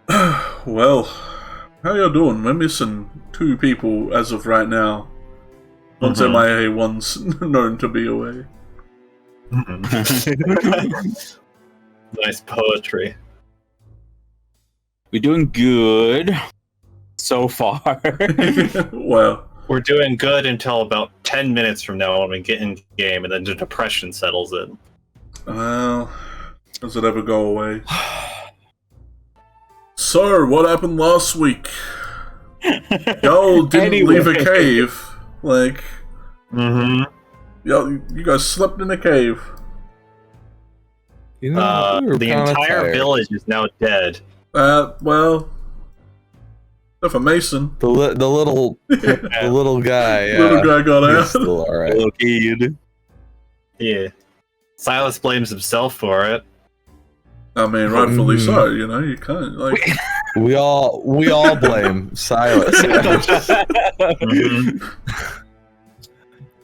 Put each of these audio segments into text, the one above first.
Well, how y'all doing? We're missing 2 people as of right now. One's MIA, one's known to be away. Nice poetry. We're doing good so far. Well, we're doing good until about 10 minutes from now when we get in game, and then the depression settles in. Well, does it ever go away? So, what happened last week? Y'all didn't leave a cave. Like, y'all, you guys slept in a cave. You know, the entire village is now dead. Well, except for Mason. The little the little guy. Yeah. Little guy got out. Still all right. Little kid. Yeah. Silas blames himself for it. I mean, rightfully so. You know, you can't like. We all blame Silas.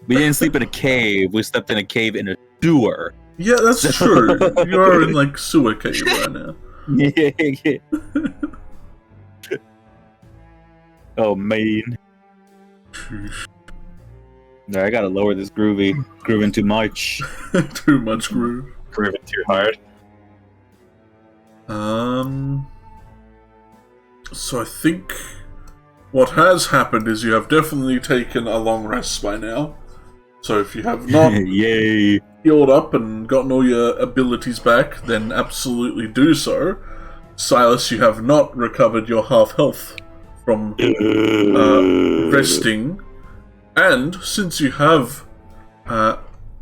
We didn't sleep in a cave. We slept in a cave in a sewer. Yeah, that's true. You are in like sewer cave right now. Yeah. Oh man. No, I gotta lower this grooving too much. Too much groove. Grooving too hard. So I think what has happened is you have definitely taken a long rest by now. So if you have not Yay. healed up and gotten all your abilities back, then absolutely do so. Silas, you have not recovered your half health from resting. And since you have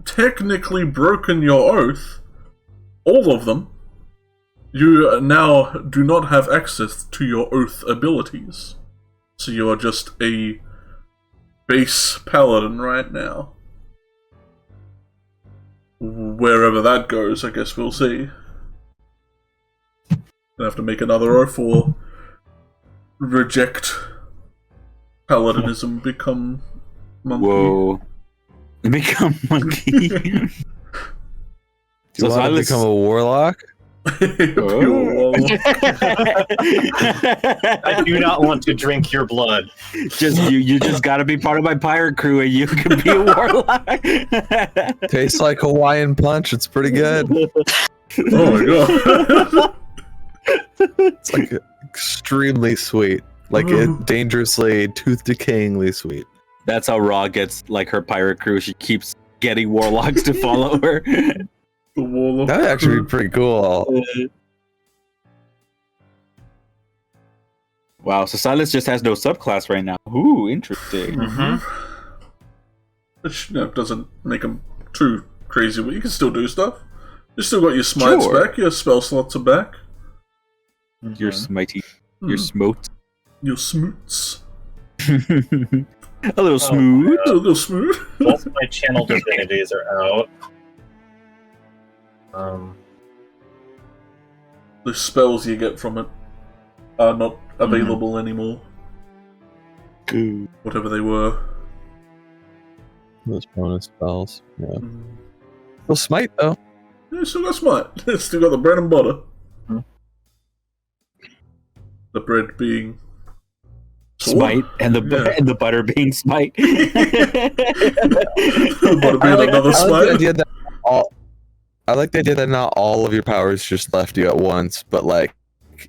technically broken your oath, all of them, you now do not have access to your oath abilities. So you are just a base paladin right now. Wherever that goes, I guess we'll see. Gonna have to make another oath or reject paladinism, become monkey. Whoa. Become monkey. Do you want to become a warlock? Oh. I do not want to drink your blood. You just gotta be part of my pirate crew and you can be a warlock. Tastes like Hawaiian punch. It's pretty good. Oh my god. It's like extremely sweet. Like it dangerously, tooth-decayingly sweet. That's how Raw gets like her pirate crew. She keeps getting warlocks to follow her. The wall of That'd actually be pretty cool. Wow, so Silas just has no subclass right now. Ooh, interesting. Which doesn't make him too crazy, but you can still do stuff. You still got your smites back, your spell slots are back. Your smitey. Your smote. Your smoots. A little smooth. A little smooth. Both my channel divinities are out. The spells you get from it are not available anymore. Ooh. Whatever they were. Those bonus spells. Yeah. Well, smite though. Yeah, still got smite. Still got the bread and butter. The bread being Smite and the butter being smite. The butter being another smite. I like the idea that not all of your powers just left you at once, but like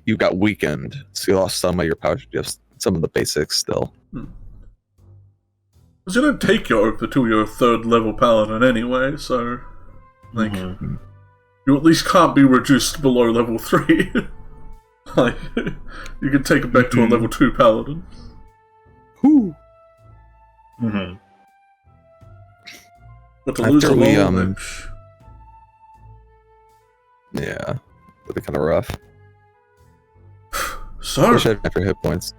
you got weakened, so you lost some of your powers, just some of the basics still. Because you don't take your oath until you're a 3rd level paladin anyway, so like you at least can't be reduced below level 3. Like you can take it back to a level 2 paladin. But to lose a level, yeah, that'd be kind of rough. So, wish I had extra hit points.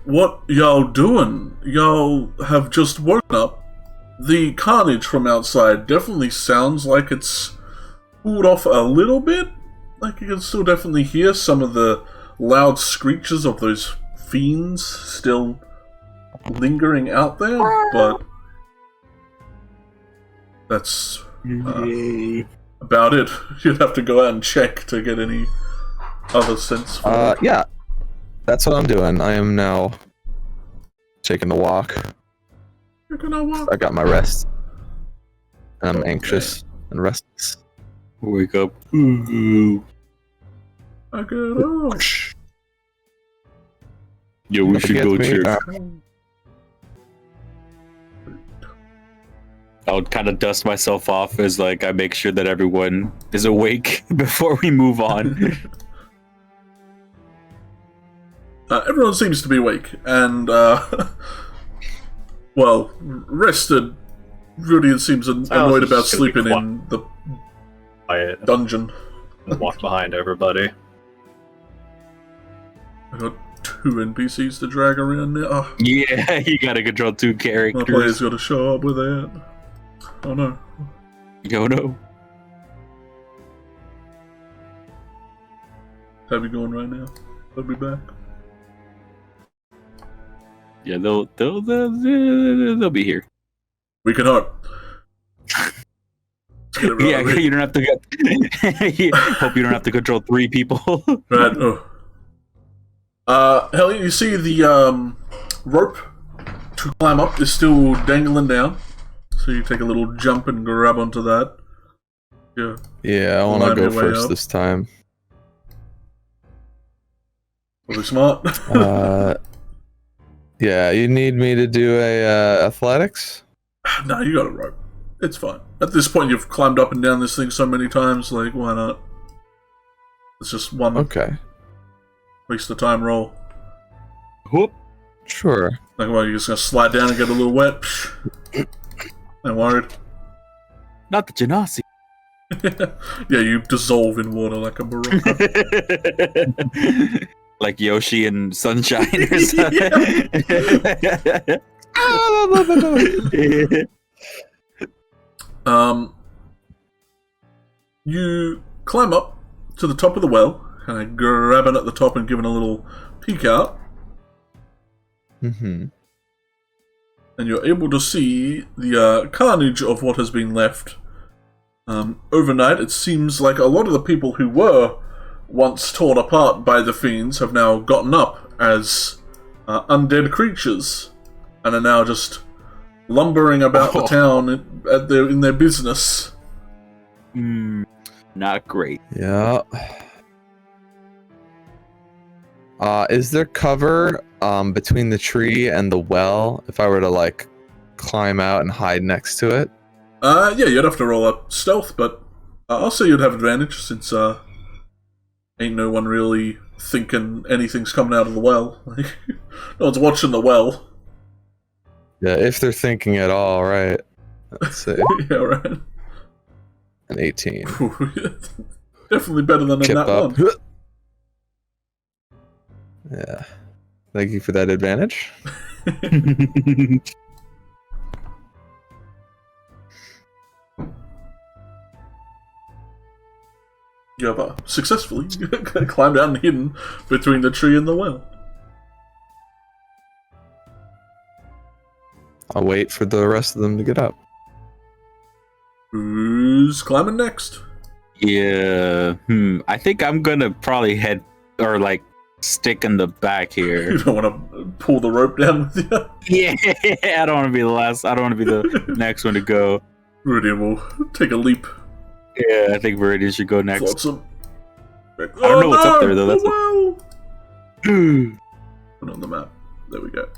What y'all doing? Y'all have just woken up. The carnage from outside definitely sounds like it's cooled off a little bit. Like you can still definitely hear some of the loud screeches of those fiends still lingering out there, but that's about it. You'd have to go out and check to get any other sense for Yeah, That's what I'm doing. I am now taking a walk. You're gonna walk. I got my rest. And I'm anxious and restless. Wake up. Ooh. I get up. Yo, we should go Forget me. church. I'll kind of dust myself off as like I make sure that everyone is awake before we move on. Everyone seems to be awake, and, well, rested. Rudian seems annoyed about just gonna be sleeping in the Quiet dungeon. and walk behind everybody. I got 2 NPCs to drag around now. Oh, Yeah, you gotta control 2 my player's characters. got to show up with that. Oh no. Yo, no. How we going right now? I'll be back. Yeah, they'll be here. We can hope. Yeah, you don't have to get. Hope you don't have to control 3 people. Right. Oh. Hell, you see the rope to climb up is still dangling down. So you take a little jump and grab onto that. Yeah. Yeah, I want to Climb go your way first up. this time. Probably smart. Yeah, you need me to do a athletics? Nah, you got a rope. It's fine. At this point, you've climbed up and down this thing so many times, like, why not? It's just one Okay, waste of time roll. Whoop. sure. Like, well, you're just gonna slide down and get a little wet. Psh. Ain't worried. Not the Genasi. Yeah, you dissolve in water like a baraka. Like Yoshi and Sunshine or something. You climb up to the top of the well, kind of grabbing at the top and giving a little peek out, Mm-hmm. and you're able to see the carnage of what has been left. Overnight, it seems like a lot of the people who were once torn apart by the fiends have now gotten up as undead creatures, and are now just lumbering about the town in their business. Not great. Yeah. Is there cover between the tree and the well if I were to like climb out and hide next to it? Yeah, you'd have to roll up stealth, but I'll say you'd have advantage since ain't no one really thinking anything's coming out of the well. No one's watching the well. Yeah, if they're thinking at all, right? Let's see. Yeah, right. An 18. Definitely better than Kip that up. one. Yeah. Thank you for that advantage. You have successfully climbed out and hidden between the tree and the well. I'll wait for the rest of them to get up. Who's climbing next? Yeah. I think I'm gonna probably head or like stick in the back You here. don't want to pull the rope down with you? Yeah, I don't want to be the last. I don't want to be the next one to go. Rudian will take a leap. Yeah, I think Viridian should go next. Flotsam. I don't know what's up there though. That's well. what... Put on the map. There we go.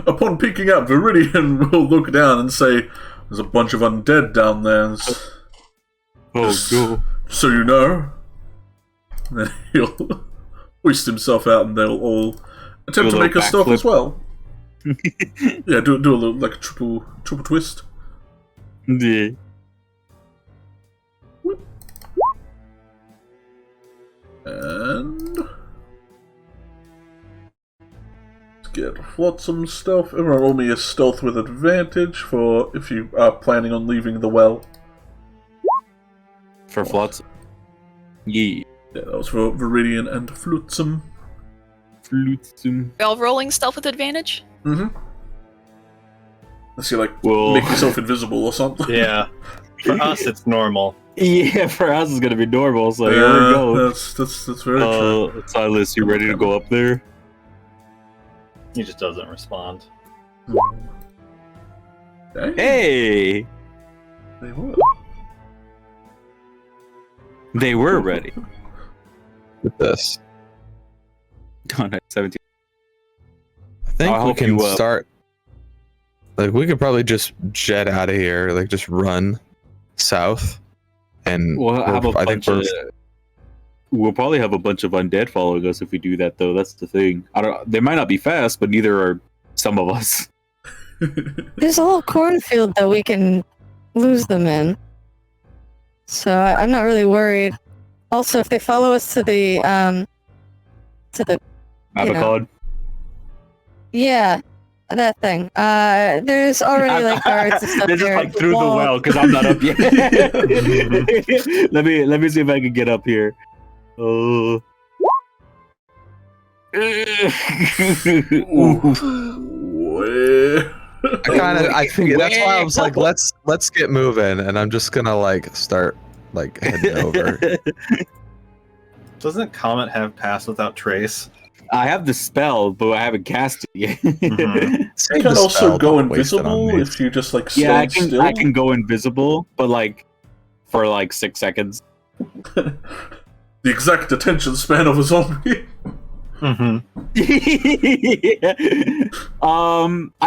Upon peeking up, Viridian will look down and say, "There's a bunch of undead down there. Oh no! So you know." And then he'll hoist himself out, and they'll all attempt to Do a make a little stealth backflip. as well. Yeah, do a little like a triple twist. Yeah. And let's get Flotsam stealth. Everyone roll me a stealth with advantage for if you are planning on leaving the well. For Flots. Yeah. Yeah, that was for Viridian and Flotsam. Flotsam. Y'all rolling stealth with advantage? Mm-hmm. Unless you like Well, make yourself invisible or something. Yeah. For us, it's normal. Yeah, for us it's gonna be normal. So here we go. That's very true. Silas, you ready to go up there? He just doesn't respond. Dang, Hey, they were. they were ready. With this. Oh, nice, 17. I think I'll we help can you up. start. Like, we could probably just jet out of here. Like, just run south. And We'll have a I think bunch of. We'll probably have a bunch of undead following us if we do that, though. That's the thing. I don't. They might not be fast, but neither are some of us. There's a whole cornfield that we can lose them in. So I'm not really worried. Also, if they follow us to the Avocad. yeah, that thing. There's already like guards and stuff They're just there. like through the well because I'm not up yet. let me see if I can get up here. Oh. I think that's why I was like, let's get moving, and I'm just gonna like start like heading over. Doesn't Comet have Pass Without Trace? I have the spell, but I haven't cast it yet. You Save can the also spell, go don't waste it on invisible me. if you just like Yeah, stand still. I can go invisible, but like for like 6 seconds. The exact attention span of a zombie. I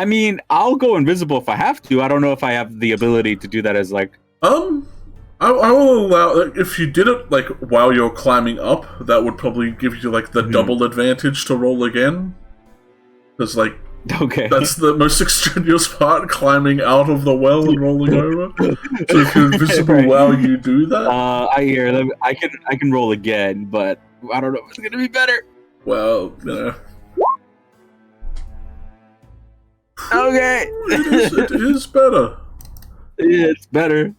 mean, I'll go invisible if I have to. I don't know if I have the ability to do that as like. I will allow, if you did it like while you're climbing up, that would probably give you like the double advantage to roll again. Because like Okay. that's the most extraneous part, climbing out of the well and rolling over. So if you're invisible Right. while you do that, I can roll again, but I don't know if it's gonna be better. well, you know. Okay. It is better. Yeah, it's better.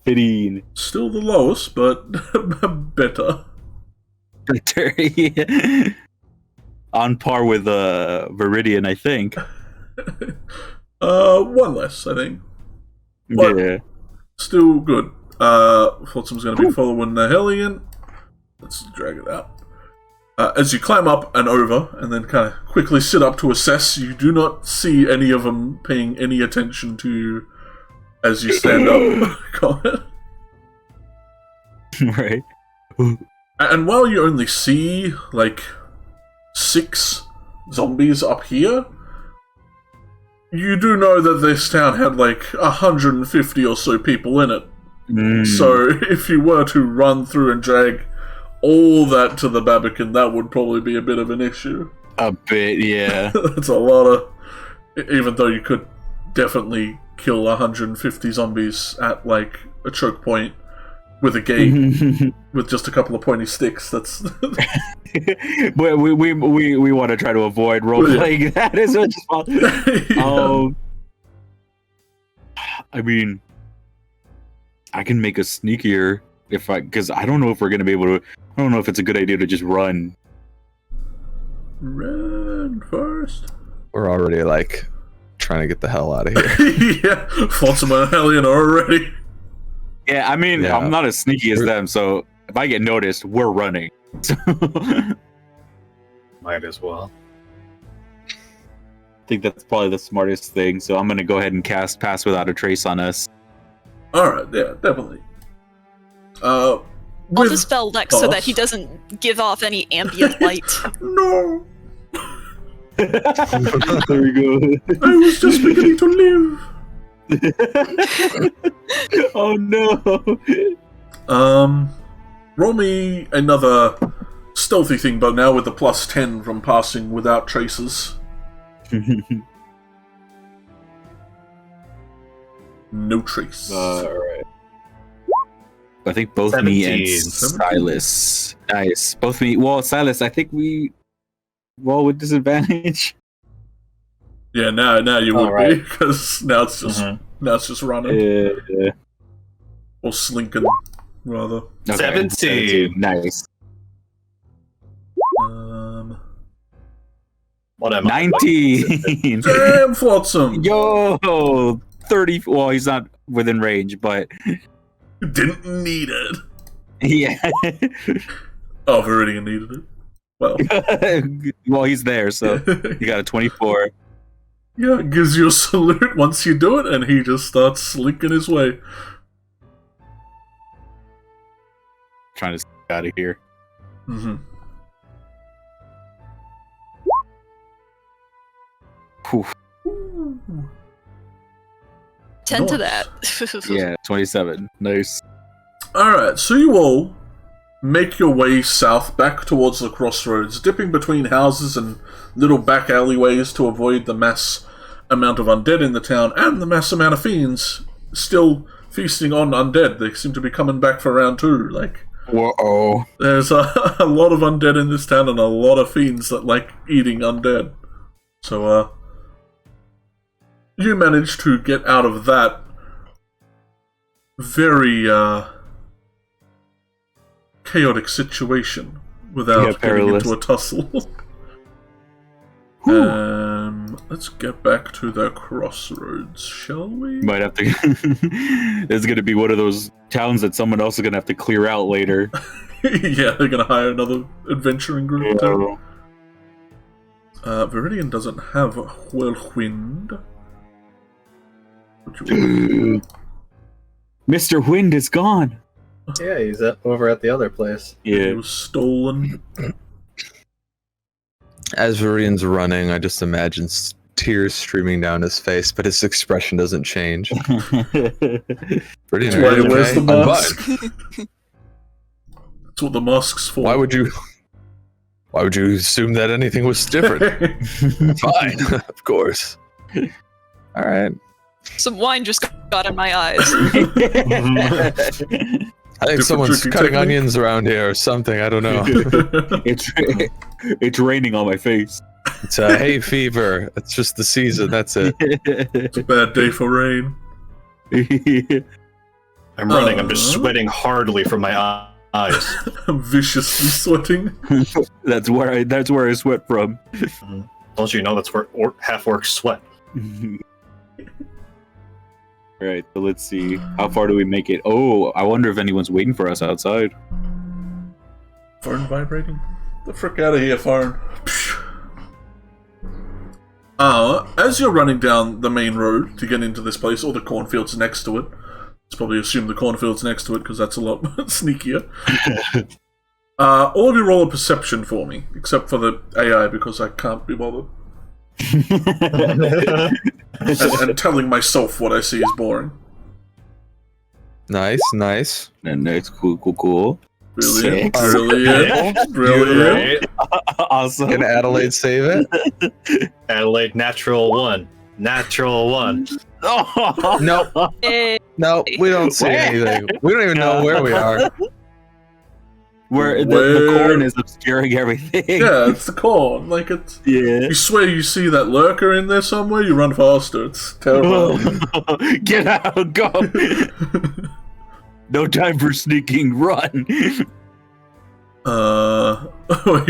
15. Still the lowest, but better. Better. Yeah. On par with Viridian, I think. One less, I think. What? Yeah. Still good. Flotsam's going to be following the Hellion. Let's drag it out. As you climb up and over, and then kind of quickly sit up to assess, you do not see any of them paying any attention to you as you stand up. Right. And while you only see, like, 6 zombies up here, you do know that this town had, like, 150 or so people in it. So if you were to run through and drag all that to the Barbican, that would probably be a bit of an issue. A bit, yeah. That's a lot of... Even though you could definitely kill 150 zombies at, like, a choke point with a gate with just a couple of pointy sticks, that's... But we want to try to avoid role-playing that as much as possible. I mean, I can make us sneakier because I don't know if we're going to be able to... I don't know if it's a good idea to just run. Run first. We're already like trying to get the hell out of here. Yeah, Flotsam and Hellion are already. Yeah, I mean, Yeah. I'm not as sneaky as them, so if I get noticed, we're running. Might as well. I think that's probably the smartest thing, so I'm going to go ahead and cast Pass Without a Trace on us. Alright, yeah, definitely. I'll With dispel Lex so that he pass. doesn't give off any ambient light. No! There we go. I was just beginning to live! Oh no! Roll me another stealthy thing, but now with the plus 10 from passing without traces. No trace. Alright. I think both me and 17. Silas. Nice. Both me. Well, Silas, I think we roll with disadvantage. Yeah, now you would be, Alright. because now it's just running. Yeah. Or slinking, rather. Okay, 17. Nice. What am I? 19. Damn, Flotsam! Yo, 30. Well, he's not within range, but Didn't need it. Yeah. Oh, Viridian needed it. Well. Well, he's there, so you got a 24. Yeah, gives you a salute once you do it, and he just starts slinking his way. Trying to get out of here. Mm-hmm. Whew. 10 to Nice. that. Yeah, 27. Nice. Alright, so you all make your way south back towards the crossroads, dipping between houses and little back alleyways to avoid the mass amount of undead in the town and the mass amount of fiends still feasting on undead. They seem to be coming back for round 2. Like, Whoa. there's a lot of undead in this town and a lot of fiends that like eating undead. So, you managed to get out of that very, chaotic situation without getting into a tussle. Let's get back to the crossroads, shall we? Might have to. It's going to be one of those towns that someone else is going to have to clear out later. Yeah, they're gonna hire another adventuring group too. Yeah. Viridian doesn't have Whirlwind. Mr. Wind is gone. Yeah, he's over at the other place. He Yeah. was stolen. As Viridian's running, I just imagine tears streaming down his face, but his expression doesn't change. Viridian, That's why he wears the I'm mask. fine. That's what the mask's for. Why would you assume that anything was different? Fine, of course. All right. Some wine just got in my eyes. I think Different someone's drinking cutting technique? onions around here or something. I don't know. It's raining on my face. It's a hay fever. It's just the season. That's it. It's a bad day for rain. I'm running. I'm just sweating hardly from my eyes. I'm viciously sweating. That's where I sweat from. Don't you know that's where half orcs sweat? Right, so let's see. How far do we make it? Oh, I wonder if anyone's waiting for us outside. Phone vibrating? The frick out of here, phone. As you're running down the main road to get into this place, or the cornfields next to it, let's probably assume the cornfields next to it because that's a lot sneakier. All of you roll a perception for me, except for the AI because I can't be bothered. and telling myself what I see is boring. Nice. And that's cool. Brilliant. Six. Brilliant. Awesome. Can Adelaide save it? Adelaide, natural 1. Natural 1. Nope. Eh, No, we don't see anything. We don't even know where we are. Where the corn is obscuring everything. Yeah, it's the corn. Like, it's. Yeah. You swear you see that lurker in there somewhere, you run faster. It's terrible. Get out, go. No time for sneaking, run. You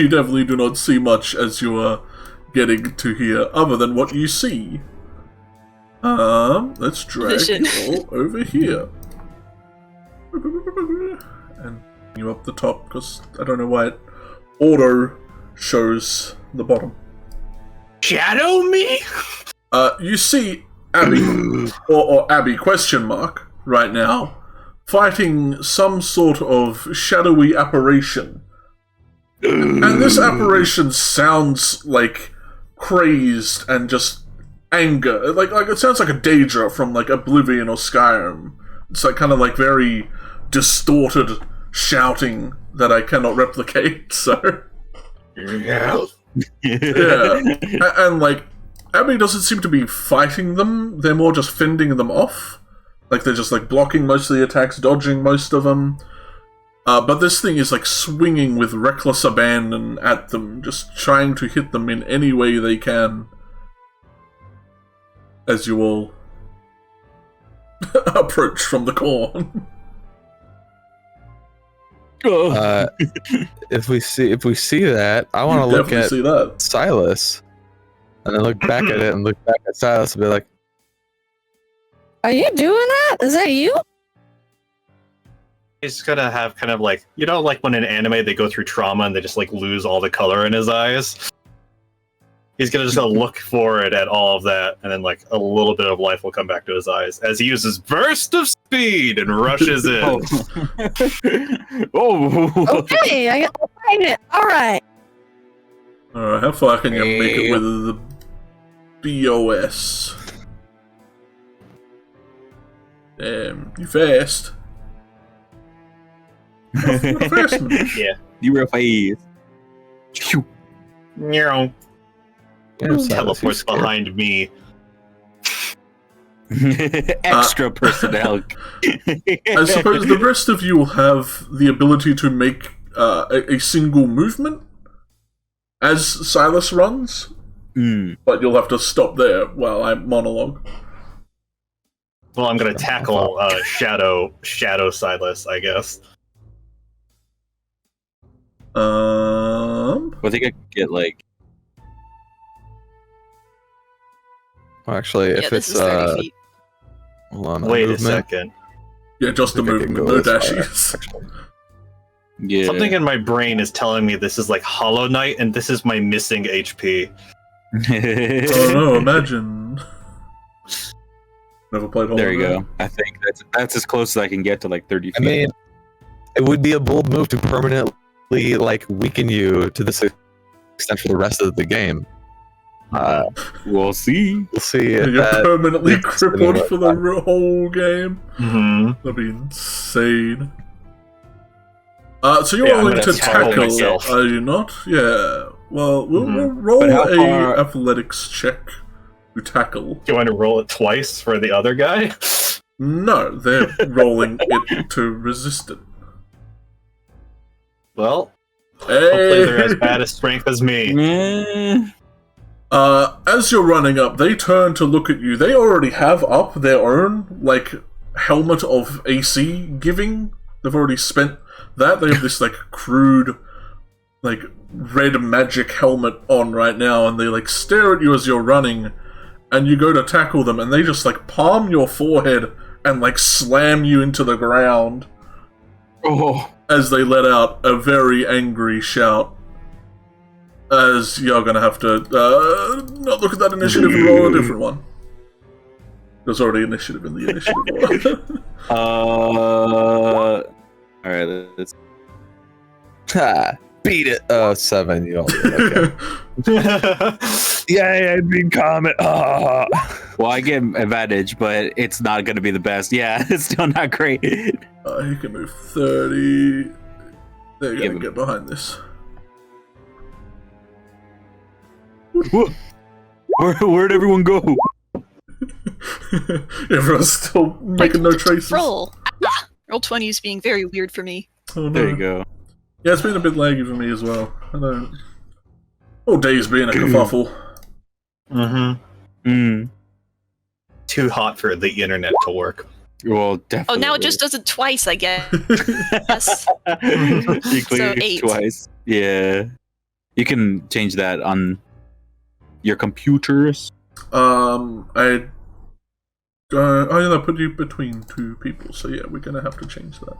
definitely do not see much as you are getting to here, other than what you see. Let's drag Vision. you all over here. And you up the top, because I don't know why it auto shows the bottom. Shadow me? You see Abby, or Abby question mark, right now, fighting some sort of shadowy apparition. And this apparition sounds like crazed and just anger. Like it sounds like a Daedra from like Oblivion or Skyrim. It's like kind of like very distorted shouting that I cannot replicate, so... Yeah. Yeah. And like, Abby doesn't seem to be fighting them, they're more just fending them off. Like, they're just like blocking most of the attacks, dodging most of them. But this thing is like swinging with reckless abandon at them, just trying to hit them in any way they can. As you all approach from the corn. If we see that, I want to look Definitely at see that. Silas, and then look back at it and look back at Silas and be like, Are you doing that? Is that you? He's gonna have kind of like, you know, like when in anime they go through trauma and they just like lose all the color in his eyes. He's gonna just look forward at all of that, and then like a little bit of life will come back to his eyes as he uses burst of speed and rushes in. Oh. Okay, I got to find it. All right. Alright, how far can you make it with the BOS? Damn, you fast. Fast, man. Yeah. You real fast. Phew. Meow. Damn, Silas, Teleports you're behind me. Extra personnel. I suppose the rest of you will have the ability to make a single movement as Silas runs, but you'll have to stop there while I monologue. Well, I'm gonna tackle Shadow Silas, I guess. I think I could get like. Well, actually, Yeah, if this it's is 30 feet. hold on, Wait a movement, second. Yeah, just the I think I can movement, go no this far, dashes. actually. Yeah. Something in my brain is telling me this is like Hollow Knight, and this is my missing HP. Oh no, imagine. Never played Hollow There you Knight. go. I think that's as close as I can get to like 30 feet. I mean, it would be a bold move to permanently like weaken you to this extent for the rest of the game. We'll see. We'll see. You're That, permanently it's crippled gonna for the whole game. Mm-hmm. That'd be insane. So you're Yeah, I'm willing gonna to tackle tackle, myself. are you not? Yeah. Well, we'll Mhm. roll But how a far- athletics check to tackle. Do you want to roll it twice for the other guy? No, they're rolling it to resist it. Well, hopefully they're as Hey! bad a strength as me. As you're running up, they turn to look at you. They already have up their own, like, helmet of AC giving. They've already spent that. They have this, like, crude, like, red magic helmet on right now, and they, like, stare at you as you're running, and you go to tackle them, and they just, like, palm your forehead and, like, slam you into the ground Oh. as they let out a very angry shout. As you're gonna have to not look at that initiative and roll a different one. There's already initiative in the initiative one. Alright, let's. beat it. 7. You all did, okay. Yay, I'd been comment. Well, I get advantage, but it's not going to be the best. Yeah, it's still not great. He can move 30. There you Give go, him- get behind this. Where'd everyone go? Everyone's still making no traces. Roll. Roll 20 is being very weird for me. Oh, no. There you go. Yeah, it's been a bit laggy for me as well. I don't. All day's been a kerfuffle. Mm-hmm. Too hot for the internet to work. Well, definitely. Oh, now it just does it twice, I guess. Yes. You So click 8. twice. Yeah. You can change that on your computers. Oh yeah, that put you between two people, so yeah, we're gonna have to change that.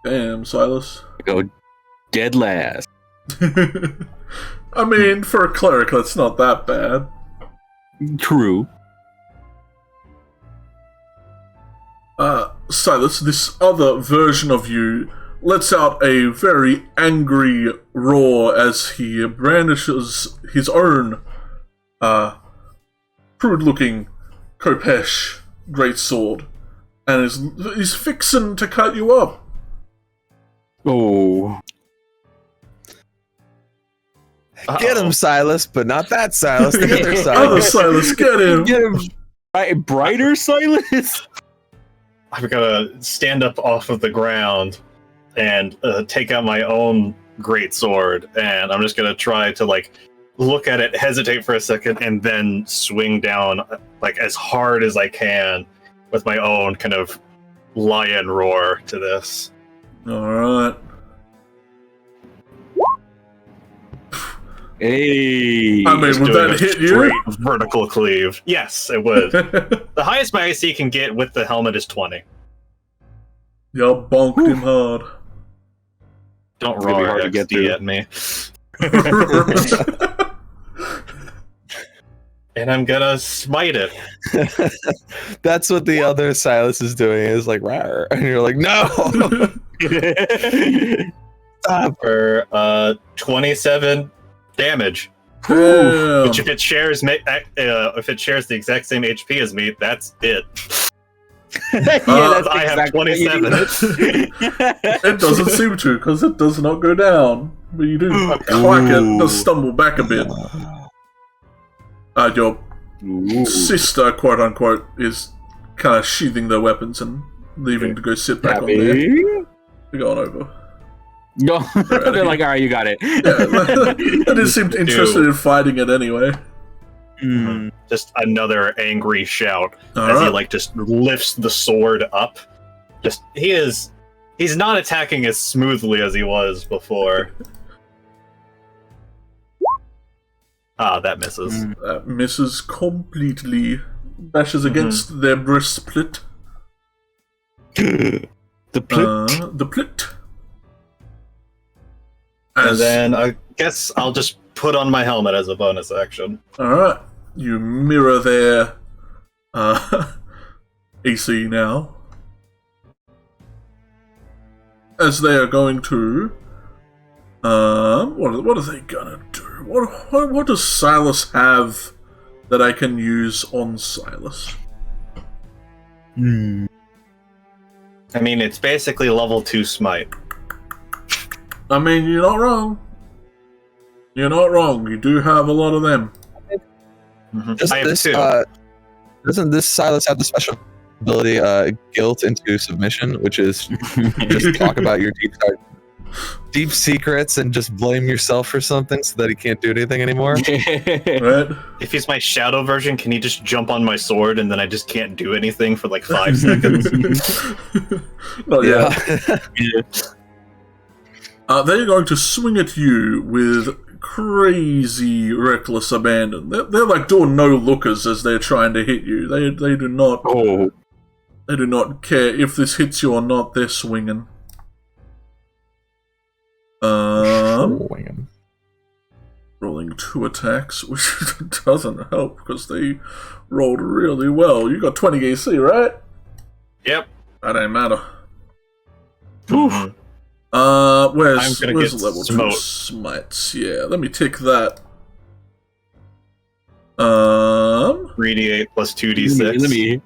Damn, Silas. Go dead last. I mean, for a cleric, that's not that bad. True. Silas, this other version of you lets out a very angry roar as he brandishes his own, crude-looking Kopesh greatsword, and is fixing to cut you up. Oh. Get him, Silas, but not that Silas. The other Other Silas. Silas, get him! Get him. Brighter Silas? I'm gonna stand up off of the ground and take out my own greatsword, and I'm just gonna try to like look at it, hesitate for a second, and then swing down like as hard as I can with my own kind of lion roar to this. Alright. Hey. I mean, Just would doing that a hit you? straight vertical cleave. Yes, it would. The highest my AC can get with the helmet is 20. Y'all bonked him hard. Don't It's gonna be roll hard to get through. XD at me. And I'm gonna smite it. That's what the other Silas is doing. Is like, rawr, and you're like, no, stop. For 27 damage. Damn. Which if it shares the exact same HP as me, that's it. That's I have exactly what you 27. need. It doesn't seem to, because it does not go down. But you do clack it, does stumble back a bit. Your Ooh. sister, quote unquote, is kind of sheathing their weapons and leaving to go sit back on there. Happy? They're going over. No, they're like, all right, you got it. Yeah, they didn't seem interested in fighting it anyway. Mm. Just another angry shout All as he right. just lifts the sword up. He's not attacking as smoothly as he was before. That misses. That misses completely. Bashes against their breastplate. The plit. The plit. And then I guess I'll just put on my helmet as a bonus action. Alright. You mirror their AC now. As they are going to what are they gonna do? What does Silas have that I can use on Silas? Mm. I mean, it's basically level 2 smite. I mean, you're not wrong. You're not wrong. You do have a lot of them. I have 2. Doesn't this Silas have the special ability, guilt into submission, which is just talk about your deep secrets and just blame yourself for something so that he can't do anything anymore? Right? If he's my shadow version, can he just jump on my sword and then I just can't do anything for like 5 seconds? Not yet. Yeah. They're going to swing at you with crazy reckless abandon. They're like doing no lookers as they're trying to hit you. They do not. Oh. They do not care if this hits you or not. They're swinging. Rolling 2 attacks, which doesn't help because they rolled really well. You got 20 AC, right? Yep. That ain't matter. Mhm. Where's I'm gonna get level 2 smote. smites? Yeah, let me tick that. 3d8 plus 2d6. Let me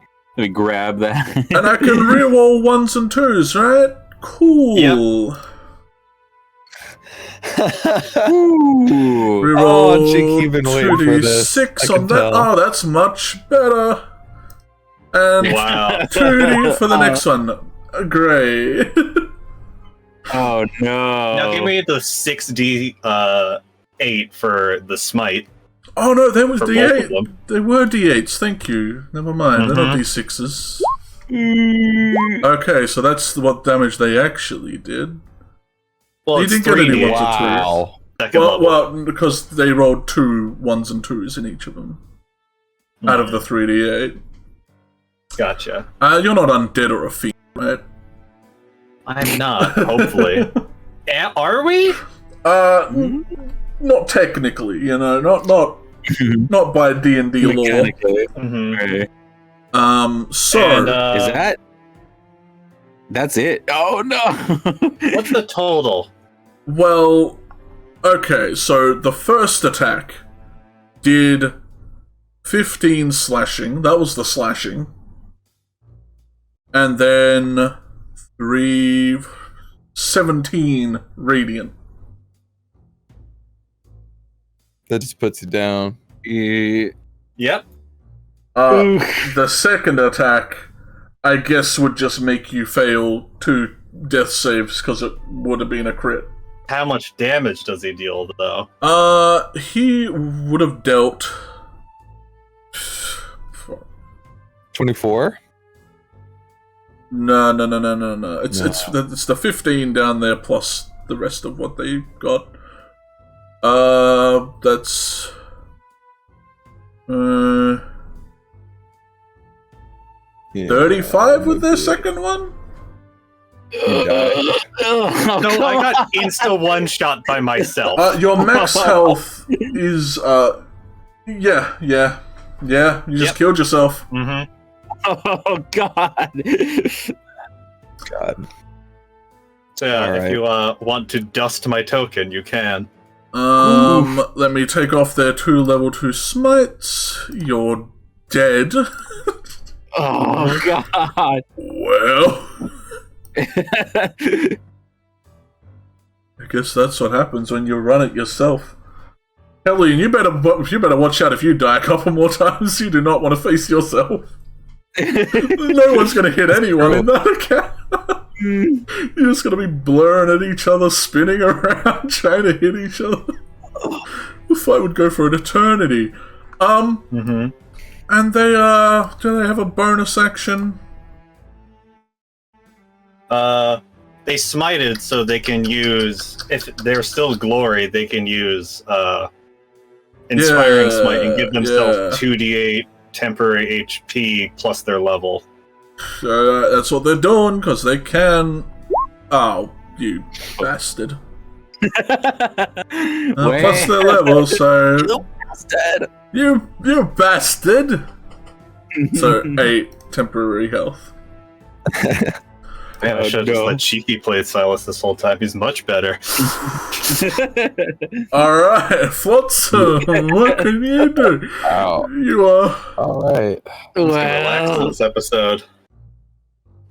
grab that. And I can reroll 1s and 2s, right? Cool. Ooh. Reroll Cheeky, been waiting for this. 2d6 I on can that. tell. Oh, that's much better. And Wow. 2d for the next one. Great. Oh no! Now give me the 6d8 for the smite. Oh no, they was For both of D8. them. They were D8s, thank you. Never mind, they're not D6s. Okay, so that's what damage they actually did. Well, You it's didn't get any 3d8 ones or twos. Wow. second level. Well, because they rolled 2 1s and 2s in each of them. Out of the 3d8. Gotcha. You're not undead or a fiend, right? I'm not, hopefully. Are we? Not technically, you know, not by D&D law. Mechanically. Mm-hmm. Okay. So And, Is that? That's it. Oh no! what's the total? well, okay, so the first attack did 15 slashing. That was the slashing. And then 17 radiant. That just puts you down. Yep. The second attack, I guess, would just make you fail 2 death saves because it would have been a crit. How much damage does he deal, though? He would have dealt 24? No. It's the 15 down there plus the rest of what they got. That's 35 with their second one? You die. No, I got insta one shot by myself. Your max health is, yeah, you just killed yourself. Mm-hmm. Oh God. God. So yeah, All if right. you want to dust my token, you can. Let me take off their 2 level 2 smites. You're dead. Oh God. Well, I guess that's what happens when you run it yourself. Hellion, you better watch out if you die a couple more times. You do not want to face yourself. No one's going to hit anyone in that account. You're just going to be blurring at each other, spinning around, trying to hit each other. The fight would go for an eternity. Mm-hmm. And they, do they have a bonus action? They smited, so they can use, if they're still glory, they can use Inspiring Smite and give themselves 2d8 temporary HP plus their level. That's what they're doing, because they can... Oh, you bastard. Plus their level, so... You bastard. You bastard! So, 8 temporary health. Man, I should have just let Cheeki play Silas this whole time. He's much better. Alright, Flotsam, what can you do? Ow. You are... Alright. Just gonna relax this episode.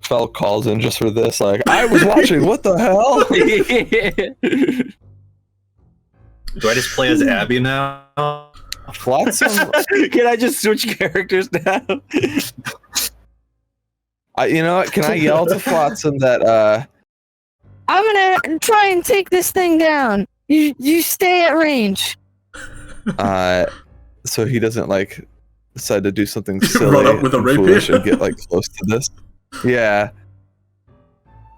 Fel calls in just for this, like, I was watching, what the hell? Do I just play as Abby now? Flotsam? Can I just switch characters now? You know what, can I yell to Flotsam that, I'm gonna try and take this thing down. You stay at range. so he doesn't, like, decide to do something Run silly up with a and rapier? foolish and get, like, close to this? Yeah.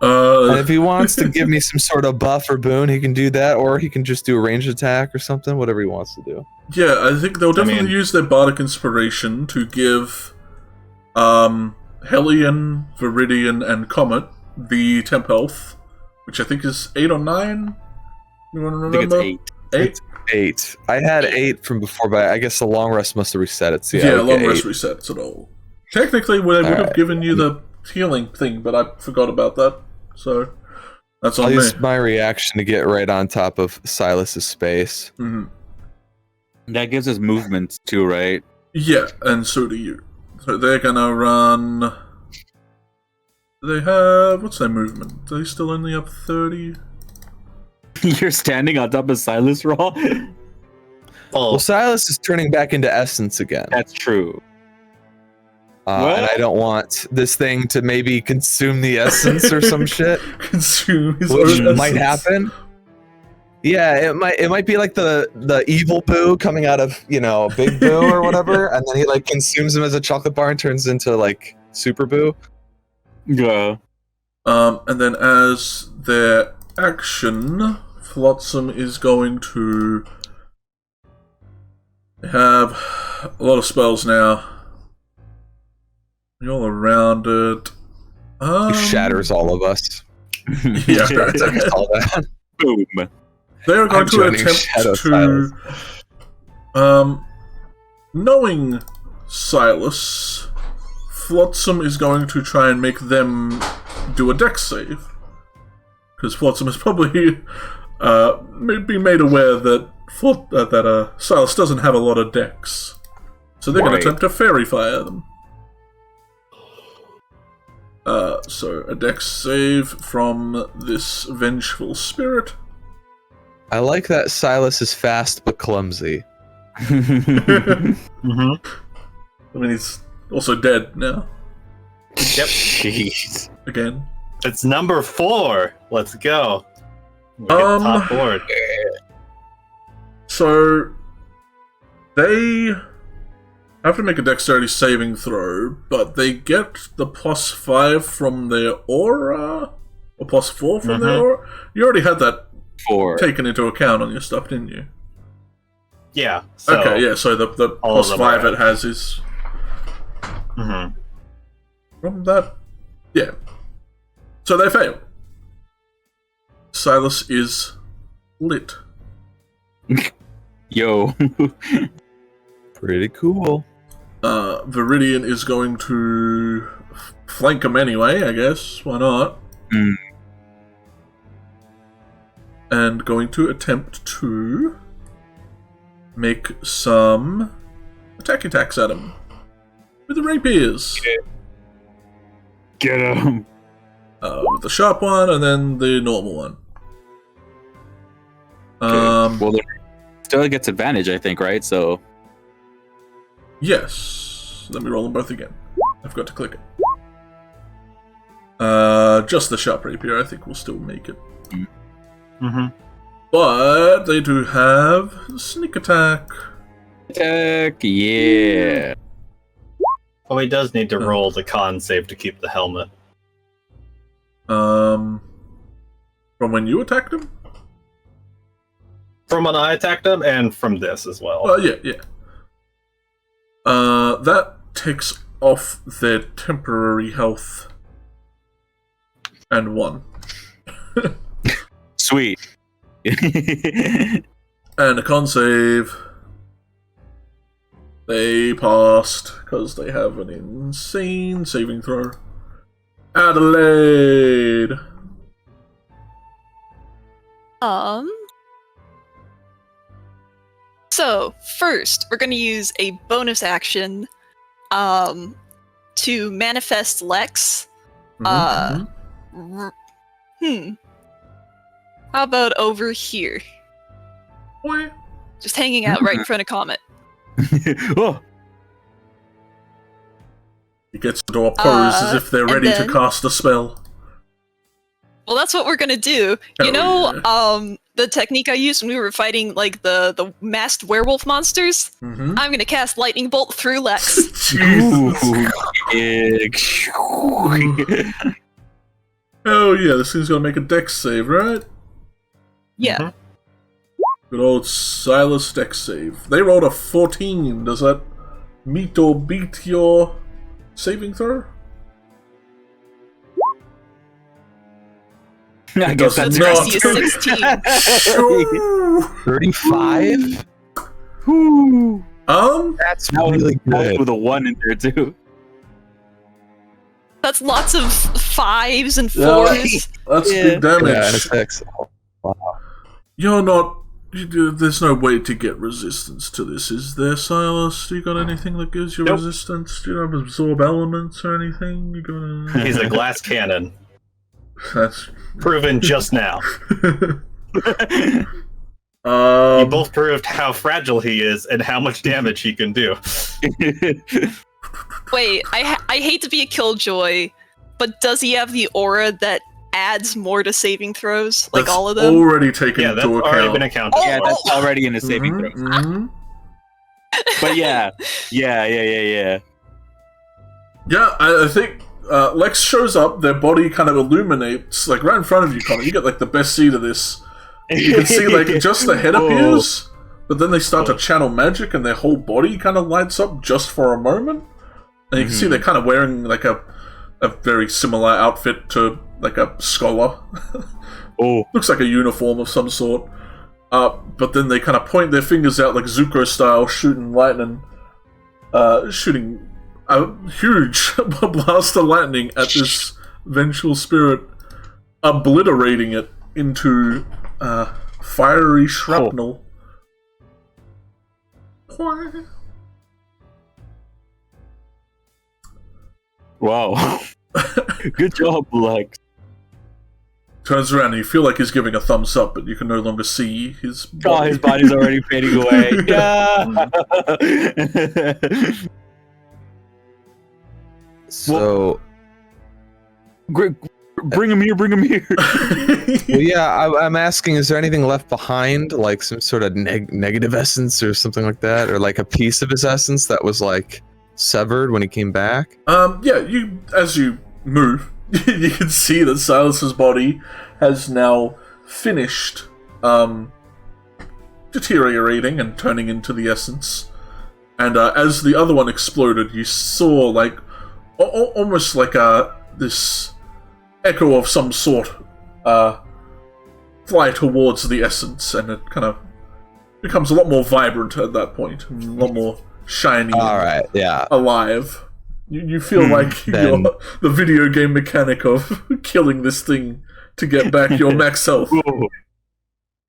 And if he wants to give me some sort of buff or boon, he can do that, or he can just do a ranged attack or something, whatever he wants to do. yeah, I think they'll definitely use their bardic inspiration to give, Hellion, Viridian, and Comet the temp health, which I think is 8 or 9. You want to I think remember? it's 8. 8. I had 8 from before, but I guess the long rest must have reset it. So Yeah, I would long get rest 8. resets it all. Technically, they would have given you the healing thing, but I forgot about that. So, that's on I'll me. use my reaction to get right on top of Silas's space. That gives us movement too, right? Yeah, and so do you. So they're gonna run... They have... What's their movement? Are they still only up 30? You're standing on top of Silas Raw? Well, Silas is turning back into essence again. That's true. And I don't want this thing to maybe consume the essence or some shit, Consume his which own might essence. happen. Yeah, it might be like the evil Boo coming out of, Big Boo or whatever, and then he like consumes him as a chocolate bar and turns into like Super Boo. Yeah. And then as their action, Flotsam is going to have a lot of spells now. All around it. He shatters all of us. Yeah. All that. Boom. They are going I'm to joining attempt Shadow to... knowing Silas, Flotsam is going to try and make them do a dex save. Because Flotsam has probably been made aware that Silas doesn't have a lot of dex. So they're going to attempt to fairy fire them. So a dex save from this vengeful spirit. I like that Silas is fast but clumsy. Mm-hmm. I mean, he's also dead now. Yep. Jeez. Again. It's number 4. Let's go. We get top board. So they have to make a dexterity saving throw, but they get the +5 from their aura, or +4 from their aura. You already had that 4. taken into account on your stuff, didn't you? Yeah. So Okay, yeah, so the all of plus them 5 are it has is Mhm. from that. Yeah. So they fail. Silas is lit. Yo. Pretty cool. Viridian is going to flank him anyway, I guess. Why not? Mm. And going to attempt to make some attacks at him with the rapiers. Get him. With the sharp one and then the normal one. Well, still gets advantage, I think, right? So Yes. Let me roll them both again. I forgot to click it. Just the sharp rapier, I think, will still make it. Mm-hmm. But they do have sneak attack. attack, yeah. Oh, he does need to roll the con save to keep the helmet. From when you attacked him? From when I attacked him, and from this as well. Yeah. That takes off their temporary health. And 1. Sweet. And a con save. They passed, because they have an insane saving throw. Adelaide! So, first, we're going to use a bonus action to manifest Lex. Mhm. How about over here? What? Just hanging out right in front of Comet. Oh, He gets into a pose as if they're and ready to then- cast a spell. Well, that's what we're gonna do. You Oh, know, the technique I used when we were fighting, like, the masked werewolf monsters? Mm-hmm. I'm gonna cast Lightning Bolt through Lex. Oh yeah, this thing's gonna make a dex save, right? Yeah. Mhm. Good old Silas dex save. They rolled a 14. Does that meet or beat your saving throw? I guess does that's The not. DC is 16. 35? Whew. That's That was really good. with a 1 in there too. That's lots of 5s and Yeah. 4s. That's Yeah. big damage. Yeah, and a 6. You're not. There's no way to get resistance to this, is there, Silas? You got anything that gives you Nope. resistance? Do you have absorb elements or anything? You got? He's a glass cannon. That's. Proven just now. You Um, both proved how fragile he is and how much damage he can do. Wait, I hate to be a killjoy, but does he have the aura that adds more to saving throws? Like that's all of them? already taken Yeah, that's into already account. been accounted Oh, Yeah, for. that's already in his saving Mhm, throw. mhm. But yeah. Yeah, I think Lex shows up, their body kind of illuminates, like right in front of you, Connor. You get like the best seat of this. You can see like just the head Whoa. appears, but then they start to channel magic and their whole body kind of lights up just for a moment. And you can see they're kind of wearing like a very similar outfit to like a scholar. Oh. Looks like a uniform of some sort. But then they kind of point their fingers out like Zuko style, shooting lightning, shooting a huge blast of lightning at this vengeful spirit, obliterating it into fiery shrapnel. Wow. Good job, Lex. Turns around and you feel like he's giving a thumbs up, but you can no longer see his Oh, body. his body's already fading away. Yeah. So, Bring him here, bring him here. well, yeah, I'm asking, is there anything left behind, like some sort of negative essence or something like that, or like a piece of his essence that was like severed when he came back? Yeah, as you move, you can see that Silas's body has now finished deteriorating and turning into the essence. And as the other one exploded, you saw like almost like this echo of some sort fly towards the essence, and it kind of becomes a lot more vibrant at that point, a lot more shiny, alive. You feel like then... you're the video game mechanic of killing this thing to get back your max health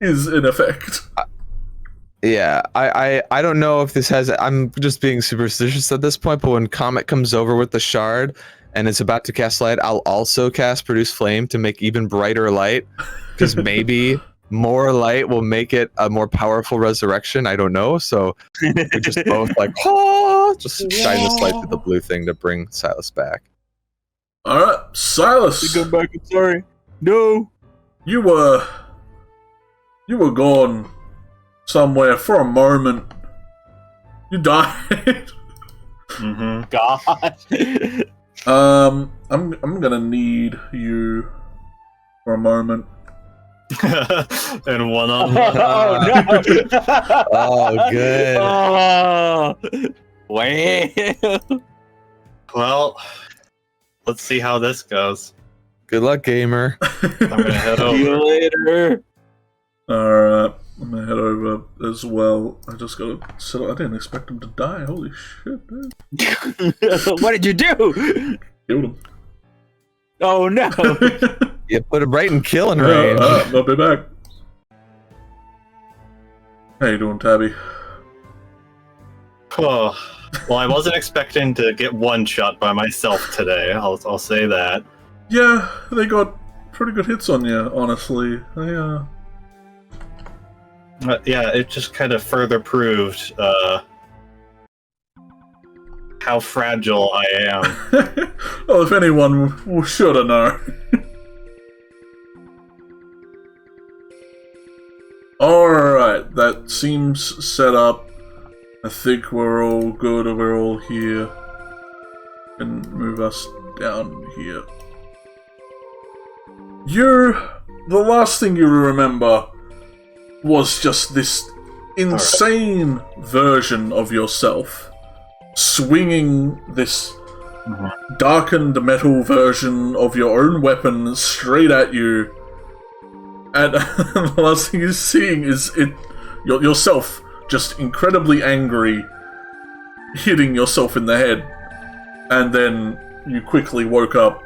is in effect. Yeah, I don't know if this has... I'm just being superstitious at this point, but when Comet comes over with the shard and it's about to cast light, I'll also cast Produce Flame to make even brighter light, because maybe more light will make it a more powerful resurrection. I don't know, so we're just both like, just shine this light to the blue thing to bring Silas back. Alright, Silas! Come back, I'm sorry. No! You were gone somewhere for a moment. You died. God. I'm gonna need you for a moment. And one on Oh, no! Oh, good. Oh, wow. Well, let's see how this goes. Good luck, gamer. I'm gonna head See over. you later. Alright, I'm gonna head over as well. I just gotta settle. I didn't expect him to die. Holy shit, dude. What did you do? Killed him. Oh no! You put him right in killing range. I'll be back. How you doing, Tabby? Oh, well, I wasn't expecting to get one shot by myself today. I'll say that. Yeah, they got pretty good hits on you, honestly. Yeah, it just kind of further proved how fragile I am. Well, if anyone should have known. Alright, that seems set up. I think we're all good, we're all here. Can move us down here. The last thing you remember was just this insane version of yourself swinging this darkened metal version of your own weapon straight at you, and the last thing you're seeing is yourself just incredibly angry, hitting yourself in the head, and then you quickly woke up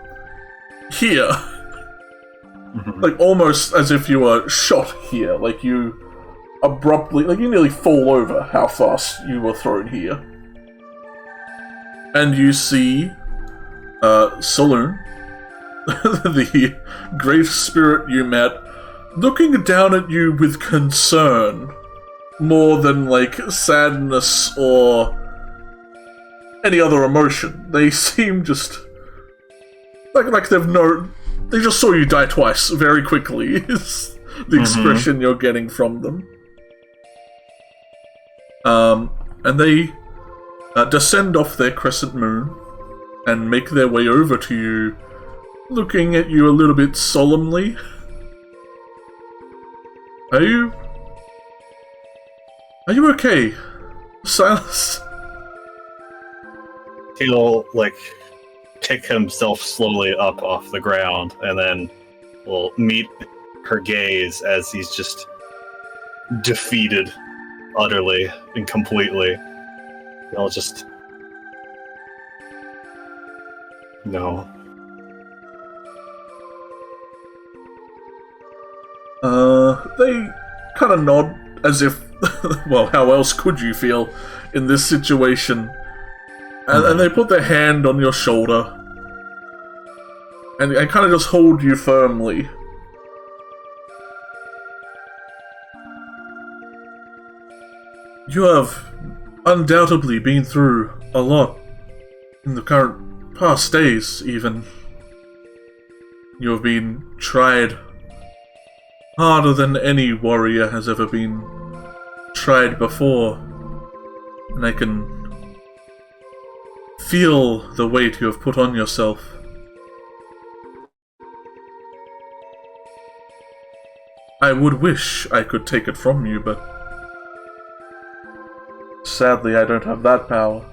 here. Like, almost as if you were shot here. Like, you abruptly... Like, you nearly fall over how fast you were thrown here. And you see... Saloon, the great spirit you met, looking down at you with concern. More than, like, sadness or any other emotion. They seem just... Like they've no... They just saw you die twice, very quickly, is the expression you're getting from them. And they descend off their crescent moon and make their way over to you, looking at you a little bit solemnly. Are you okay, Silas? He'll, like, pick himself slowly up off the ground, and then will meet her gaze as he's just defeated utterly and completely. He'll just... No. They kind of nod as if, well, how else could you feel in this situation? And they put their hand on your shoulder and kind of just hold you firmly. You have undoubtedly been through a lot in the past days, even. You have been tried harder than any warrior has ever been tried before, and I can feel the weight you have put on yourself. I would wish I could take it from you, but Sadly, I don't have that power.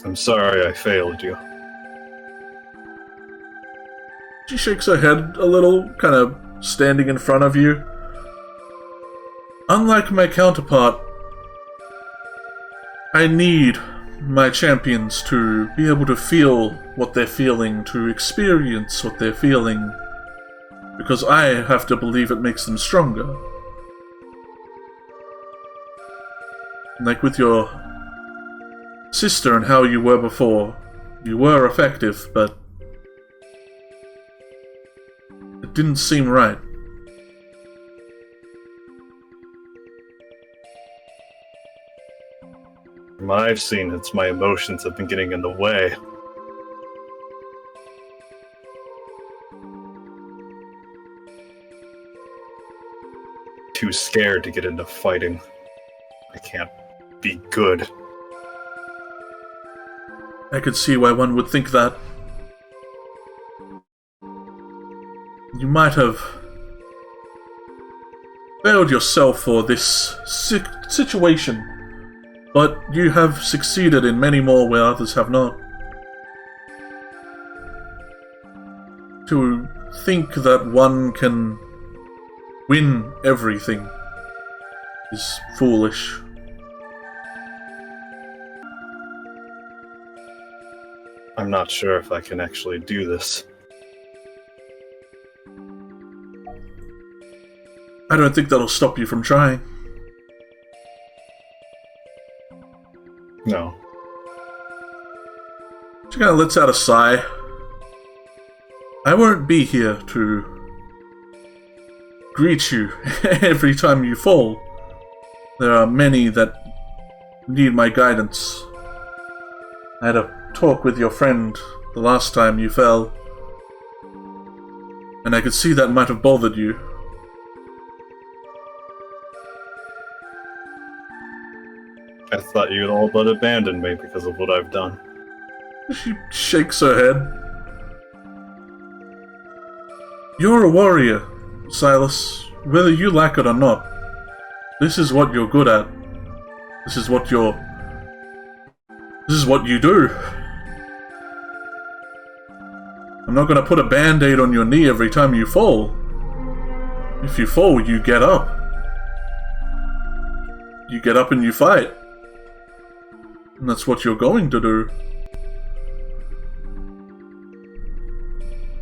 I'm sorry I failed you. She shakes her head a little, kind of standing in front of you. Unlike my counterpart, I need my champions to be able to feel what they're feeling, to experience what they're feeling, because I have to believe it makes them stronger. Like with your sister and how you were before, you were effective, but it didn't seem right. From what I've seen, it's my emotions have been getting in the way. Too scared to get into fighting. I can't be good. I could see why one would think that. You might have failed yourself for this situation, but you have succeeded in many more where others have not. To think that one can win everything is foolish. I'm not sure if I can actually do this. I don't think that'll stop you from trying. No. She kind of lets out a sigh. I won't be here to greet you every time you fall. There are many that need my guidance. I had a talk with your friend the last time you fell, and I could see that might have bothered you. I thought you'd all but abandon me because of what I've done. She shakes her head. You're a warrior, Silas, whether you like it or not. This is what you're good at. This is what you do. I'm not gonna put a band-aid on your knee every time you fall. If you fall, you get up. You get up and you fight. And that's what you're going to do.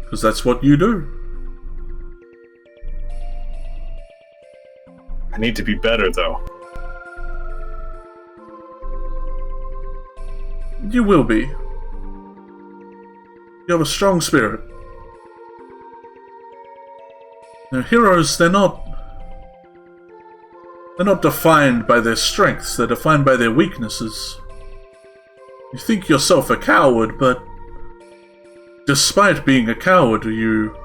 Because that's what you do. I need to be better, though. You will be. You have a strong spirit. Now, heroes, they're not defined by their strengths, they're defined by their weaknesses. You think yourself a coward, but despite being a coward, you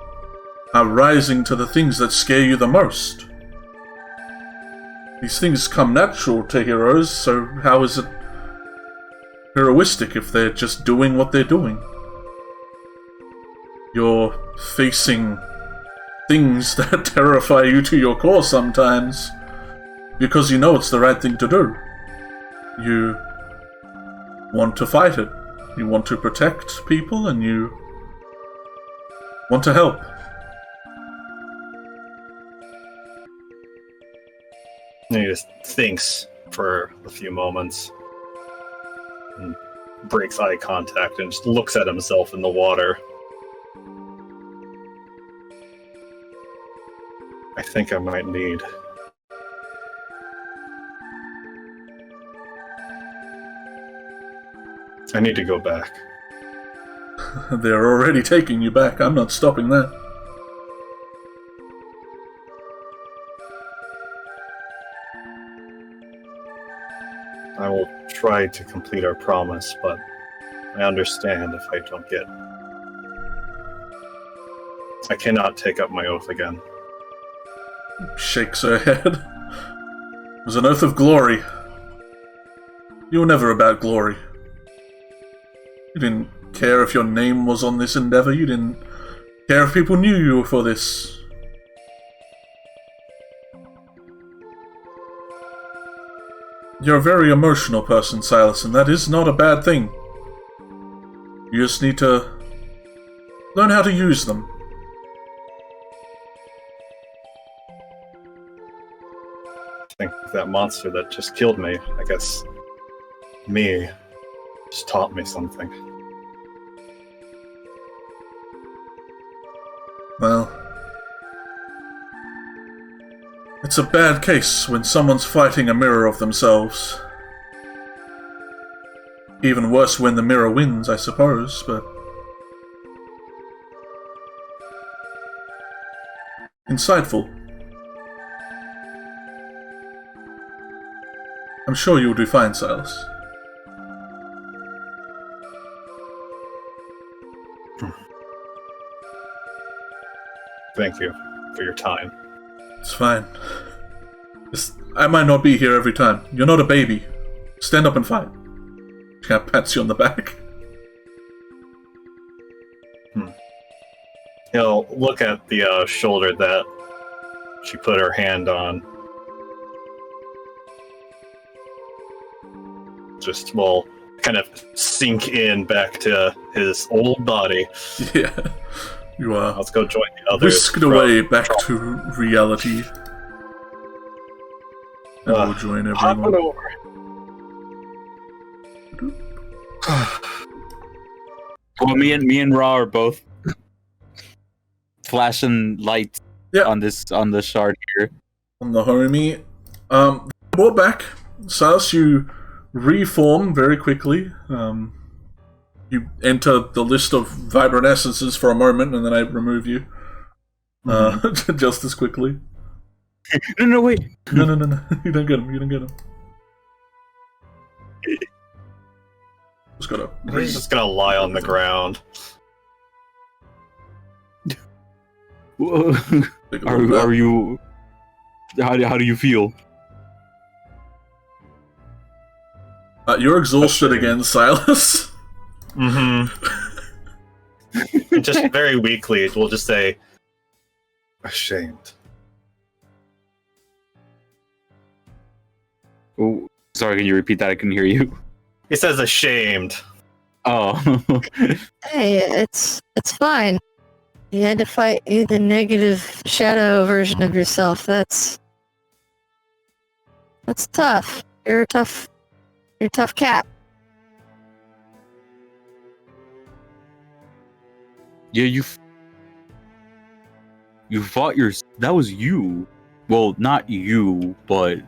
are rising to the things that scare you the most. These things come natural to heroes, so how is it heroistic if they're just doing what they're doing? You're facing things that terrify you to your core sometimes, because you know it's the right thing to do. You want to fight it. You want to protect people, and you want to help. And he just thinks for a few moments and breaks eye contact and just looks at himself in the water. I think I might need... I need to go back. They're already taking you back. I'm not stopping that. I will try to complete our promise, but I understand if I don't get... I cannot take up my oath again. Shakes her head. It was an oath of glory. You were never about glory. You didn't care if your name was on this endeavor. You didn't care if people knew you for this. You're a very emotional person, Silas, and that is not a bad thing. You just need to learn how to use them. I think that monster that just killed me, I guess, just taught me something. Well, it's a bad case when someone's fighting a mirror of themselves. Even worse when the mirror wins, I suppose, but... insightful. I'm sure you'll do fine, Silas. Thank you for your time. It's fine. I might not be here every time. You're not a baby. Stand up and fight. She kind of pats you on the back. He'll look at the shoulder that she put her hand on. Just will kind of sink in back to his old body. Yeah. You are Let's go join the others. whisked away back to reality. And we'll join Hop it everyone. over. Well, me and Ra are both flashing lights on the shard here. On the homie. Brought back. Silas, you reform very quickly. You enter the list of vibrant essences for a moment, and then I remove you. Just as quickly. No, wait. No. You don't get him. Just gotta. He's just gonna lie on the ground. Are you? How do you feel? You're exhausted again, Silas. And just very weakly, we'll just say, ashamed. Oh, sorry, can you repeat that? I couldn't hear you. He says ashamed. Oh. Hey, it's fine. You had to fight the negative shadow version of yourself. That's tough. You're a tough cat. Yeah, you fought your... That was you. Well, not you, but...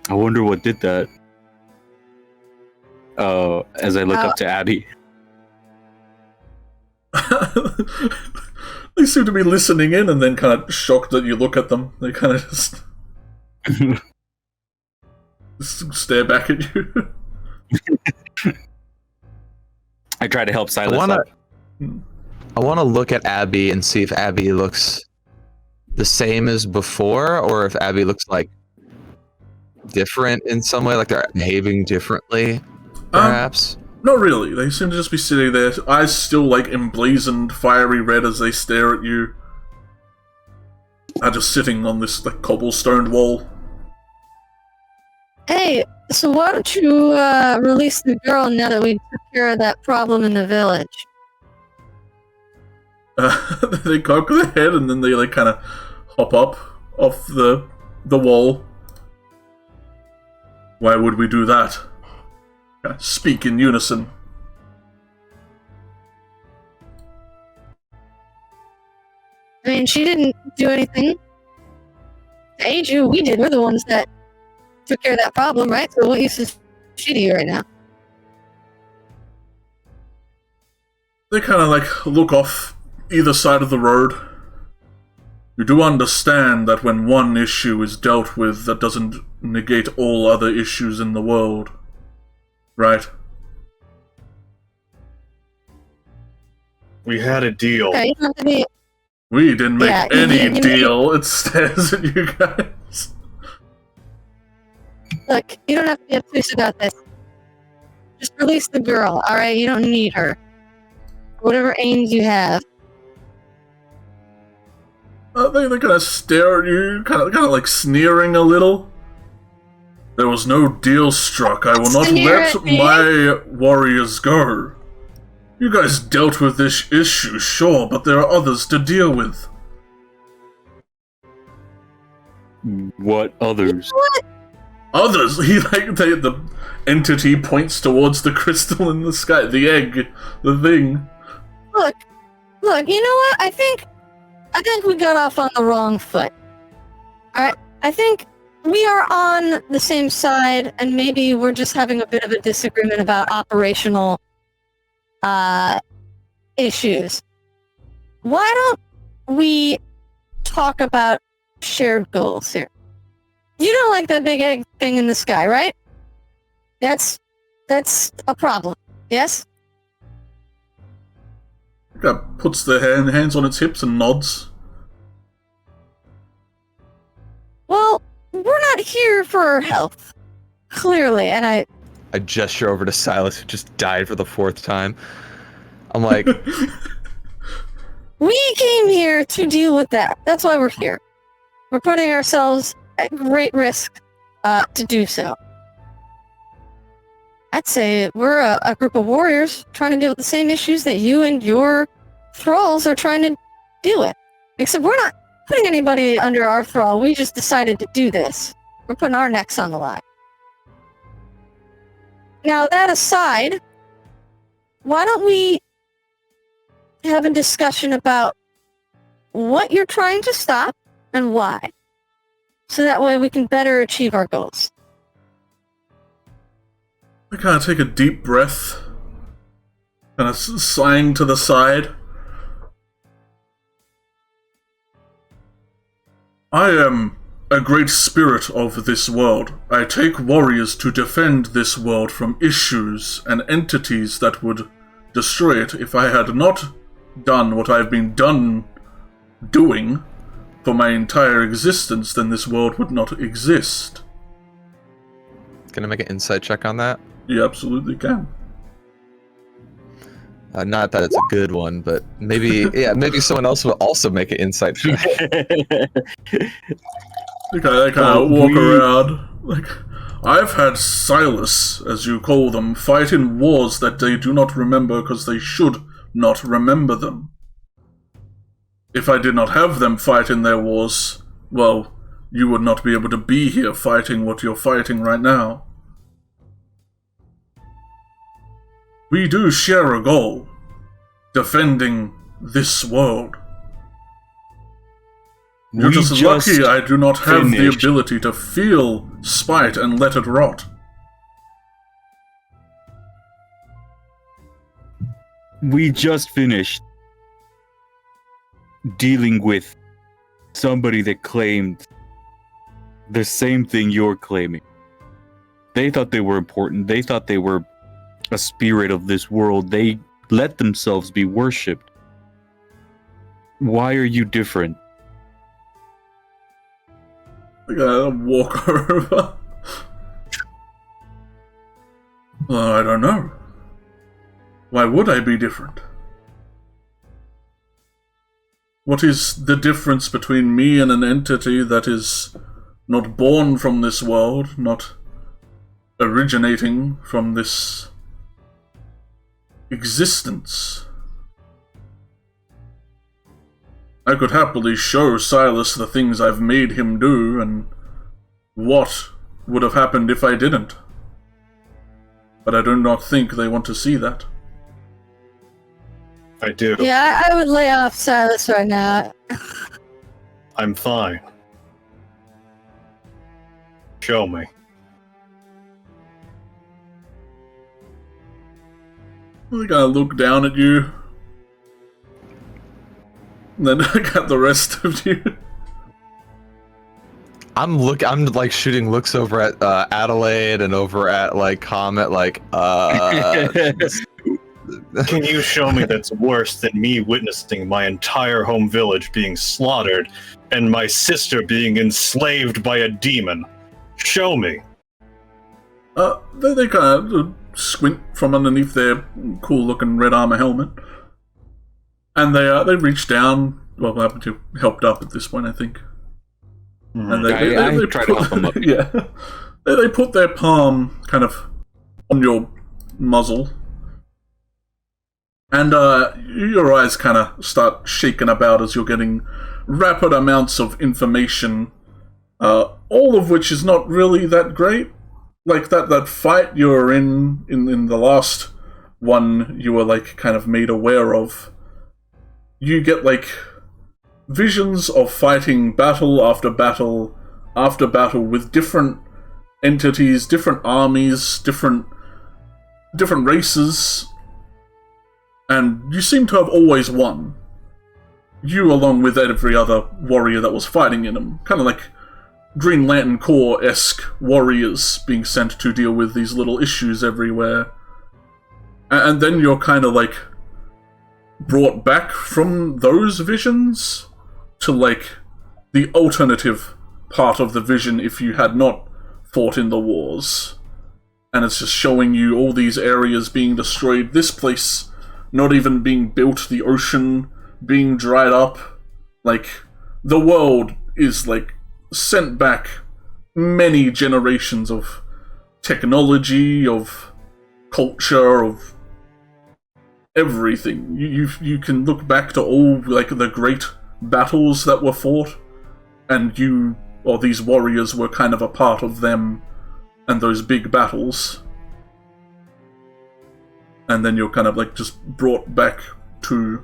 I wonder what did that. As I look up to Abby. They seem to be listening in and then kind of shocked that you look at them. They kind of just stare back at you. I try to help Silas out. I want to look at Abby and see if Abby looks the same as before, or if Abby looks like different in some way, like they're behaving differently, perhaps. Not really. They seem to just be sitting there, eyes still like emblazoned, fiery red as they stare at you. Just sitting on this like cobblestone wall. Hey, so why don't you release the girl now that we took care of that problem in the village? They cock their head and then they like kind of hop up off the wall. Why would we do that? Speak in unison. I mean, she didn't do anything. I ain't you, we did. We're the ones that took care of that problem, right? So what use is she to you right now? They kind of like look off either side of the road. You do understand that when one issue is dealt with, that doesn't negate all other issues in the world. Right? We had a deal. Okay, you don't have to be... We didn't make Yeah, any deal. It stares at you guys. Look, you don't have to be obtuse about this. Just release the girl, alright? You don't need her. Whatever aims you have. They kind of stare at you, kind of like sneering a little. There was no deal struck. I will not let my warriors go. You guys dealt with this issue, sure, but there are others to deal with. What others? What? Others? The entity points towards the crystal in the sky, the egg, the thing. Look, you know what? I think we got off on the wrong foot. Alright, I think we are on the same side, and maybe we're just having a bit of a disagreement about operational issues. Why don't we talk about shared goals here? You don't like that big egg thing in the sky, right? That's a problem. Yes? Puts the hands on its hips and nods. Well, we're not here for our health. Clearly, and I gesture over to Silas, who just died for the 4th time. I'm like, we came here to deal with that. That's why we're here. We're putting ourselves at great risk to do so. I'd say we're a group of warriors trying to deal with the same issues that you and your thralls are trying to deal with. Except we're not putting anybody under our thrall. We just decided to do this. We're putting our necks on the line. Now, that aside, why don't we have a discussion about what you're trying to stop and why? So that way we can better achieve our goals. I kind of take a deep breath, kind of sighing to the side. I am a great spirit of this world. I take warriors to defend this world from issues and entities that would destroy it. If I had not done what I've been doing for my entire existence, then this world would not exist. can I make an insight check on that? You absolutely can. Not that it's a good one, but maybe someone else will also make an insight check. I kind of walk around. Like, I've had Silas, as you call them, fight in wars that they do not remember because they should not remember them. If I did not have them fight in their wars, well, you would not be able to be here fighting what you're fighting right now. We do share a goal. Defending this world. You're just lucky I do not have the ability to feel spite and let it rot. We just finished dealing with somebody that claimed the same thing you're claiming. They thought they were important. They thought they were a spirit of this world. They let themselves be worshipped. Why are you different? I gotta walk over. I don't know. Why would I be different? What is the difference between me and an entity that is not born from this world, not originating from this existence? I could happily show Silas the things I've made him do, and what would have happened if I didn't. But I do not think they want to see that. I do. Yeah, I would lay off Silas right now. I'm fine. Show me. I gotta look down at you. And then I got the rest of you. I'm like shooting looks over at Adelaide and over at like Comet, like Can you show me that's worse than me witnessing my entire home village being slaughtered and my sister being enslaved by a demon? Show me. They kind of squint from underneath their cool-looking red armor helmet, and they reach down. Well, they happen to helped up at this point, I think. And I try to help them up. Yeah, they put their palm kind of on your muzzle, and your eyes kind of start shaking about as you're getting rapid amounts of information, all of which is not really that great. Like that fight you were in the last one, you were like kind of made aware of. You get like visions of fighting battle after battle after battle with different entities, different armies, different races, and you seem to have always won. You, along with every other warrior that was fighting in them, kind of like Green Lantern Corps-esque warriors being sent to deal with these little issues everywhere. And then you're kind of like brought back from those visions to like the alternative part of the vision if you had not fought in the wars. And it's just showing you all these areas being destroyed, this place not even being built, the ocean being dried up. Like, the world is like sent back many generations of technology, of culture, of everything. You can look back to all like the great battles that were fought, and you or these warriors were kind of a part of them and those big battles. And then you're kind of like just brought back to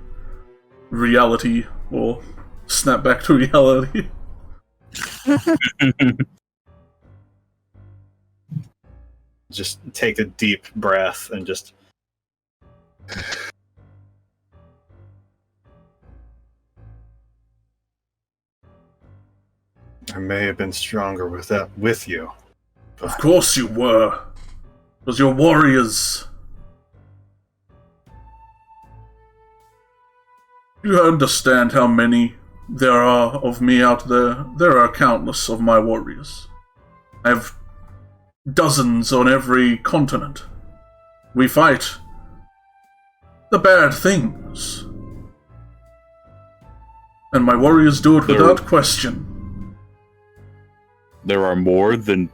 reality, or snap back to reality. Just take a deep breath and just... I may have been stronger with you. Of course you were. Because you're warriors. You understand how many there are of me out there? There are countless of my warriors. I have dozens on every continent. We fight the bad things. And my warriors do it without question. There are more than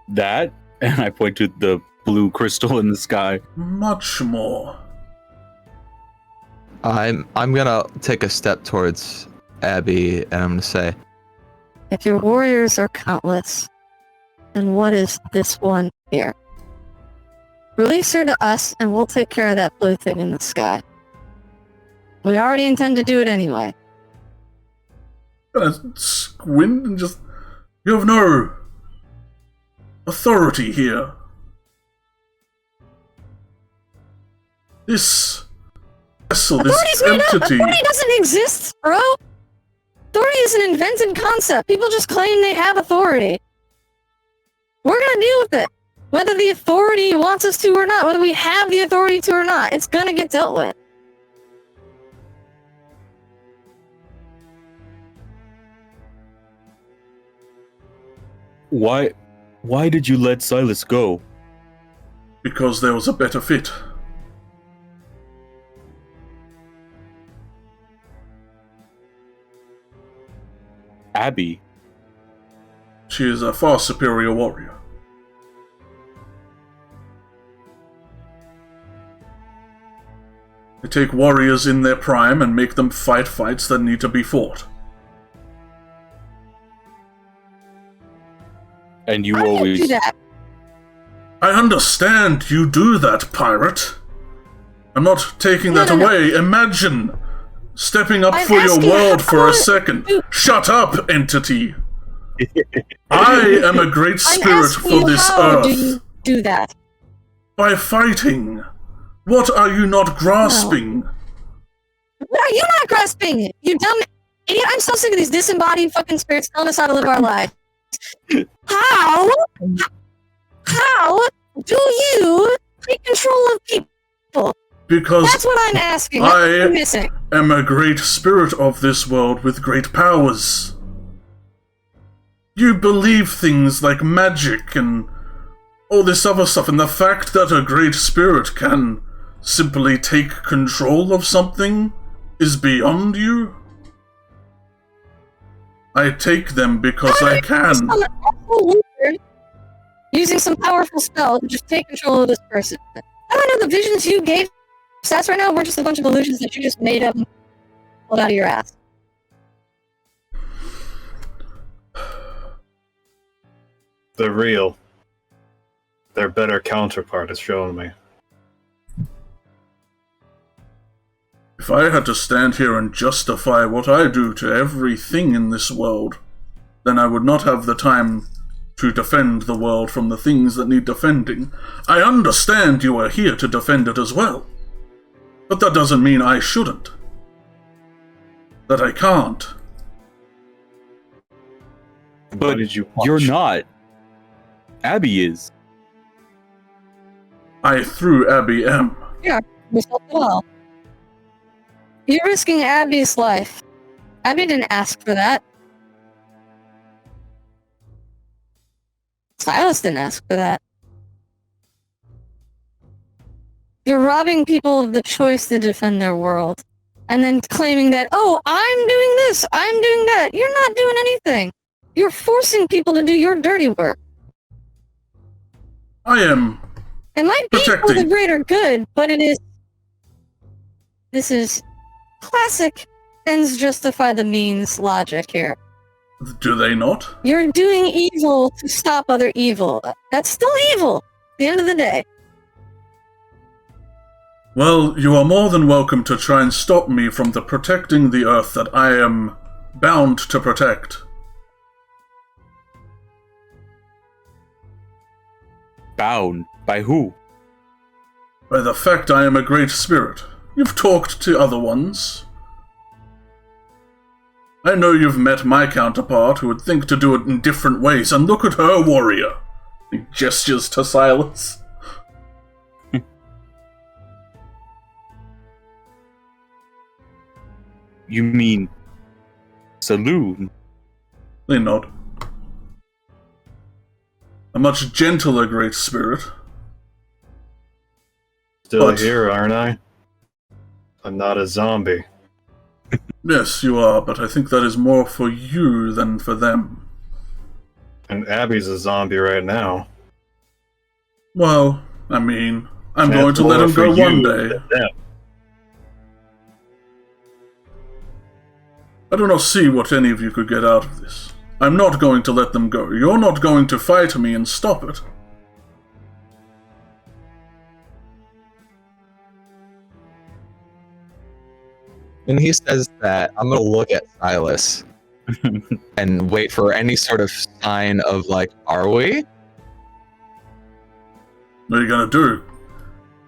that? And I point to the blue crystal in the sky. Much more. I'm gonna take a step towards Abby, and I'm gonna say, If your warriors are countless, then what is this one here? Release her to us, and we'll take care of that blue thing in the sky. We already intend to do it anyway. Gonna squint and just... You have no authority here. This vessel, this entity... Authority doesn't exist, bro! Authority is an invented concept. People just claim they have authority. We're gonna deal with it. Whether the authority wants us to or not, whether we have the authority to or not, it's gonna get dealt with. Why did you let Silas go? Because there was a better fit. Abby. She is a far superior warrior. They take warriors in their prime and make them fight fights that need to be fought. And you How do always... do that? I understand you do that, pirate. I'm not taking that No. away. Imagine stepping up I'm for your asking world how for a to second. do- Shut up, entity. I am a great I'm spirit asking for you, this how do earth. you do that? By fighting. What are you not grasping? What are you not grasping? You dumb idiot. I'm so sick of these disembodied fucking spirits telling us how to live our lives. How do you take control of people? Because That's what I'm asking. I- That's what I'm missing. am a great spirit of this world with great powers. You believe things like magic and all this other stuff, and the fact that a great spirit can simply take control of something is beyond you. I take them because I can. Using some powerful spell to just take control of this person. I don't know, the visions you gave stats right now were just a bunch of illusions that you just made up and pulled out of your ass. They're real. Their better counterpart has shown me. If I had to stand here and justify what I do to everything in this world, then I would not have the time to defend the world from the things that need defending. I understand you are here to defend it as well. But that doesn't mean I shouldn't. That I can't. But did you watch? you're not. Abby is. I threw Abby M. Yeah, yourself well. You're risking Abby's life. Abby didn't ask for that. Silas didn't ask for that. You're robbing people of the choice to defend their world. And then claiming that, oh, I'm doing this, I'm doing that. You're not doing anything. You're forcing people to do your dirty work. I am It might be for the protecting. greater good, but it is... This is classic ends justify the means logic here. Do they not? You're doing evil to stop other evil. That's still evil, at the end of the day. Well, you are more than welcome to try and stop me from the protecting the Earth that I am bound to protect. Bound. By who? By the fact I am a great spirit. You've talked to other ones. I know you've met my counterpart who would think to do it in different ways, and look at her warrior. He gestures to Silas. You mean Saloon? They nod. A much gentler great spirit. Still But- here, aren't I? I'm not a zombie. Yes, you are, but I think that is more for you than for them. And Abby's a zombie right now. Well, I mean, I'm And going it's to let more him for go you one day. than them. I do not see what any of you could get out of this. I'm not going to let them go. You're not going to fight me and stop it. When he says that, I'm gonna look at Silas and wait for any sort of sign of like, are we? What are you gonna do?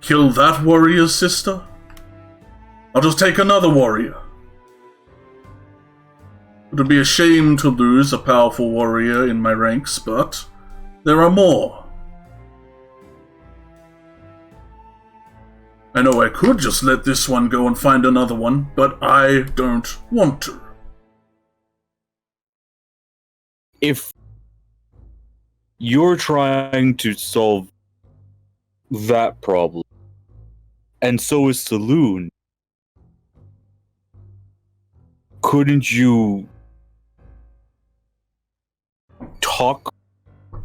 Kill that warrior's sister? I'll just take another warrior. It would be a shame to lose a powerful warrior in my ranks, but there are more. I know I could just let this one go and find another one, but I don't want to. If you're trying to solve that problem, and so is Saloon, couldn't you talk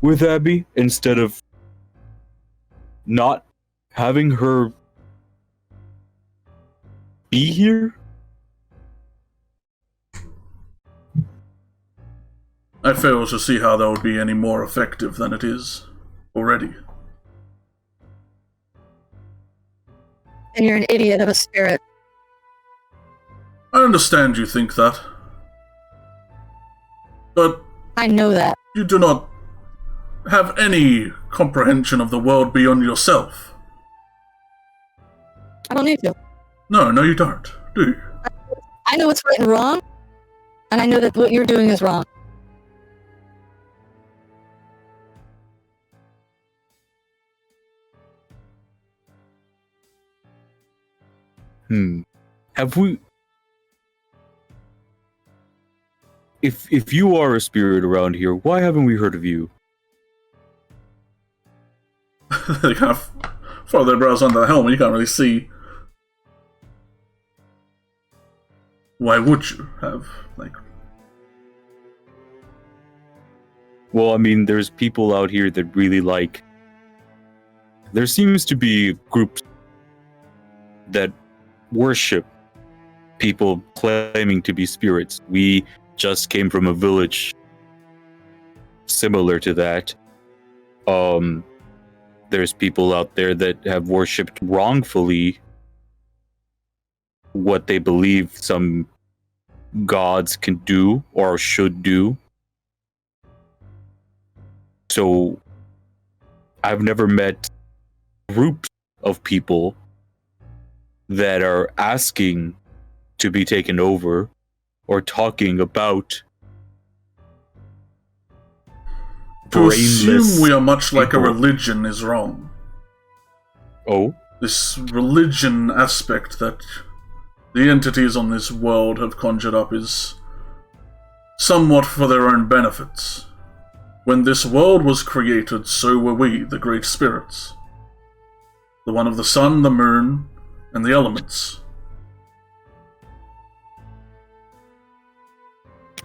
with Abby instead of not having her be here? I fail to see how that would be any more effective than it is already. And you're an idiot of a spirit. I understand you think that. But I know that. you do not have any comprehension of the world beyond yourself. I don't need to. No, you don't, do you? I know what's right and wrong, and I know that what you're doing is wrong. Have we... If you are a spirit around here, why haven't we heard of you? they kind of follow their brows under the helmet. You can't really see. Why would you have, like... Well, I mean, there's people out here that really like... There seems to be groups that worship people claiming to be spirits. We just came from a village similar to that. There's people out there that have worshipped wrongfully what they believe some gods can do or should do. So I've never met groups of people that are asking to be taken over or talking about To assume we are much like a people. religion is wrong. Oh? This religion aspect that the entities on this world have conjured up is somewhat for their own benefits. When this world was created, so were we, the great spirits. The one of the sun, the moon, and the elements.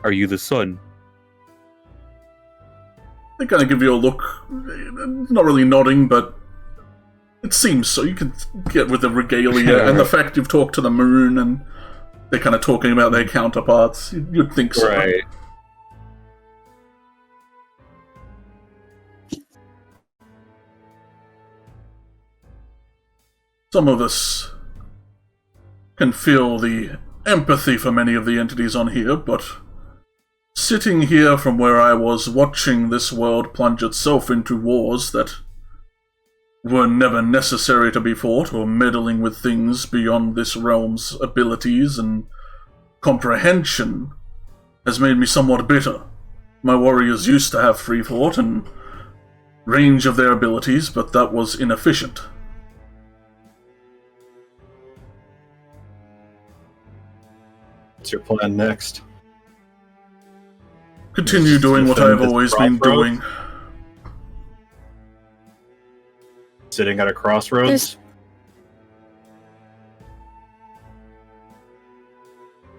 Are you the sun? They kind of give you a look, not really nodding, but it seems so. You can get with the regalia and the fact you've talked to the moon and they're kind of talking about their counterparts. You'd think so. Right. Some of us can feel the empathy for many of the entities on here, but sitting here from where I was watching this world plunge itself into wars that were never necessary to be fought, or meddling with things beyond this realm's abilities and comprehension, has made me somewhat bitter. My warriors used to have free thought and range of their abilities, but that was inefficient. What's your plan next? Continue doing what I've always been doing. Sitting at a crossroads?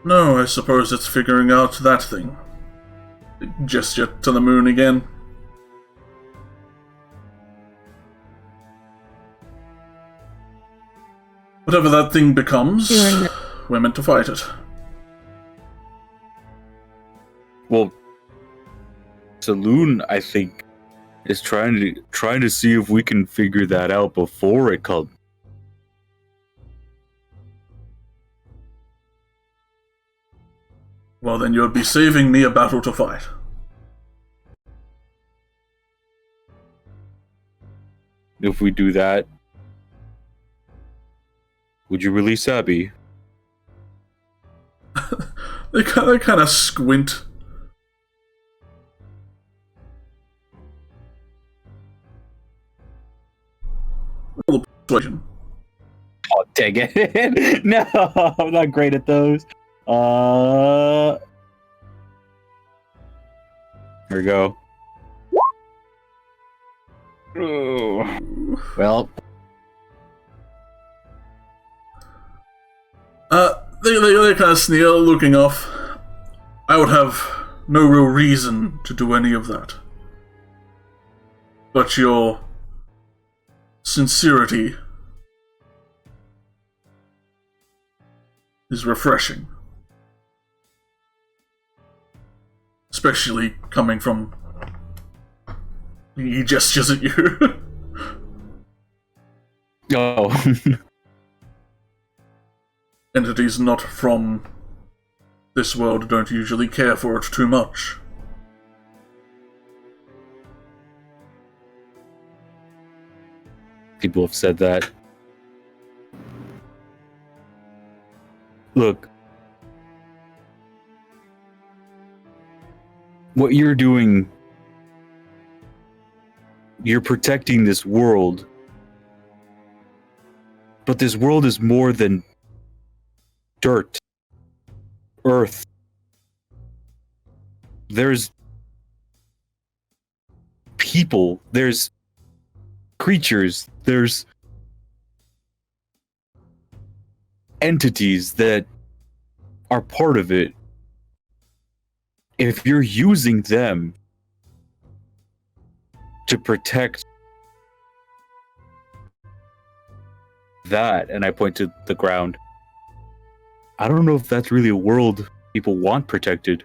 No, I suppose it's figuring out that thing. Gesture to the moon again. Whatever that thing becomes, we're meant to fight it. Well, Saloon, I think, is trying to see if we can figure that out before it comes. Well, then you'd be saving me a battle to fight. If we do that, would you release Abby? They kind of squint. Roll a persuasion. Oh, dang it. No, I'm not great at those. Here we go. Oh. Well. They kind of sneer, looking off. I would have no real reason to do any of that. But your sincerity is refreshing. Especially coming from... He gestures at you. Oh. Entities not from this world don't usually care for it too much. People have said that. Look. What you're doing, you're protecting this world. But this world is more than dirt, earth. There's people, there's creatures, there's entities that are part of it. If you're using them to protect that, and I point to the ground, I don't know if that's really a world people want protected.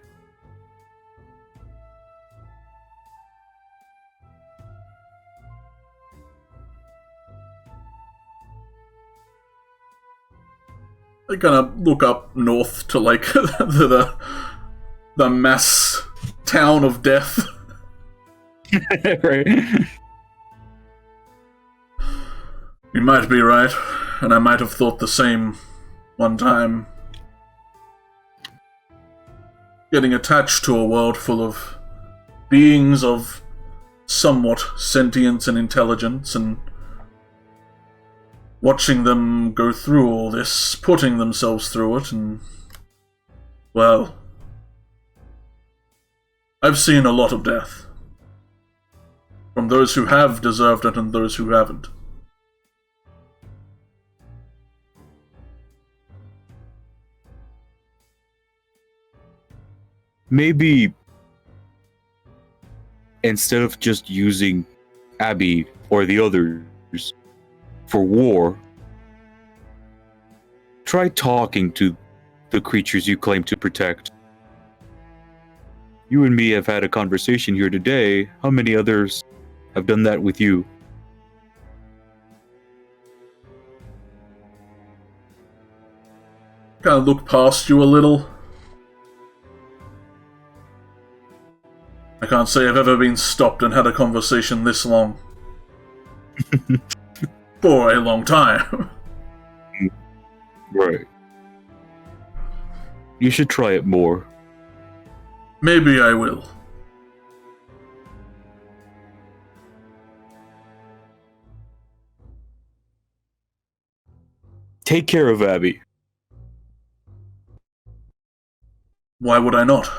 I kind of look up north to like the mass town of death. Right. You might be right, and I might have thought the same one time. Getting attached to a world full of beings of somewhat sentience and intelligence, and watching them go through all this, putting themselves through it, and, well, I've seen a lot of death. From those who have deserved it and those who haven't. Maybe instead of just using Abby or the others for war, try talking to the creatures you claim to protect. You and me have had a conversation here today. How many others have done that with you? Kind of look past you a little. I can't say I've ever been stopped and had a conversation this long. For a long time. Right. You should try it more. Maybe I will. Take care of Abby. Why would I not?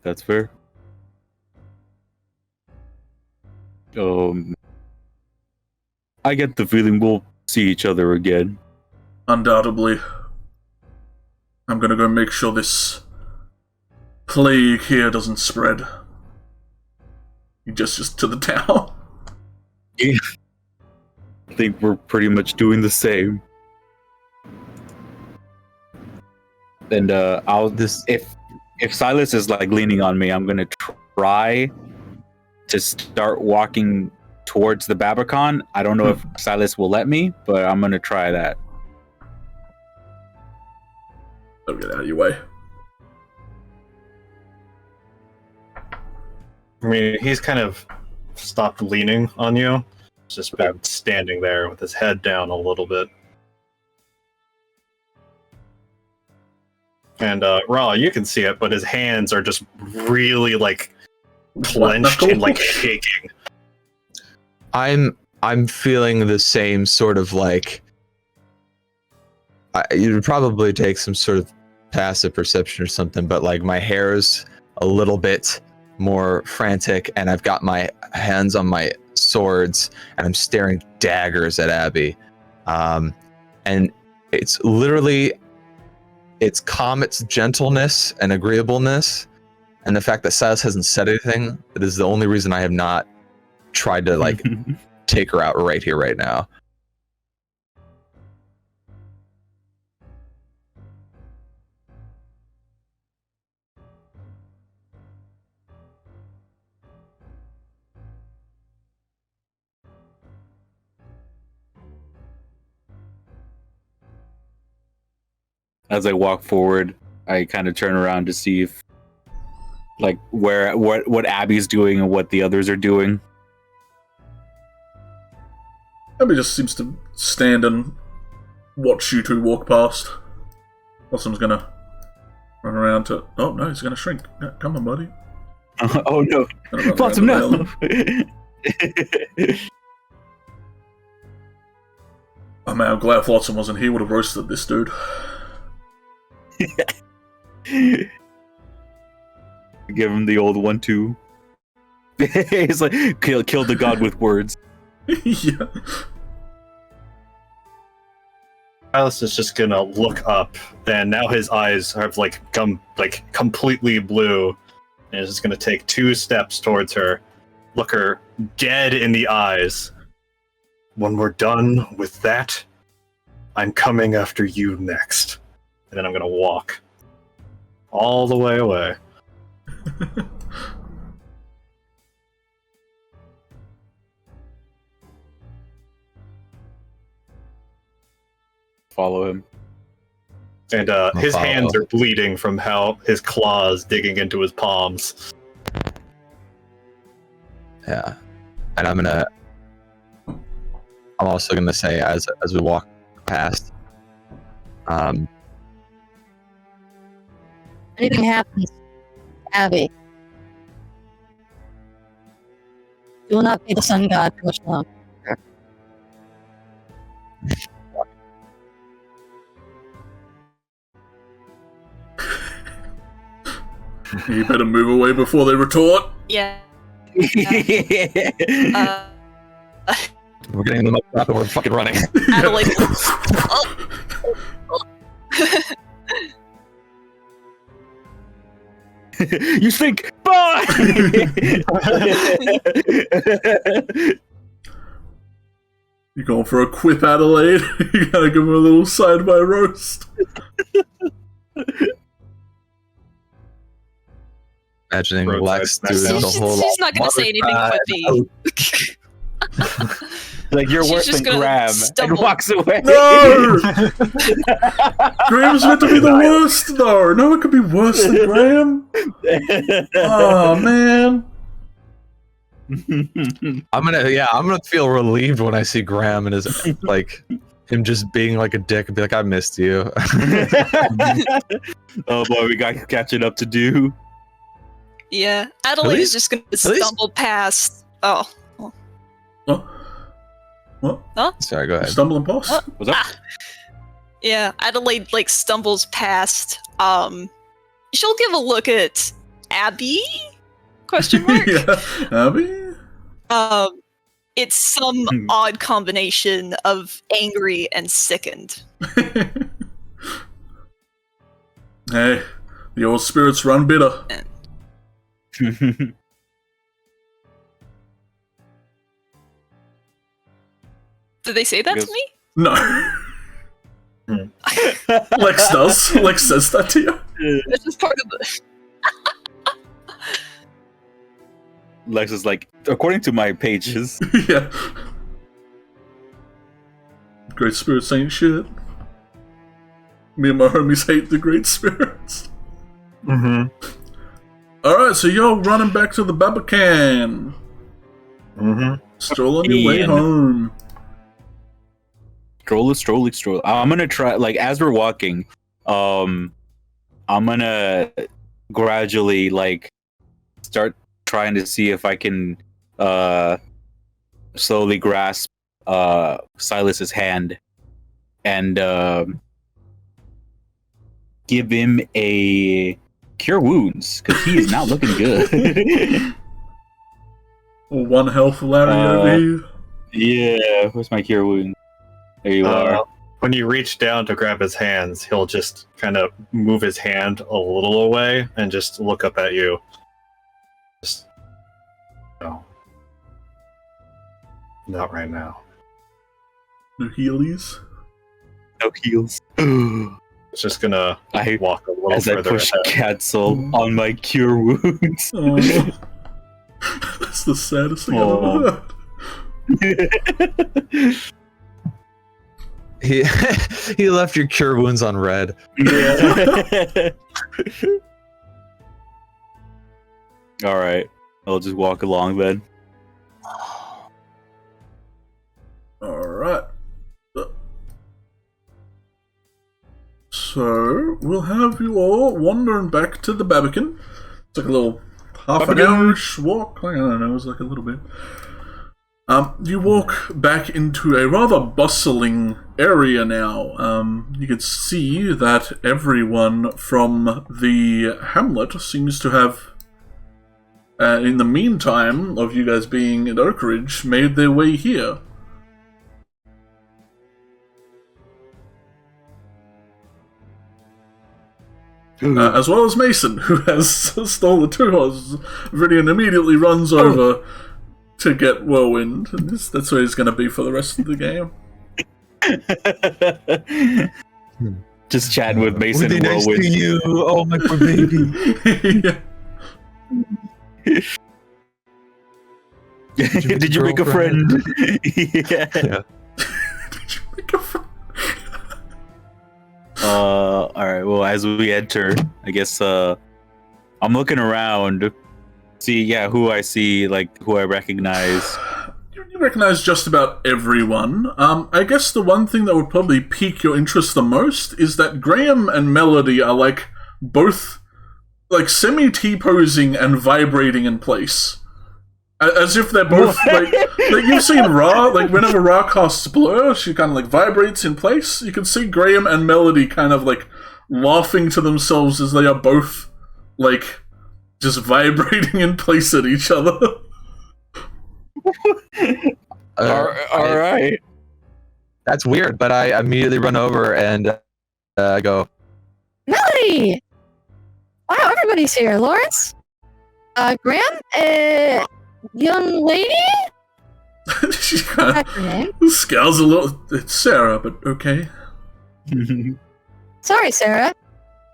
That's fair. I get the feeling we'll see each other again. Undoubtedly. I'm gonna go make sure this plague here doesn't spread. Just to the town. Yeah. I think we're pretty much doing the same. And I'll just if Silas is like leaning on me, I'm gonna try to start walking towards the Babacon. I don't know if Silas will let me, but I'm gonna try that. I'll get out of your way. I mean, he's kind of stopped leaning on you. He's just been standing there with his head down a little bit. And Ra, you can see it, but his hands are just really like clenched and like shaking. I'm feeling the same sort of like. It would probably take some sort of passive perception or something, but like my hair's a little bit more frantic, and I've got my hands on my swords, and I'm staring daggers at Abby, and it's literally. It's Comet's gentleness and agreeableness, and the fact that Silas hasn't said anything, that is the only reason I have not tried to like take her out right here, right now. As I walk forward, I kind of turn around to see if, like, what Abby's doing and what the others are doing. Abby just seems to stand and watch you two walk past. Blossom's gonna run around to. Oh no, he's gonna shrink. Yeah, come on, buddy. Oh no, Blossom, no! Oh man, I'm glad Flotsam wasn't here. Would have roasted this dude. give him the old 1-2. He's like, kill the god with words. Yeah. Silas is just gonna look up, and now his eyes have come completely blue, and is just gonna take 2 steps towards her, look her dead in the eyes. When we're done with that, I'm coming after you next. And then I'm gonna walk all the way away. Follow him. And his hands are bleeding from how his claws digging into his palms. Yeah, and I'm also gonna say as we walk past, Anything happens, Abby, you will not be the sun god for much longer. You better move away before they retort. Yeah. we're getting them up and we're fucking running. Adelaide. You stink! Bye! You going for a quip, Adelaide? You gotta give him a little side-by roast. Imagining Roadside Lex snack. doing the whole She's not gonna say anything quippy. Like, you're She's worse just than gonna Graham, stumble. and walks away. No! Graham's meant to be the worst, though. No one could be worse than Graham. Oh, man. I'm gonna feel relieved when I see Graham and his like him just being like a dick and be like, I missed you. Oh boy, we got catching up to do. Yeah, Adelaide is least- just gonna least- stumble past. Oh, What? What? Sorry, go ahead. Stumbling past? What? What's up? yeah. Adelaide stumbles past. She'll give a look at Abby? Question mark. Yeah. Abby? It's some odd combination of angry and sickened. Hey, the old spirits run bitter. Did they say that to Yes. me? No. Lex does. Lex says that to you. This is part of the. Lex is like, according to my pages. Yeah. Great spirits ain't shit. Me and my homies hate the great spirits. Mm-hmm. Alright, so you're running back to the Babacan. Mm-hmm. Stroll on your way Ian. home. Stroll. I'm gonna try, like, as we're walking, I'm gonna gradually, like, start trying to see if I can, slowly grasp, Silas's hand and, give him a cure wounds, because he is not looking good. One health Larry over here. Yeah, where's my cure wounds? There you are. When you reach down to grab his hands, he'll just kind of move his hand a little away and just look up at you. Just, no. Not right now. No healies. No heals. It's just gonna I walk a little as I further push ahead. cancel on my cure wounds. Oh. That's the saddest thing Oh. I've ever heard. He left your cure wounds on red. Yeah. All right, I'll just walk along then. Alright. So, we'll have you all wandering back to the Babacan. It's like a little half an hour-ish walk. I don't know, it's like a little bit. You walk back into a rather bustling area now. You can see that everyone from the hamlet seems to have in the meantime of you guys being at Oak Ridge, made their way here. As well as Mason, who has stole the 2 horses. Viridian immediately runs over to get Whirlwind. And that's where he's going to be for the rest of the game. Just chatting with Mason and Nice Whirlwind. to you. Oh, my poor baby. Yeah. Did you make a friend? Yeah. Did you make a friend? All right. Well, as we enter, I guess I'm looking around, see who I see, like who I recognize. You recognize just about everyone. I guess the one thing that would probably pique your interest the most is that Graham and Melody are like both like semi-T-posing and vibrating in place. As if they're both like you've seen Ra, like whenever Ra casts Blur, she kind of like vibrates in place. You can see Graham and Melody kind of like laughing to themselves as they are both like just vibrating in place at each other. All right. That's weird, but I immediately run over and go, Melody! Wow, everybody's here. Lawrence? Graham? Young lady? She kind What's her name? of scowls a little. It's Sarah, but okay. Sorry, Sarah.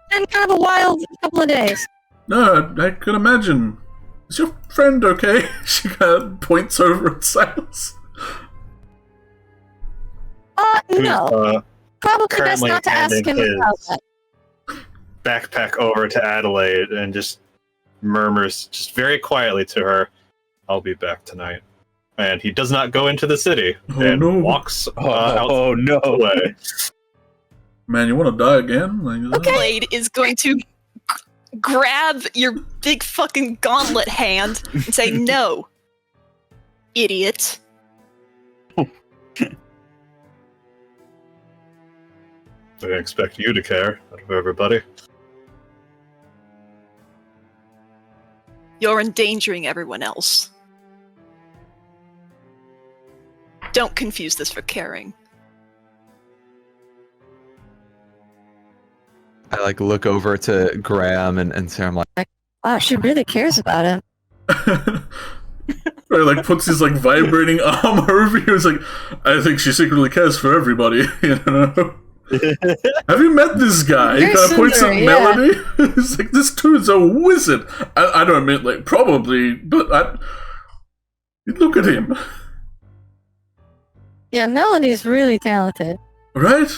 Been kind of a wild couple of days. No, I could imagine. Is your friend okay? She kind of points over at Silas. No. Probably best currently not to ask him handing about his- that. Backpack over to Adelaide and just murmurs just very quietly to her, "I'll be back tonight." And he does not go into the city and no. walks Oh no! away. Man, you want to die again? Like, Blade is going to grab your big fucking gauntlet hand and say, "No, idiot." I expect you to care out of everybody. You're endangering everyone else. Don't confuse this for caring. I like look over to Graham and Sarah. I'm like, Wow, she really cares about him. or like puts his like vibrating arm over you. It's like, I think she secretly cares for everybody. You know. Have you met this guy? He Very kind of points at similar, yeah. Melody. It's like, this dude's a wizard. I don't mean like probably, but look at him, Yeah, Melody's really talented. right?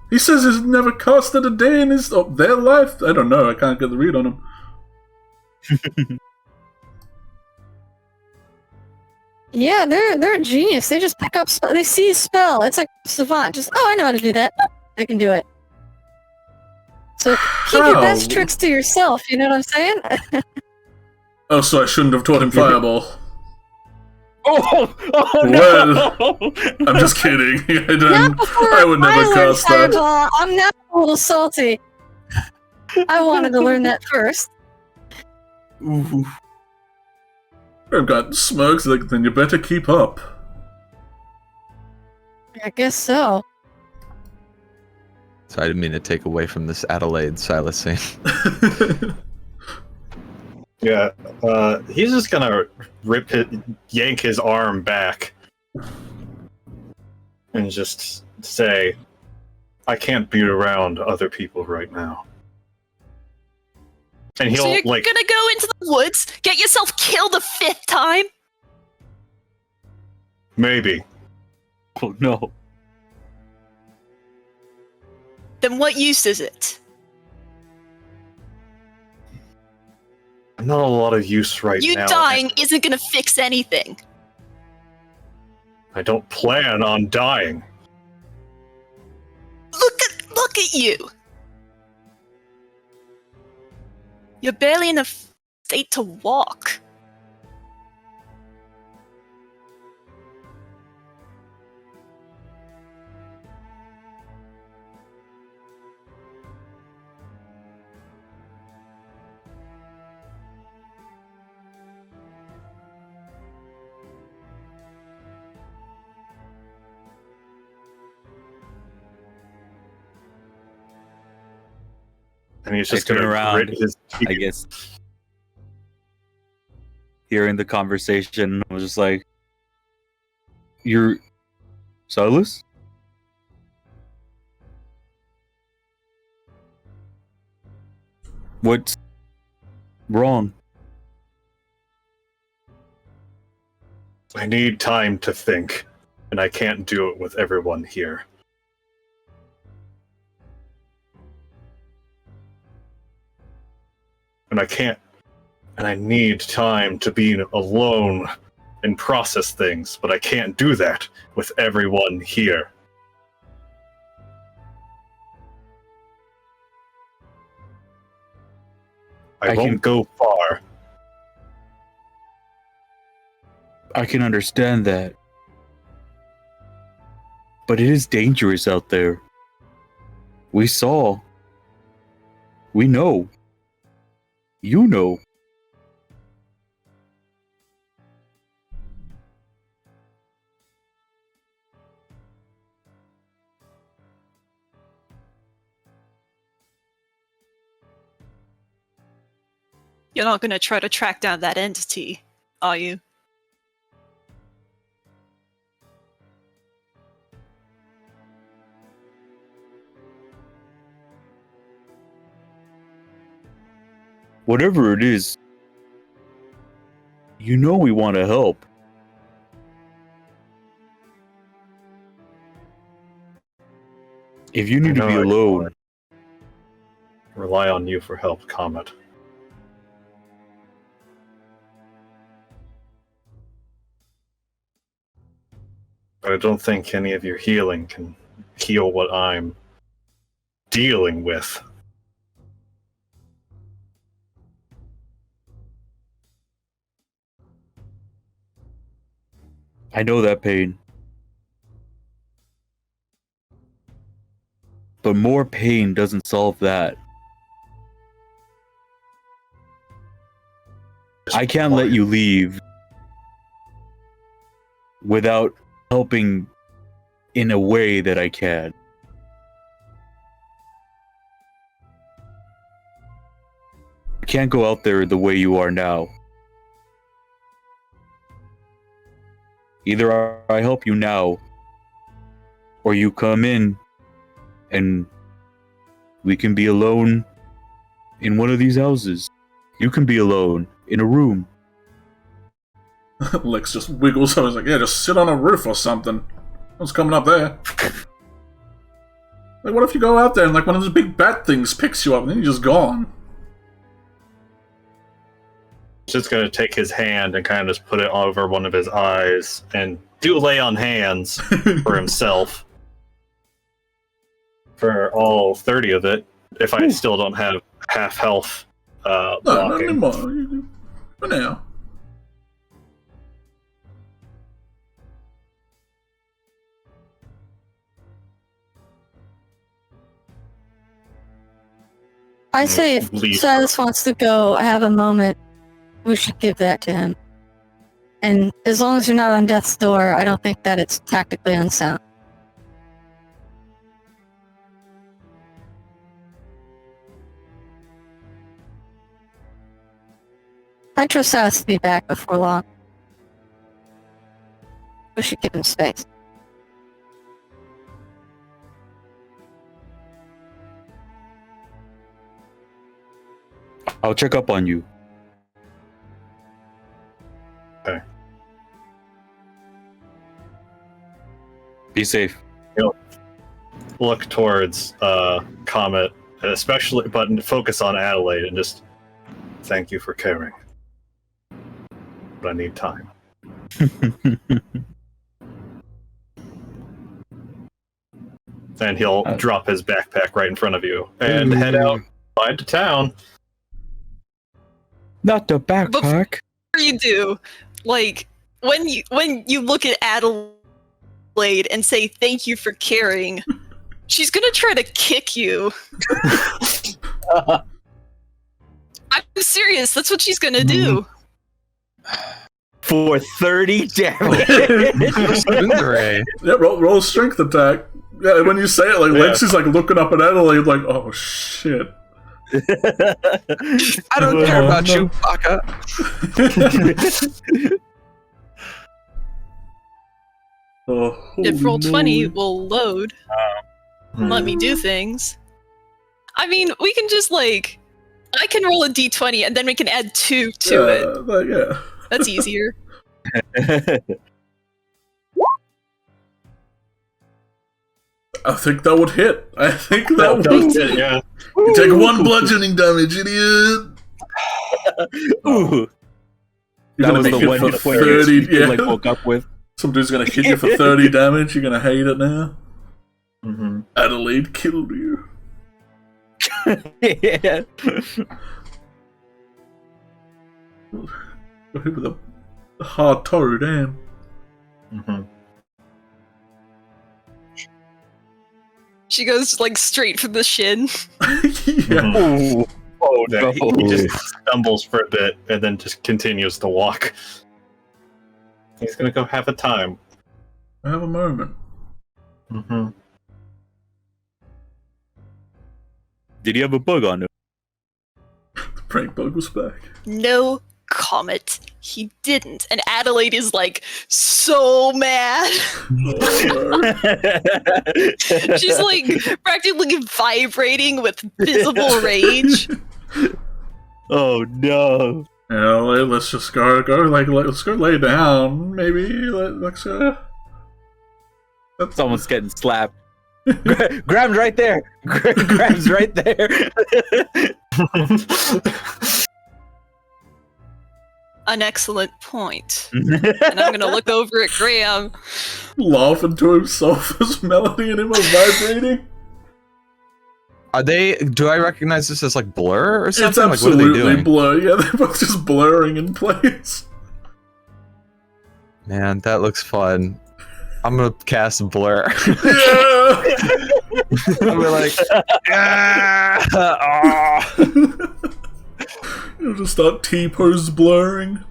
He says he's never casted a day in their life. I don't know. I can't get the read on him. Yeah, they're a genius. They just pick up spell. They see a spell. It's like savant. Just, I know how to do that. I can do it. So keep your best How? tricks to yourself. You know what I'm saying? Oh, so I shouldn't have taught him Fireball. Oh no! I'm just kidding. Not before I would never learned cast that. Fireball. I'm now a little salty. I wanted to learn that first. I've got smirks like, then you better keep up. I guess so. so I didn't mean to take away from this Adelaide Silas scene. Yeah, he's just gonna yank his arm back and just say, "I can't beat around other people right now." And he'll So you're like, gonna go into the woods, get yourself killed a 5th time? maybe. Oh no! Then what use is it? Not a lot of use right You now. dying isn't gonna fix anything. I don't plan on dying. Look at you. You're barely in a state to walk. And he's I just turn gonna around, grit his teeth. I guess. Hearing the conversation, I was just like, "You're Silas?" What's wrong? I need time to think, and I can't do it with everyone here. And I can't, and I need time to be alone and process things, but I can't do that with everyone here. I won't go far. I can understand that. But it is dangerous out there. We saw. We know. You know. You're not going to try to track down that entity, are you? Whatever it is, you know we want to help. If you need to be alone, rely on you for help, Comet. But I don't think any of your healing can heal what I'm dealing with. I know that pain. But more pain doesn't solve that. I can't let you leave without helping in a way that I can. You can't go out there the way you are now. Either I help you now, or you come in and we can be alone in one of these houses. You can be alone in a room. Lex just wiggles. I was like, yeah, just sit on a roof or something. What's coming up there? Like, what if you go out there and like one of those big bat things picks you up and then you're just gone? Just gonna take his hand and kind of just put it over one of his eyes and do a lay on hands for himself. For all 30 of it, if I still don't have half health No, not blocking. anymore. For now. I say if Leave. Silas wants to go have a moment, we should give that to him. And as long as you're not on death's door, I don't think that it's tactically unsound. I trust Silas to be back before long. We should give him space. I'll check up on you. Okay. Be safe. Look towards Comet, especially, but focus on Adelaide and just thank you for caring. But I need time. And he'll drop his backpack right in front of you and head out to town. Not the backpack. Before you do, like when you look at Adelaide and say thank you for caring, she's gonna try to kick you. I'm serious. That's what she's gonna do. For 30 damage. Tsundere. Yeah, roll a strength attack. Yeah, when you say it, like Yeah. Lexi's like looking up at Adelaide, like, oh shit. I don't care about no. you, Baka. Oh, If holy Roll20 moly. will load, let me do things. I mean, we can just like, I can roll a d20 and then we can add 2 to it. Yeah. That's easier. I think that would hit. I think that That would does hit. it, yeah. You take 1 bludgeoning damage, idiot. Ooh, You're that gonna was be the hit one for hit point 30. you Yeah. like woke up with. Some dude's gonna hit you for 30 damage. You're gonna hate it now. Mm-hmm. Adelaide killed you. Yeah. Got hit with a hard toe, damn. Mm-hmm. She goes like straight for the shin. Yeah. Ooh. Oh Yeah, no. he just stumbles for a bit and then just continues to walk. He's gonna go have a time. Have a moment. Mm-hmm. Did he have a bug on him? The prank bug was back. No comment. He didn't. And Adelaide is like so mad. She's like practically vibrating with visible rage. Oh no. Yeah, let's just go. Let's go lay down. Maybe let's go. Someone's getting slapped. Graham's right there. Graham's right there. An excellent point. And I'm gonna look over at Graham. Laughing to himself as Melody and him are vibrating. Are they? Do I recognize this as like blur or something? It's Like, what are they absolutely doing? blur. Yeah, they're both just blurring in place. Man, that looks fun. I'm gonna cast blur. Yeah. We're like, ah! You'll just start T-pose blurring.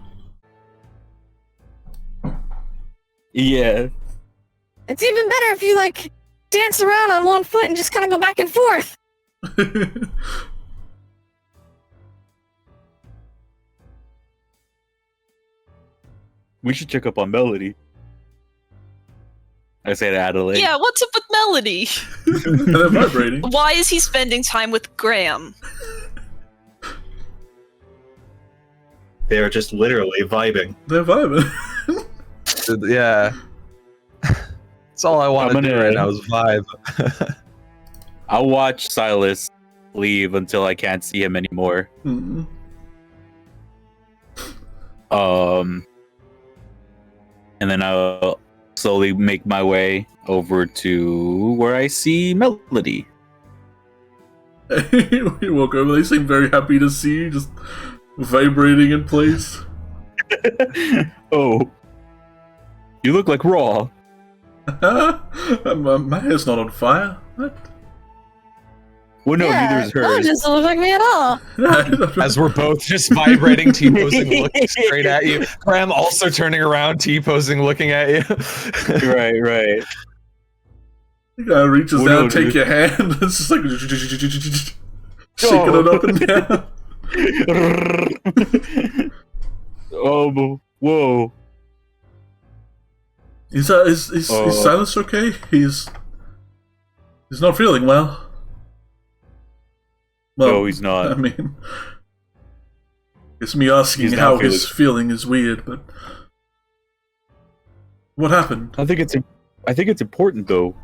Yeah. It's even better if you like dance around on one foot and just kind of go back and forth. We should check up on Melody. I said Adelaide. Yeah, what's up with Melody? And they're vibrating. Why is he spending time with Graham? They're just literally vibing. They're vibing. Yeah. That's all I want to I'm do gonna- right now is vibe. I'll watch Silas leave until I can't see him anymore. Mm. And then I'll slowly make my way over to where I see Melody. You walk over, they seem very happy to see you, just vibrating in place. Oh, you look like Raw. My hair's not on fire. What? Well, no, yeah, neither is that hers. doesn't look like me at all. As we're both just vibrating, T-posing, looking straight at you. Graham also turning around, T-posing, looking at you. Right. The guy reaches Well, down, no, take dude. your hand, it's just like shaking it up and down. Oh, whoa. Is Oh. Silas okay? He's not feeling well. No, he's I not. mean, it's me asking He's not how he's feeling is weird, but what happened? I think it's important though.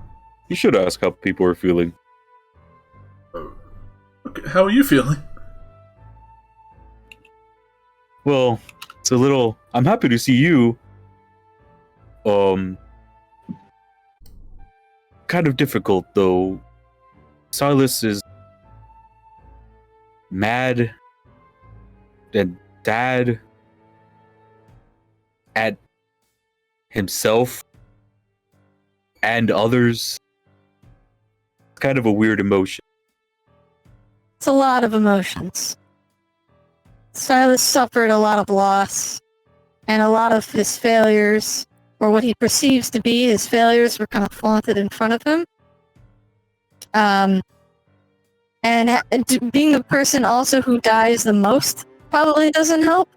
You should ask how people are feeling. Okay, how are you feeling? Well, it's a little. I'm happy to see you. Kind of difficult though. Silas is mad and sad at himself and others. It's kind of a weird emotion. It's a lot of emotions. Silas suffered a lot of loss, and a lot of his failures, or what he perceives to be his failures, were kind of flaunted in front of him. And And being the person also who dies the most probably doesn't help.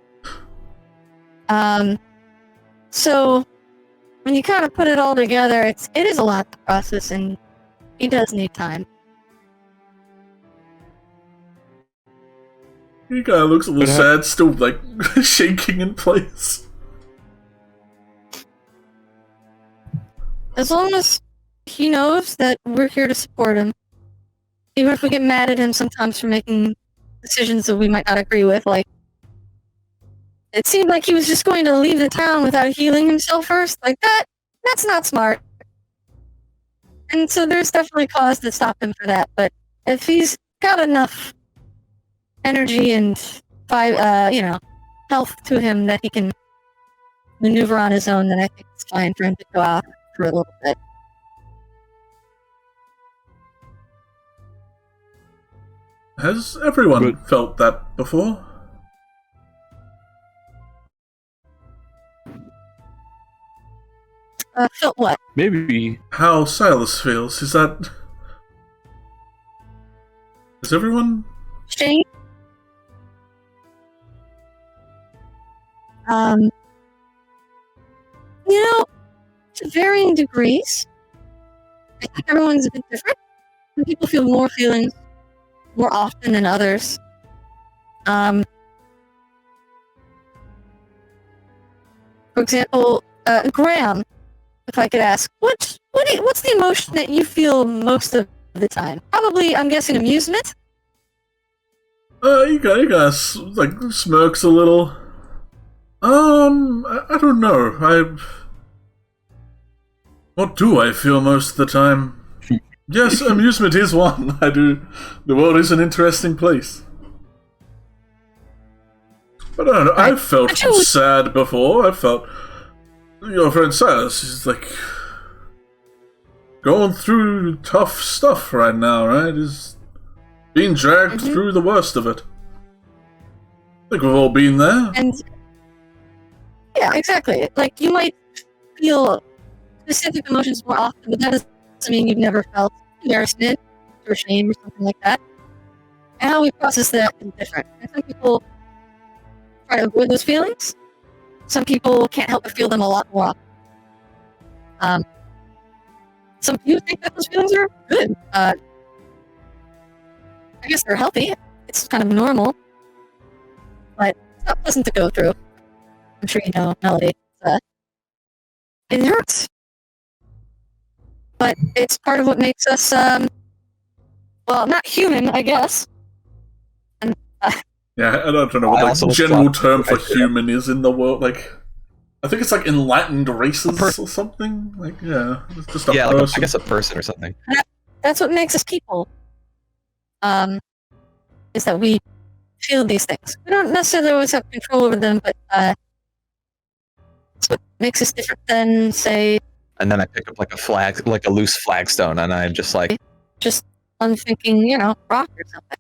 So when you kind of put it all together, it is a lot to process, and he does need time. He kind of looks a little sad, still like shaking in place. As long as he knows that we're here to support him, even if we get mad at him sometimes for making decisions that we might not agree with, like it seemed like he was just going to leave the town without healing himself first, like that's not smart. And so there's definitely cause to stop him for that, but if he's got enough energy and health to him that he can maneuver on his own, then I think it's fine for him to go out for a little bit. Has everyone felt that before? Felt what? Maybe. How Silas feels, is that... Is everyone... Shane? To varying degrees. I think everyone's a bit different. Some people feel more feelings more often than others. For example, Graham, if I could ask, what's the emotion that you feel most of the time? Probably, I'm guessing, amusement? You guys, like, smirks a little. I don't know. What do I feel most of the time? Yes, amusement is one. I do. The world is an interesting place. But I don't know, I've felt sad before. I felt... Your friend Silas is, like... going through tough stuff right now, right? He's being dragged through the worst of it. I think we've all been there. And... yeah, exactly. Like, you might feel specific emotions more often, but that doesn't mean you've never felt embarrassment or shame or something like that. And how we process that is different. And some people try to avoid those feelings. Some people can't help but feel them a lot more often. Some people think that those feelings are good. I guess they're healthy. It's kind of normal. But it's not pleasant to go through. I'm sure you know, Melody. It hurts. But it's part of what makes us, not human, I guess. And, yeah, I don't know what the general term for human is in the world. Like, I think it's like enlightened races or something. Like, yeah, it's just a person. Like I guess a person or something. That's what makes us people. Is that we feel these things. We don't necessarily always have control over them, but it's what makes us different than, say... And then I pick up like a loose flagstone, and I'm just like... just unthinking, rock or something.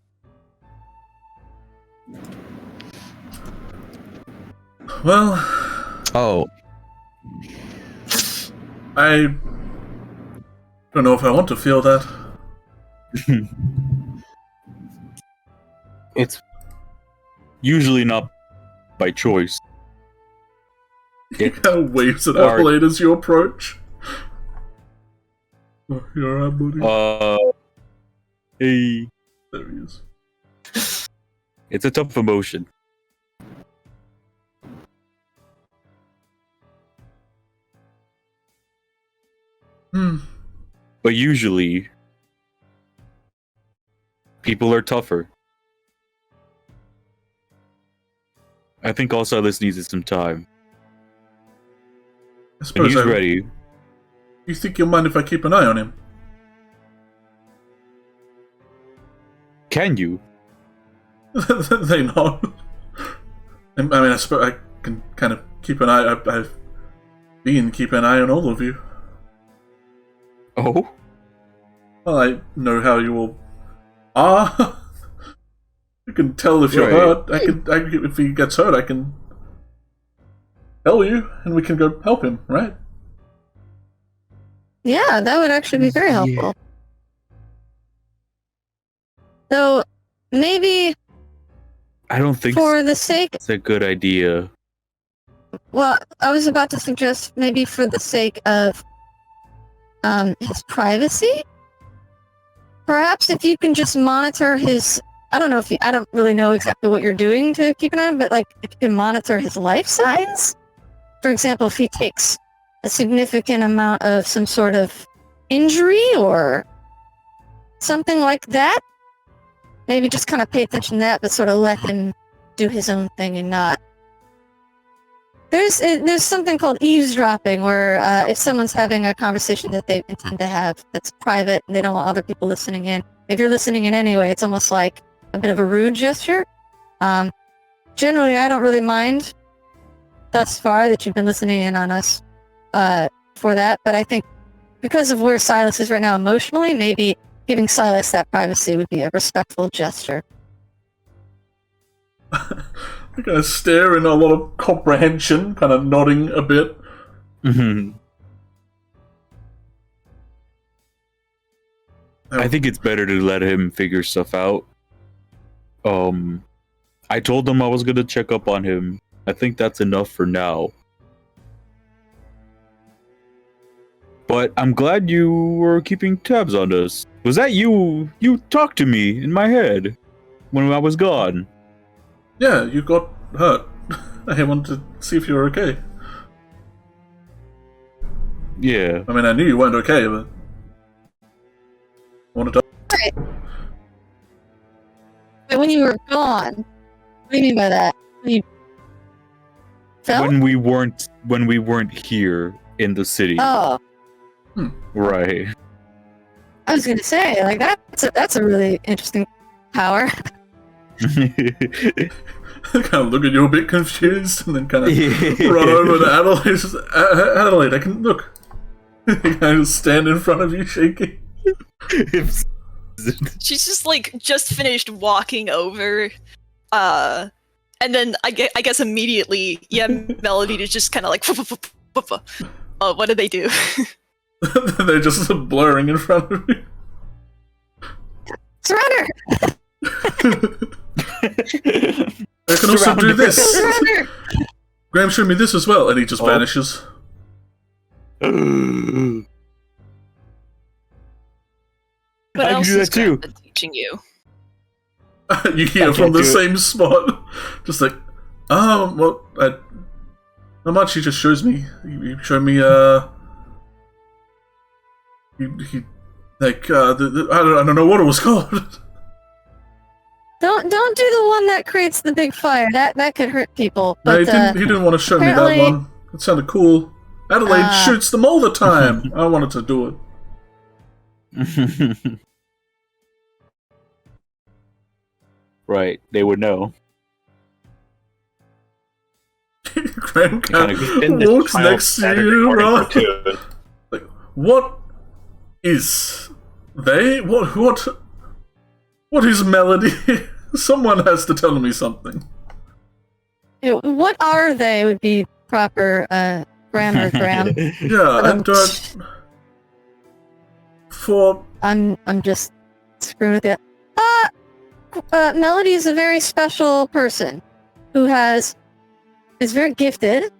Well... Oh. I don't know if I want to feel that. It's usually not by choice. He kind of waves at Adelaide as you approach. Oh, you're alright, buddy? Hey. There he is. It's a tough emotion. But usually, people are tougher. I think all Silas needs is some time. I suppose he's ready. You think you'll mind if I keep an eye on him? Can you? They know. I mean, I suppose I can kind of keep an eye. I've been keeping an eye on all of you. Oh? Well, I know how you all are. You can tell if you're hurt. I can, if he gets hurt, I can tell you, and we can go help him, right? Yeah, that would actually be very helpful. So maybe I don't think for the sake, it's a good idea. well, I was about to suggest maybe for the sake of his privacy, perhaps if you can just monitor his. I don't know if I don't really know exactly what you're doing to keep an eye on, but like if you can monitor his life signs. For example, if he takes a significant amount of some sort of injury or something like that, maybe just kind of pay attention to that, but sort of let him do his own thing and not. There's something called eavesdropping, where if someone's having a conversation that they intend to have that's private and they don't want other people listening in, if you're listening in anyway, it's almost like a bit of a rude gesture. Generally, I don't really mind thus far that you've been listening in on us for that, but I think because of where Silas is right now emotionally, maybe giving Silas that privacy would be a respectful gesture. I kind of stare in a lot of comprehension, kind of nodding a bit. I think it's better to let him figure stuff out. I told him I was gonna check up on him. I think that's enough for now. But I'm glad you were keeping tabs on us. Was that you? You talked to me in my head when I was gone. Yeah, you got hurt. I wanted to see if you were okay. Yeah. I mean, I knew you weren't okay, but wanted to. Right. But when you were gone, what do you mean by that? When you fell? When we weren't here in the city. Oh, Right. I was gonna say, like that's a really interesting power. kind of look at you a bit confused, and then kind of run over to Adelaide. Just, Adelaide, I can look. kind of stand in front of you, shaking. She's just like just finished walking over, and then I guess immediately, Melody is just kind of like, oh, what did they do? They're just blurring in front of you. Surrender! I can also do this. Surrender! Graham showed me this as well, and he just vanishes. What I can else do is that too. Grandpa teaching you? You hear from the same spot. Just like, well, not much, he just shows me. He showed me, he like, I don't know what it was called. Don't do the one that creates the big fire. That could hurt people. No, But he didn't want to show me that apparently- one. It sounded cool. Adelaide shoots them all the time. I wanted to do it. Right, they would know. Graham kind of In this walks child next to Saturday you, morning Rob. cartoon. Like, what is they? What is Melody? Someone has to tell me something. what are they would be proper grammar, Graham. Yeah, I don't. For I'm just screwing with it. Melody is a very special person who is very gifted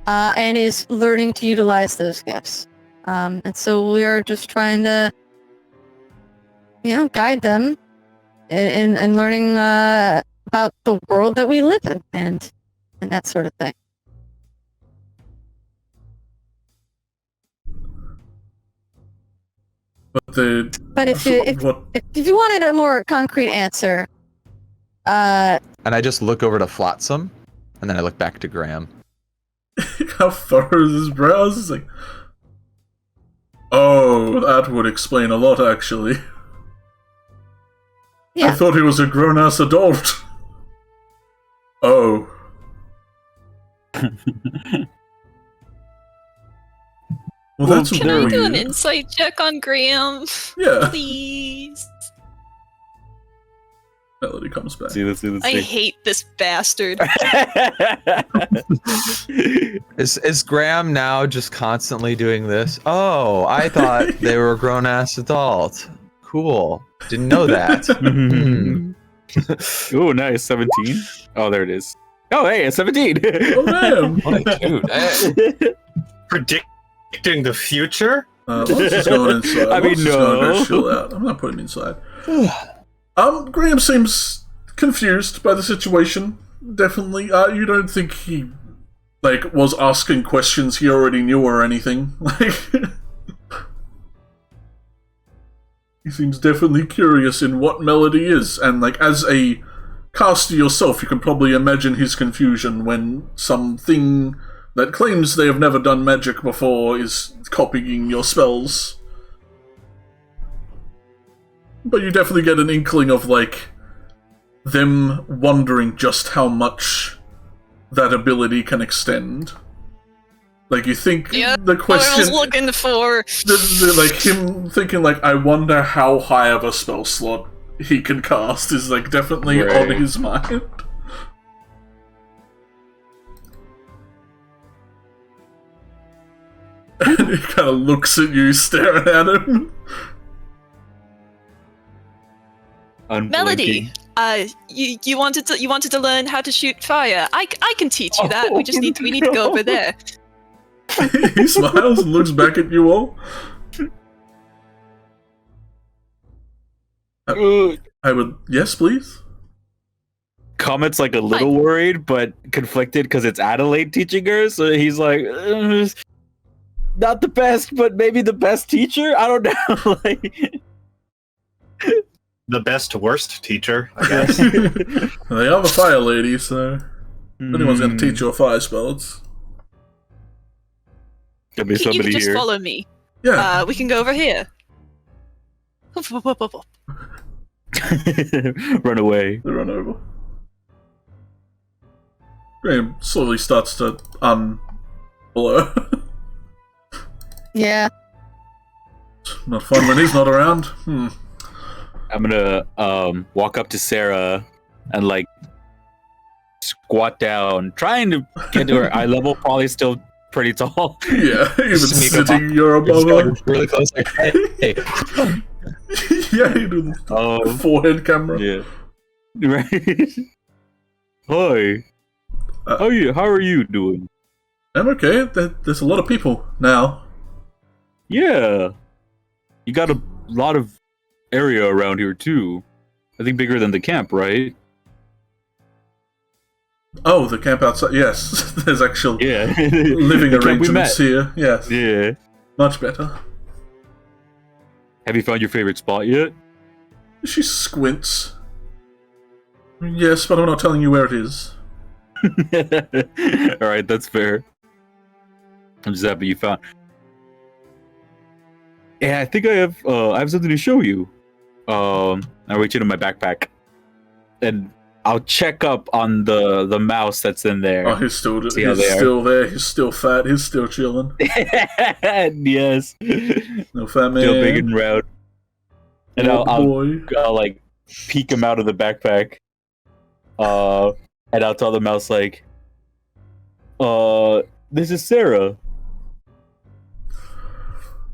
and is learning to utilize those gifts. And so we are just trying to, guide them in learning about the world that we live in and that sort of thing. But if you wanted a more concrete answer, And I just look over to Flotsam, and then I look back to Graham. how far is his brows? It's like, oh, that would explain a lot, actually. yeah. I thought he was a grown-ass adult. Oh. Well, that's Can weird. I do an insight check on Graham? Yeah. Please. Melody comes back. See this. I hate this bastard. Is Graham now just constantly doing this? Oh, I thought they were a grown-ass adult. Cool. Didn't know that. Oh, nice. 17. Oh, there it is. Oh, hey, it's 17. Oh, damn. What a dude. Predicting the future? Let's just go inside. I mean, Let's just go no. chill out. I'm not putting him inside. Graham seems confused by the situation. Definitely. You don't think he, like, was asking questions he already knew or anything. Like, he seems definitely curious in what melody is, and, like, as a caster yourself, you can probably imagine his confusion when something that claims they have never done magic before is copying your spells. But you definitely get an inkling of, like, them wondering just how much that ability can extend. Like, you think the question... I was looking for... like, him thinking, like, I wonder how high of a spell slot he can cast is, like, definitely on his mind. And he kind of looks at you, staring at him. Melody, you wanted to learn how to shoot fire. I can teach you that. We need to go over there. He smiles and looks back at you all. I would... Yes, please? Comet's like a little worried, but conflicted because it's Adelaide teaching her, so he's like, not the best, but maybe the best teacher? I don't know. Like... The best worst teacher, I guess. They are the fire lady, so... If anyone's going to teach you a fire spell, it's... There'll be You somebody can just here. follow me. Yeah. We can go over here. Run away. They run over. Graham slowly starts to blur. Yeah. Not fun when he's not around. I'm gonna walk up to Sarah and like squat down, trying to get to her eye level. Probably still pretty tall. Yeah, even Sneak up sitting, you're above her. Really close. Like, hey. Yeah, you do the forehead camera. Yeah. Right. Hi. How are you doing? I'm okay. There's a lot of people now. Yeah. You got a lot of area around here too. I think bigger than the camp, right? Oh, the camp outside. Yes, there's actual Yeah. living The camp we arrangements met. here. Yes, Yeah. much better. Have you found your favorite spot yet? She squints. Yes, but I'm not telling you where it is. Alright, that's fair. I'm just happy you found. Yeah, I think I have something to show you. I reach into my backpack. And I'll check up on the mouse that's in there. Oh, he's still there. He's still fat. He's still chilling. Yes. No fat man. Still big and round. And boy. I'll like peek him out of the backpack. And I'll tell the mouse like, this is Sarah.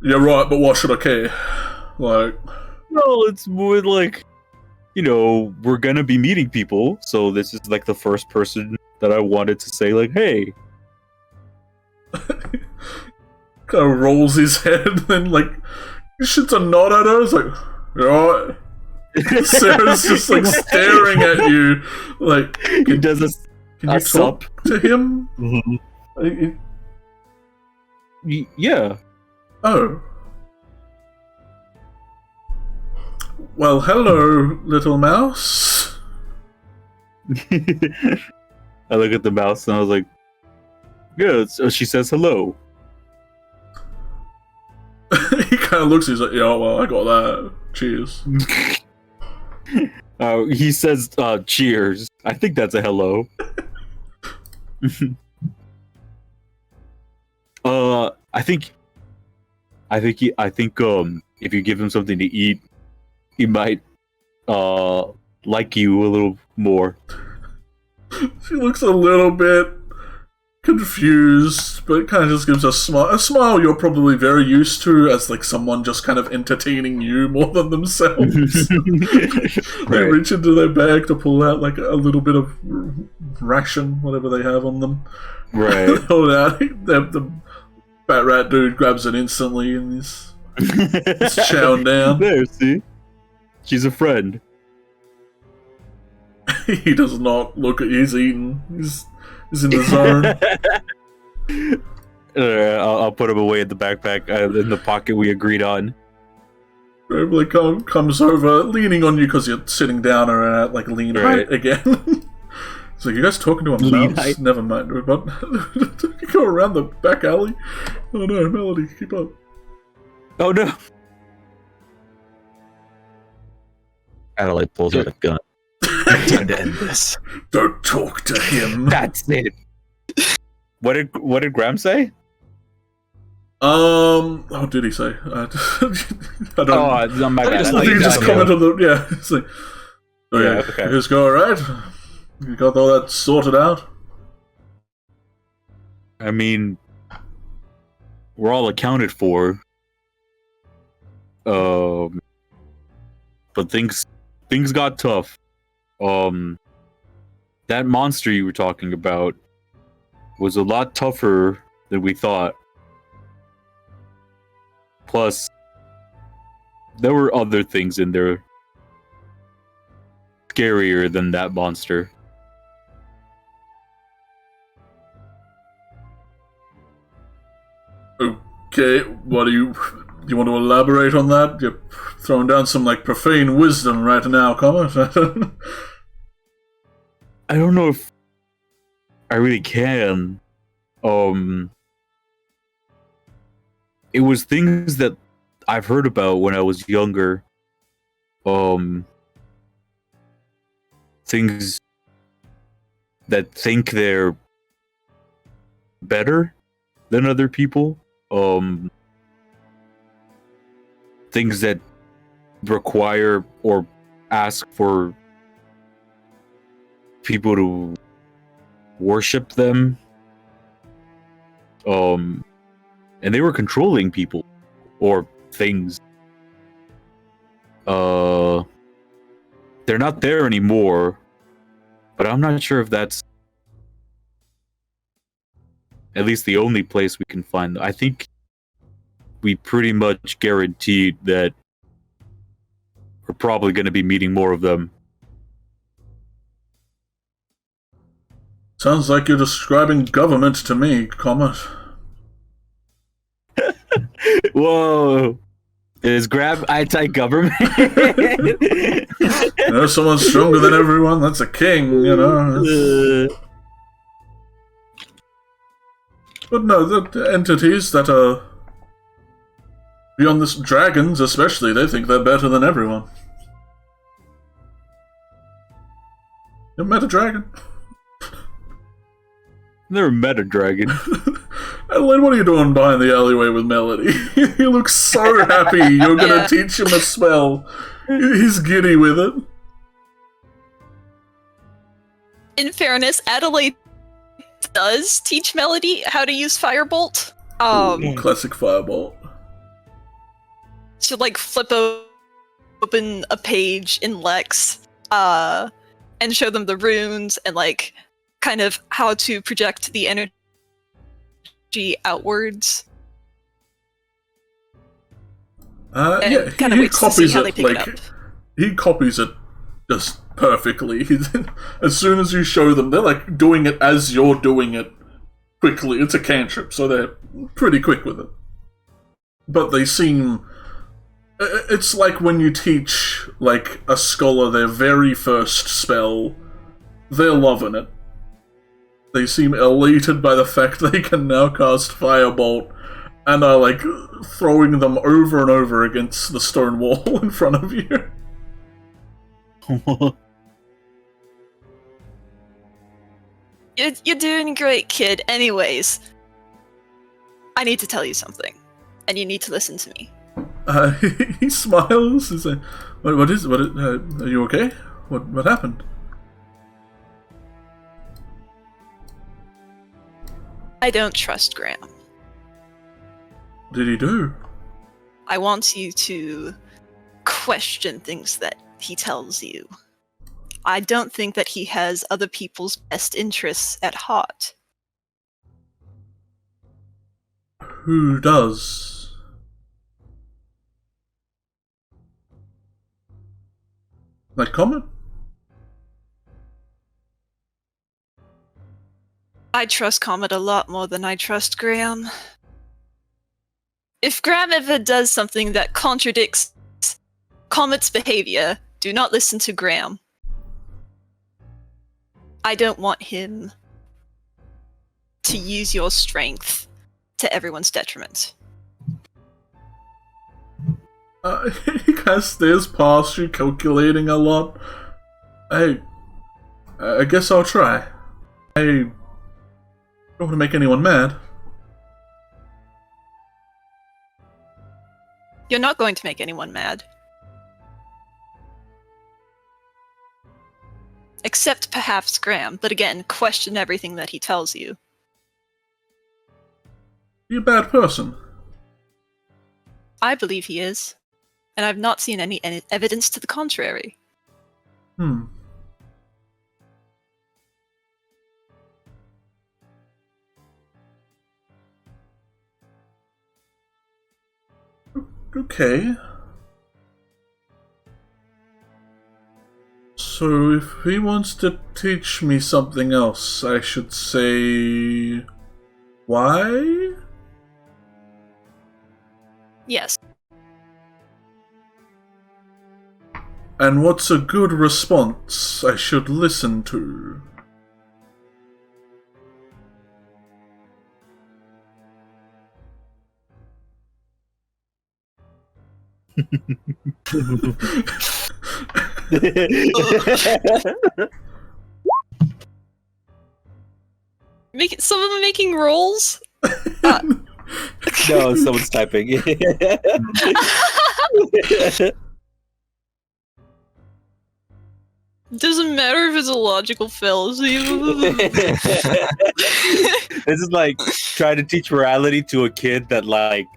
Yeah, right, but why should I care? Like, No, it's more like, you know, we're gonna be meeting people, so this is like the first person that I wanted to say like, hey. kind of rolls his head and then like shoots a nod at her. It's like, right. Sarah's just like staring at you, like He does this. can you talk to him? Yeah. Oh. Well, hello, little mouse. I look at the mouse and I was like, yeah, so she says hello. He kind of looks, he's like, yeah, well, I got that. Cheers. He says, cheers. I think that's a hello. I think if you give him something to eat, he might like you a little more. She looks a little bit confused, but kind of just gives a smile. A smile you're probably very used to as like someone just kind of entertaining you more than themselves. They reach into their bag to pull out like a little bit of ration, whatever they have on them. Right. Hold out. The Bat Rat dude grabs it instantly and he's chowing down. There, see? She's a friend. He does not look at you. He's eating. He's in the zone. I'll put him away in the backpack, in the pocket we agreed on. Bravely comes over, leaning on you because you're sitting down or at like lean height again. So you guys talking to a mouse? Height. Never mind. But go around the back alley. Oh no, Melody, keep up. Oh no! Adelaide pulls out a gun. Time to end this. Don't talk to him. That's it. What did Graham say? What did he say? I don't. Oh, on my bad. I think he just commented on the. Yeah, it's like. Oh yeah, okay. You guys go alright? You got all that sorted out? I mean, we're all accounted for. But things got tough. That monster you were talking about was a lot tougher than we thought. Plus, there were other things in there scarier than that monster. Okay, what do you want to elaborate on that? You're throwing down some like profane wisdom right now, comment. I don't know if I really can. It was things that I've heard about when I was younger. Things that think they're better than other people. Things that require or ask for people to worship them. And they were controlling people or things. They're not there anymore, but I'm not sure if that's at least the only place we can find them. I think we pretty much guaranteed that we're probably going to be meeting more of them. Sounds like you're describing government to me, Comet. Whoa. Is Grab anti-government? You know, someone's stronger than everyone, that's a king, you know. But no, the entities that are beyond this, dragons especially, they think they're better than everyone. You ever met a dragon? Never met a dragon. Adelaide, what are you doing behind the alleyway with Melody? He looks so happy you're gonna teach him a spell. He's giddy with it. In fairness, Adelaide does teach Melody how to use Firebolt. Classic Firebolt. She'll like flip open a page in Lex, and show them the runes and like kind of how to project the energy outwards. Yeah, kind of he waits to see copies how they it pick it like up. he copies it just perfectly. As soon as you show them, they're like doing it as you're doing it quickly. It's a cantrip, so they're pretty quick with it. But they seem... It's like when you teach like a scholar their very first spell, they're loving it. They seem elated by the fact they can now cast Firebolt and are like throwing them over and over against the stone wall in front of you. You're doing great, kid. Anyways, I need to tell you something, and you need to listen to me. He smiles. He's like, "What is? Are you okay? What happened?" I don't trust Graham. What did he do? I want you to question things that he tells you. I don't think that he has other people's best interests at heart. Who does? Like Comet? I trust Comet a lot more than I trust Graham. If Graham ever does something that contradicts Comet's behavior, do not listen to Graham. I don't want him to use your strength to everyone's detriment. He kind of stares past you, calculating a lot. I guess I'll try. I don't want to make anyone mad. You're not going to make anyone mad. Except perhaps Graham, but again, question everything that he tells you. You're a bad person. I believe he is, and I've not seen any evidence to the contrary. Okay. So if he wants to teach me something else, I should say... why? Yes. And what's a good response I should listen to? Someone making rolls? No, someone's typing. Doesn't matter if it's a logical fallacy. This is like trying to teach morality to a kid that like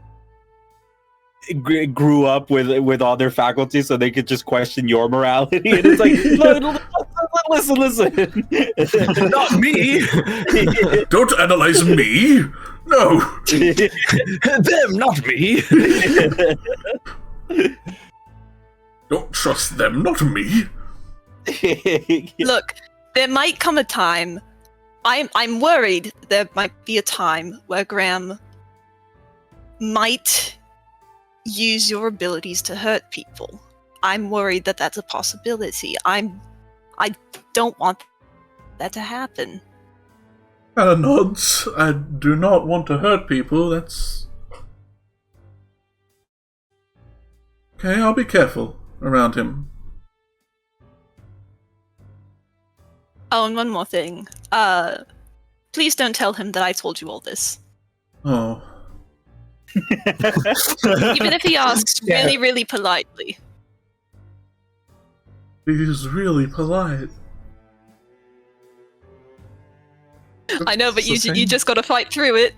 grew up with all their faculties, so they could just question your morality. And it's like, listen. Not me. Don't analyze me! No! Them, not me. Don't trust them, not me! Look, there might come a time. I'm worried there might be a time where Graham might use your abilities to hurt people. I'm worried that that's a possibility. I don't want that to happen. Kinda nods. I do not want to hurt people, that's... Okay, I'll be careful around him. Oh, and one more thing. Please don't tell him that I told you all this. Oh. Even if he asks really, really politely. He's really polite. I know, but It's the you just gotta fight through it.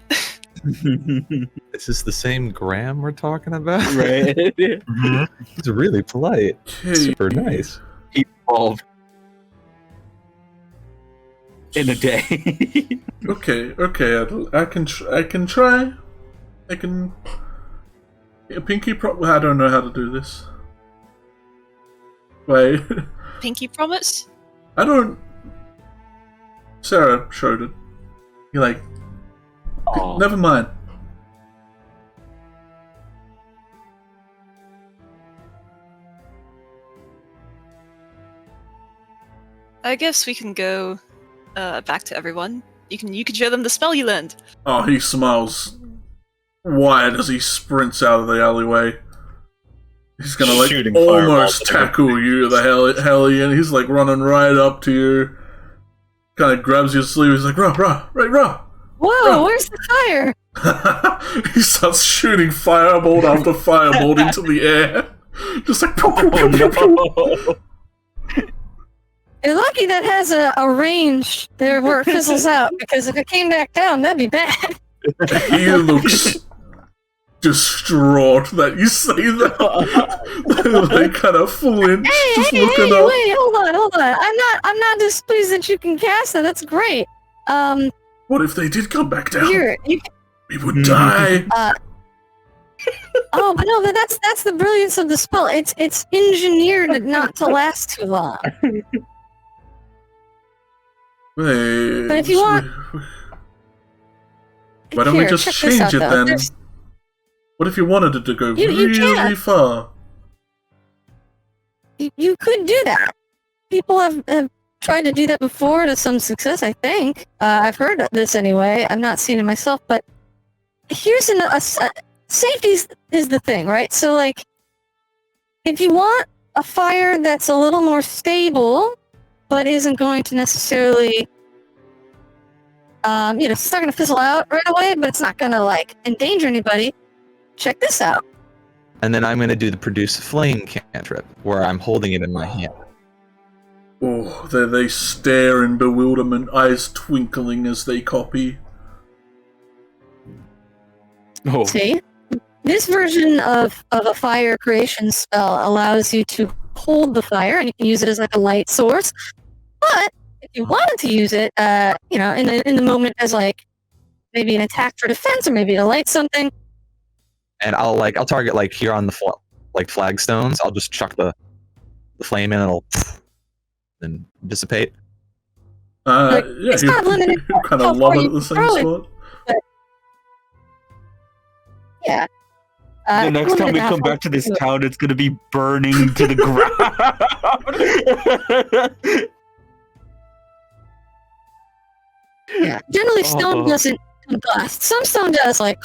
Is this the same Graham we're talking about? Right. He's really polite. Okay. Super nice. He evolved in a day. Okay, I can try. I can... Pinky I don't know how to do this. Wait. Pinky promise? I don't... Sarah showed it. You're like... Aw. Never mind. I guess we can go back to everyone. You can show them the spell you learned. Oh, he smiles wide as he sprints out of the alleyway. He's gonna like Shooting almost fireballs at tackle you, the hellion. He's like running right up to you. Kind of grabs your sleeve. He's like, rah. Whoa, where's the fire? He starts shooting firebolt after firebolt into the air. Just like, pew, pew, pew, pew, pew. You're lucky that has a range there where it fizzles out, because if it came back down, that'd be bad. He looks distraught that you say that. They kind of flinch, just looking up. Wait, hold on. I'm not displeased that you can cast it. That's great. What if they did come back down? Here, We would die. Oh, but no, but that's the brilliance of the spell. It's engineered not to last too long. Wait, But if you want, why don't we here, just check this out, change it though. then? There's- What if you wanted it to go You really can't. far? You could do that. People have tried to do that before to some success, I think. I've heard of this anyway. I've not seen it myself, but here's safety is the thing, right? So, like, if you want a fire that's a little more stable, but isn't going to necessarily, it's not going to fizzle out right away, but it's not going to, like, endanger anybody, check this out. And then I'm going to do the produce flame cantrip, where I'm holding it in my hand. Oh, they stare in bewilderment, eyes twinkling as they copy. Oh, See? This version of a fire creation spell allows you to hold the fire, and you can use it as like a light source. But if you wanted to use it, in the moment as like maybe an attack for defense, or maybe to light something. And I'll target like here on the flagstones. I'll just chuck the flame in, and it'll then dissipate. Yeah, it's not limited you kind how of far love it you at the same throw it. spot. Yeah. the next time we come back to this town, it's gonna be burning to the ground. Yeah. Generally, stone doesn't combust. Some stone does, like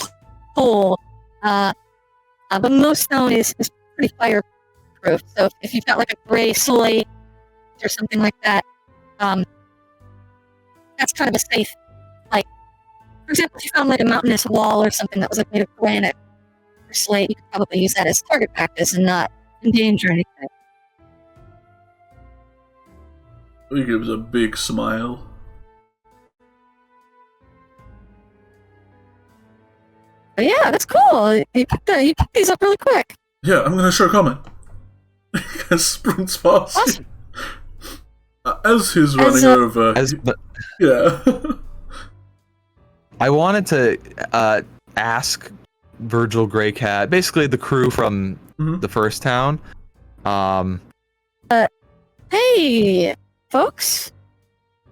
coal, but most stone is pretty fireproof. So if you've got like a gray slate or something like that, that's kind of a safe. Like, for example, if you found like a mountainous wall or something that was like made of granite or slate, you could probably use that as target practice and not endanger anything. He gives a big smile. But yeah, that's cool. You picked these up really quick. Yeah, I'm gonna show comment. He kind of sprints past. Awesome. As he's running over. Yeah. I wanted to ask Virgil Greycat, basically the crew from the first town. Hey, folks.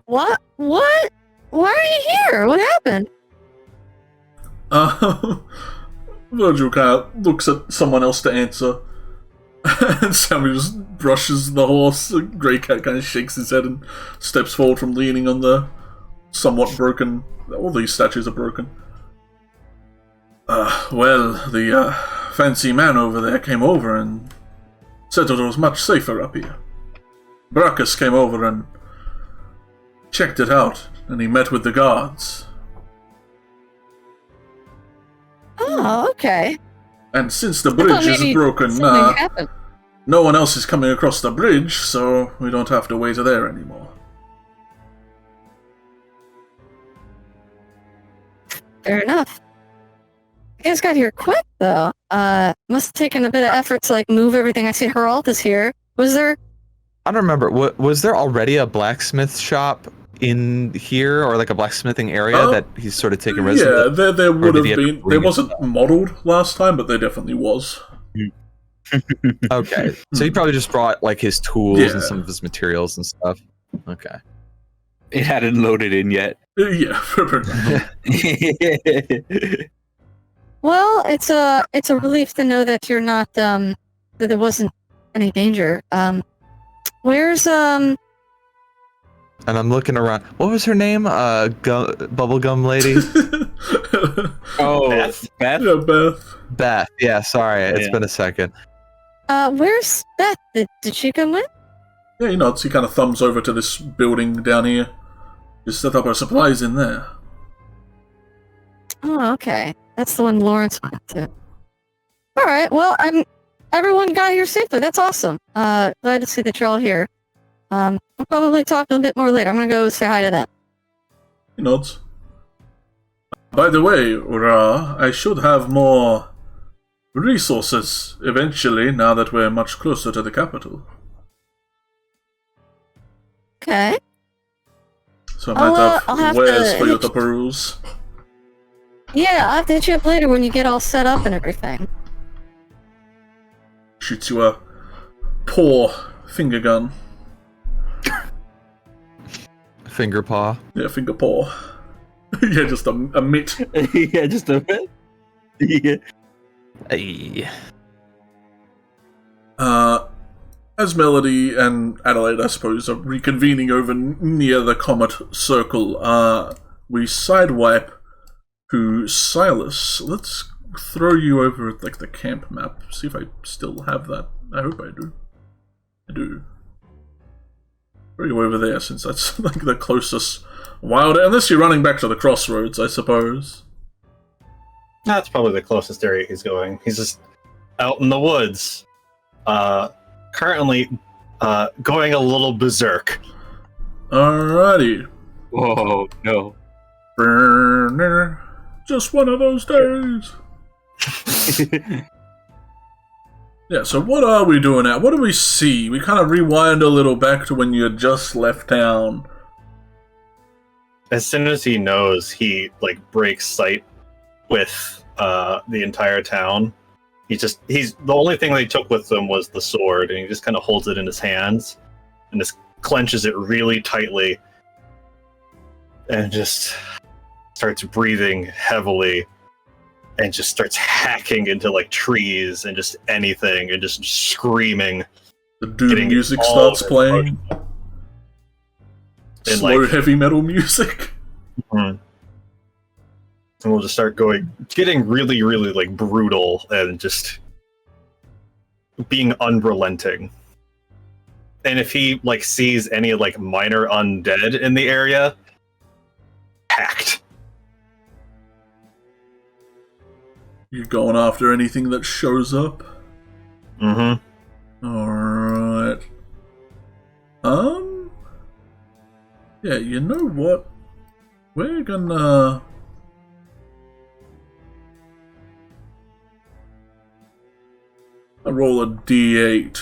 What? Why are you here? What happened? Virgil kind of looks at someone else to answer. And Sammy just brushes the horse. Greycat kind of shakes his head and steps forward from leaning on the somewhat broken... All these statues are broken. Well, the fancy man over there came over and said that it was much safer up here. Brackus came over and checked it out, and he met with the guards. Oh, okay. And since the I thought bridge is maybe broken, something happened. no one else is coming across the bridge, so we don't have to wait there anymore. Fair enough. You guys got here quick, though. Must have taken a bit of effort to, like, move everything. I see Herald is here. Was there... I don't remember. Was there already a blacksmith shop in here, or like a blacksmithing area that he's sort of taken residence? Yeah, there would have did he have been. to There bring it? wasn't modeled last time, but there definitely was. Okay, so he probably just brought like his tools Yeah. and some of his materials and stuff. Okay. it hadn't loaded in yet. Yeah, Well, it's a relief to know that you're not, that there wasn't any danger. Where's, And I'm looking around. What was her name? Bubblegum lady? Oh, Beth. Beth? Yeah, Beth. Beth. Yeah, sorry. It's Yeah. been a second. where's Beth? Did she come with? Yeah, he nods. He kind of thumbs over to this building down here. Just set up our supplies in there. Oh, okay. That's the one Lawrence went to. Alright, well, everyone got here safely. That's awesome. Glad to see that you're all here. We'll probably talk a bit more later. I'm gonna go say hi to them. He nods. By the way, Ra, I should have more resources eventually, now that we're much closer to the capital. Okay. So I might I'll have have wares to for you hit to peruse. Yeah, I'll have to hit you up later when you get all set up and everything. Shoots you a poor finger gun. Finger paw. Yeah, finger paw. Yeah, just a mitt. Yeah, just a bit. Yeah. Hey. As Melody and Adelaide, I suppose, are reconvening over near the Comet Circle, we sidewipe to Silas. Let's throw you over at, like, the camp map. See if I still have that. I hope I do. I do. Throw you over there, since that's, like, the closest wild... Unless you're running back to the crossroads, I suppose. That's probably the closest area he's going. He's just out in the woods. Currently going a little berserk. Alrighty. Whoa, no. Burner. Just one of those days. Yeah, so what are we doing now? What do we see? We kind of rewind a little back to when you had just left town. As soon as he knows, he like breaks sight with the entire town. He's the only thing they took with them was the sword, and he just kind of holds it in his hands and just clenches it really tightly and just starts breathing heavily and just starts hacking into like trees and just anything and just screaming. The doom music starts playing. And slow, like, heavy metal music. And we'll just start getting really, really like brutal and just being unrelenting. And if he like sees any like minor undead in the area, hacked. You're going after anything that shows up? Mm-hmm. Alright. Yeah, you know what? We're gonna... I'll roll a d8.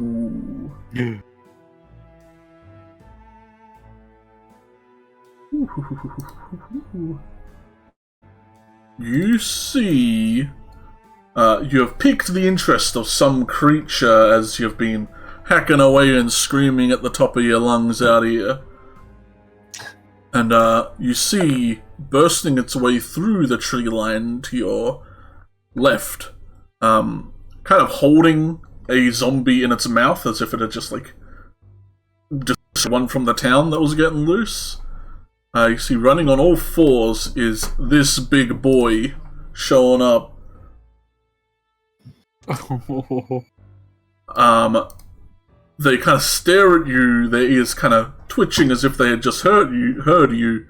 Ooh. You see, you have piqued the interest of some creature as you've been hacking away and screaming at the top of your lungs out here. And you see, bursting its way through the tree line to your left, kind of holding a zombie in its mouth as if it had just one from the town that was getting loose. You see, running on all fours is this big boy showing up. They kind of stare at you, their ears kind of twitching as if they had just heard you.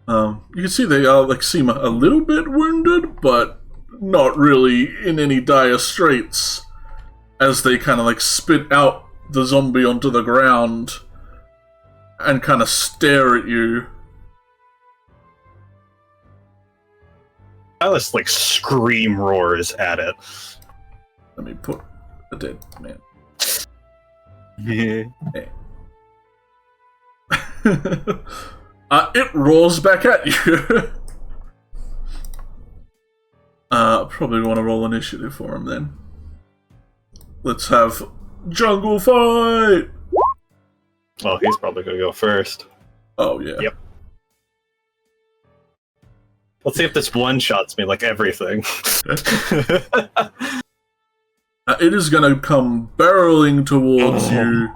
You can see they seem a little bit wounded, but not really in any dire straits, as they kind of spit out the zombie onto the ground and kind of stare at you. Alice scream roars at it. Let me put a dead man. Yeah. Hey. It rolls back at you. Probably want to roll initiative for him then. Let's have jungle fight. Oh, he's probably gonna go first. Oh yeah. Yep. Let's see if this one-shots me like everything. It is gonna come barreling towards you,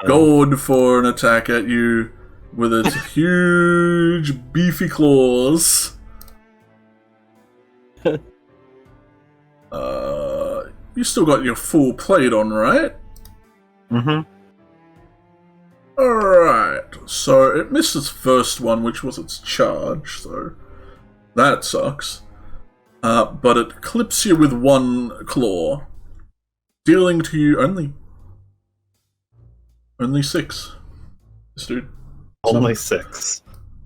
going for an attack at you with its huge, beefy claws. You still got your full plate on, right? Mm-hmm. Alright, so it missed its first one, which was its charge, so that sucks. but it clips you with one claw, dealing to you only 6. This dude. Only 6.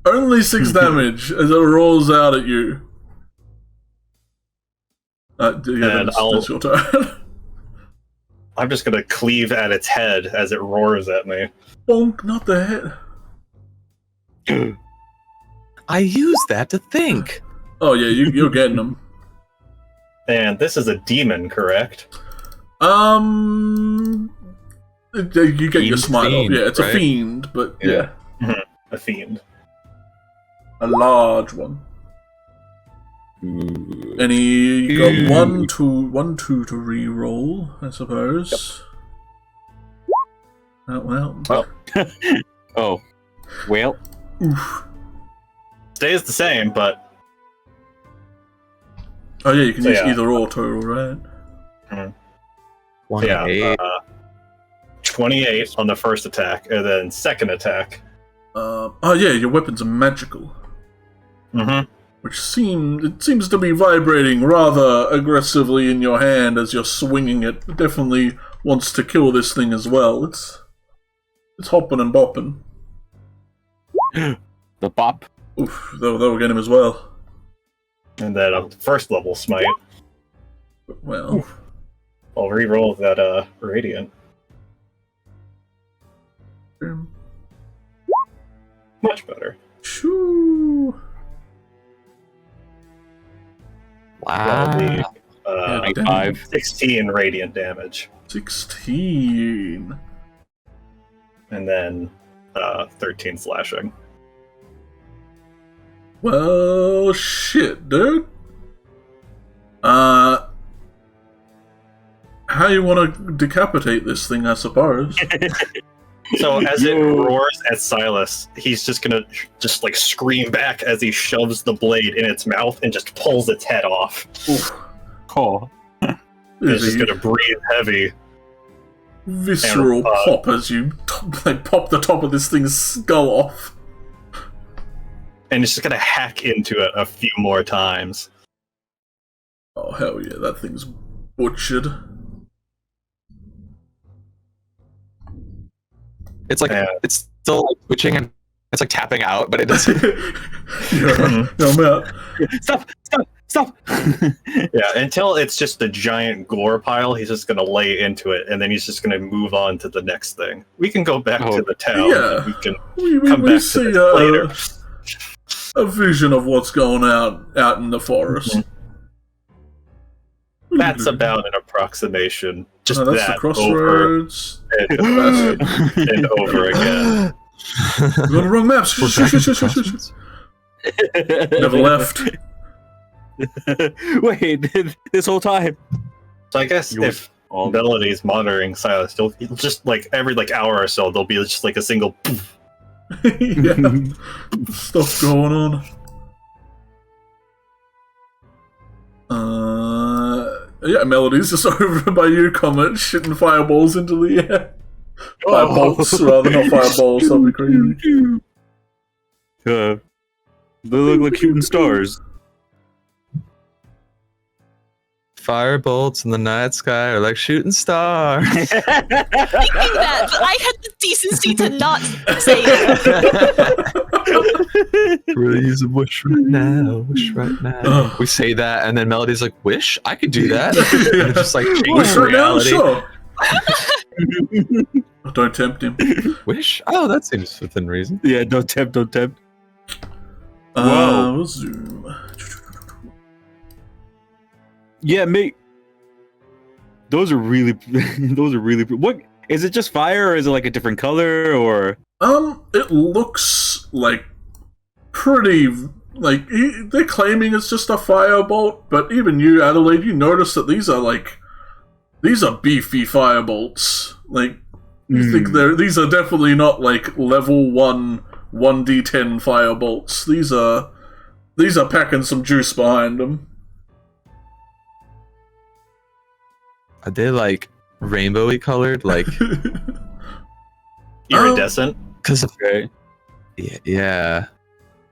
Only 6 damage as it rolls out at you. That's your turn. I'm just gonna cleave at its head as it roars at me. Bonk, not the head. I use that to think. Oh yeah, you're getting them. And this is a demon, correct? You get your smite off. Fiend, Yeah, it's right? a fiend, but yeah. A fiend. A large one. And he got 1, 2 to re-roll, I suppose. Yep. Well. Oh. Well. Oof. Stays the same, but... Oh yeah, you can use either or total, right? 28. 28 on the first attack, and then second attack. Oh yeah, your weapons are magical. Mm-hmm. Which seems to be vibrating rather aggressively in your hand as you're swinging it. It definitely wants to kill this thing as well. It's hopping and bopping. The bop. Oof, that'll get him as well. And then a first level smite. Well, I'll re-roll that radiant. Much better. shoo. That'll be Wow. 25. 16 radiant damage. 16. And then 13 slashing. Well, shit, dude. How you want to decapitate this thing, I suppose? So as it roars at Silas, he's just gonna like scream back as he shoves the blade in its mouth and just pulls its head off. Oof. Oh. It's just gonna breathe heavy. Visceral pop as you pop the top of this thing's skull off. And it's just gonna hack into it a few more times. Oh, hell yeah, that thing's butchered. It's like it's still like twitching and it's like tapping out, but it doesn't. Yeah, I'm out. Stop! Yeah, until it's just a giant gore pile, he's just gonna lay into it, and then he's just gonna move on to the next thing. We can go back to the town. Yeah. And we can We come back see to this later. a vision of what's going out in the forest. That's about an approximation. Just that's that the crossroads. over and over again. We're on the wrong maps. Never left. Wait, this whole time. So I guess if Melody's monitoring Silas, he'll just like every hour or so, there'll be just like a single poof. Yeah. Stuff going on. Yeah, Melody's just over by you, Comet, shitting fireballs into the air. Firebolts, rather, not fireballs, that'd be crazy. They look like shooting stars. Firebolts in the night sky are like shooting stars. Thinking that, but I had the decency to not say it. Really use a wish right now, wish right now. We say that, and then Melody's like, "Wish I could do that." And it's just like Wish changes right now, reality. sure. Don't tempt him. Wish? Oh, that seems within reason. Yeah, don't tempt. Whoa. Zoom. Yeah, mate. Those are really. What is it? Just fire, or is it like a different color, or? It looks like pretty. Like they're claiming it's just a firebolt, but even you, Adelaide, you notice that these are beefy firebolts. Like you think these are definitely not like level 1d10 firebolts. These are packing some juice behind them. Are they like rainbowy colored? Like, Iridescent. because of Okay. yeah.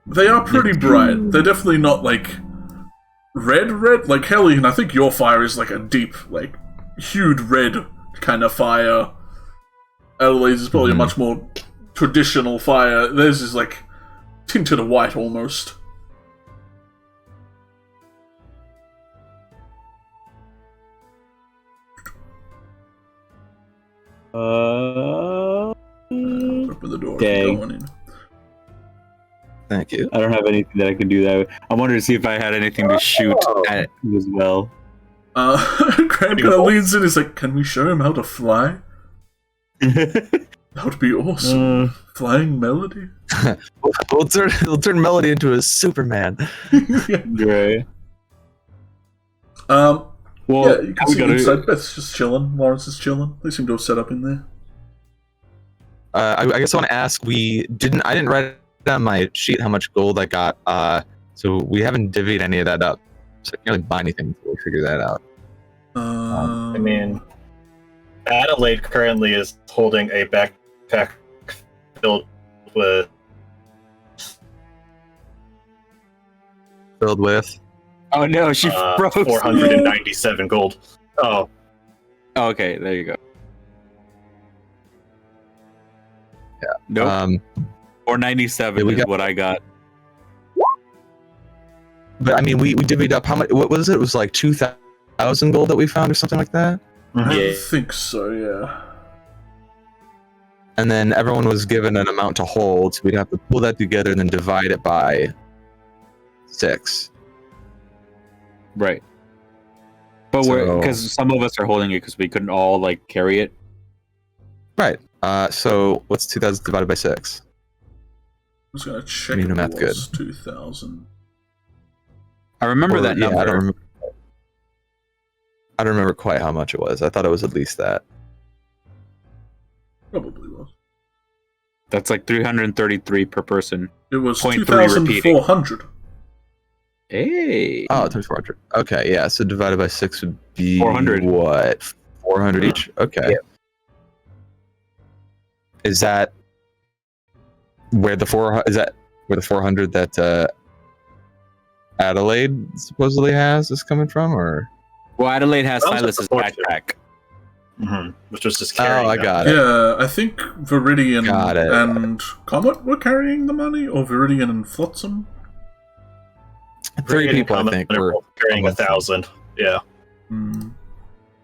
They are pretty bright. They're definitely not like red? Like, Hellion, I think your fire is like a deep, like, hued red kind of fire. Adelaide's is probably a much more traditional fire. Theirs is like tinted white almost. Open the door. Dang. Going in. Thank you. I don't have anything that I can do that. I wanted to see if I had anything to shoot at as well. Grant kind of leans in. He's like, "Can we show him how to fly? That would be awesome. Flying Melody." we'll turn Melody into a Superman. Right. Well, Well, yeah, you can see inside. Beth's just chilling. Lawrence is chilling. They seem to have set up in there. I guess I want to ask. I didn't write on my sheet how much gold I got. So we haven't divvied any of that up. So I can't really buy anything until we figure that out. I mean, Adelaide currently is holding a backpack filled with Oh no, she froze. 497 gold. Oh, okay, there you go. Yeah. Nope. 497 is what I got. But I mean, we divvied up how much? What was it? It was like 2,000 gold that we found, or something like that. I think so. Yeah. And then everyone was given an amount to hold, so we'd have to pull that together and then divide it by 6. Right. But because some of us are holding it because we couldn't all like carry it. Right. So what's 2,000 divided by 6? I'm just gonna check. No if math it was good. 2,000. I remember that number. I don't remember quite how much it was. I thought it was at least that. Probably was. That's like 333 per person. It was 0.3 2,400. Hey. Oh, 2,400. Okay, yeah. So divided by 6 would be 400. What? 400 each. Okay. Yeah. Is that where the 400 that Adelaide supposedly has is coming from, or? Well, Adelaide has Sounds like Silas's the fortune. backpack. Which was just carrying. Oh, I got it. Yeah, I think Viridian Got it. and Comet were carrying the money, or Viridian and Flotsam. 3 people, I think, were carrying 1,000. Yeah.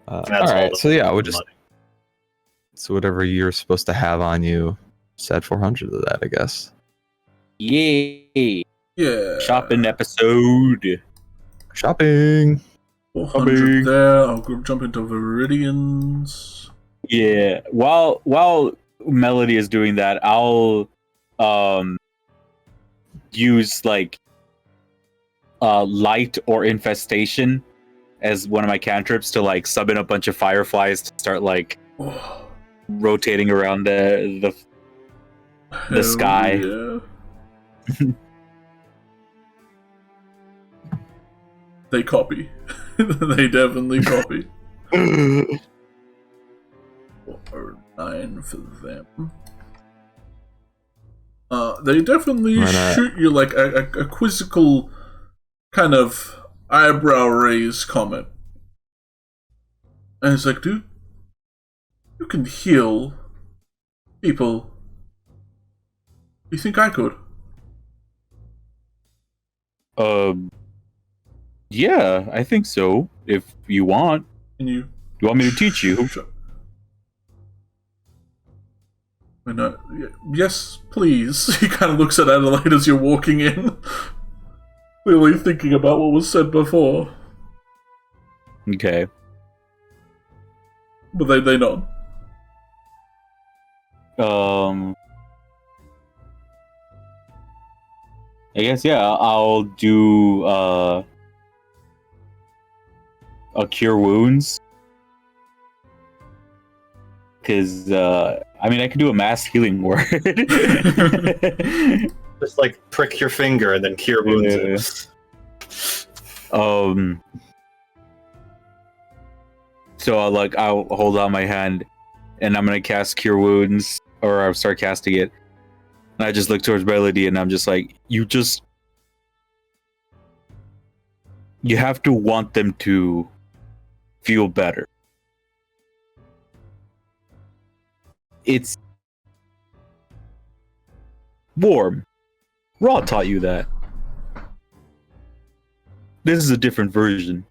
all That's right. the So yeah, we'll just money. so whatever you're supposed to have on you, set 400 of that, I guess. Yay. Yeah. Shopping episode. Shopping. 400 there. I'll jump into Viridian's. Yeah. While Melody is doing that, I'll use like light or infestation as one of my cantrips to like sub in a bunch of fireflies to start like rotating around the Hell sky. Yeah. They copy. They definitely copy. 9 for them. They definitely shoot you like a quizzical kind of eyebrow raise comment. And it's like, dude, you can heal people. You think I could? Yeah, I think so. If you want. Can you? You want me to teach you? Yes, please. He kind of looks at Adelaide as you're walking in, clearly thinking about what was said before. Okay. But they nod. I guess yeah. I'll do a cure wounds. Because, I mean, I could do a mass healing word. Just like prick your finger and then cure wounds. So I'll hold out my hand and I'm gonna cast cure wounds, or I'll start casting it. And I just look towards Melody and I'm just like, you You have to want them to feel better. It's warm. Raw taught you that. This is a different version.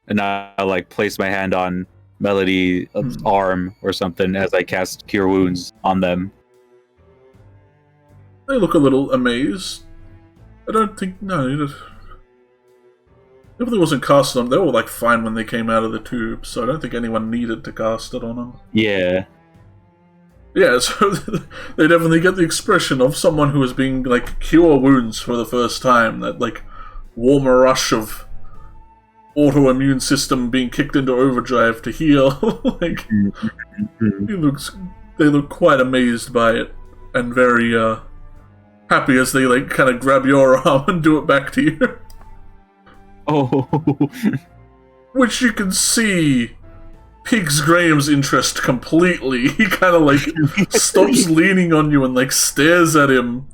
And I like place my hand on Melody's arm or something as I cast Cure Wounds on them. They look a little amazed. I don't think... No, it definitely wasn't cast on them. They were like fine when they came out of the tube, so I don't think anyone needed to cast it on them. Yeah. Yeah, so they definitely get the expression of someone who is being, like, cure wounds for the first time. That, like, warmer rush of autoimmune system being kicked into overdrive to heal. Like, they look quite amazed by it. And very, happy as they, like, kind of grab your arm and do it back to you. Oh. Which you can see piques Graham's interest completely. He kind of like stops leaning on you and like stares at him,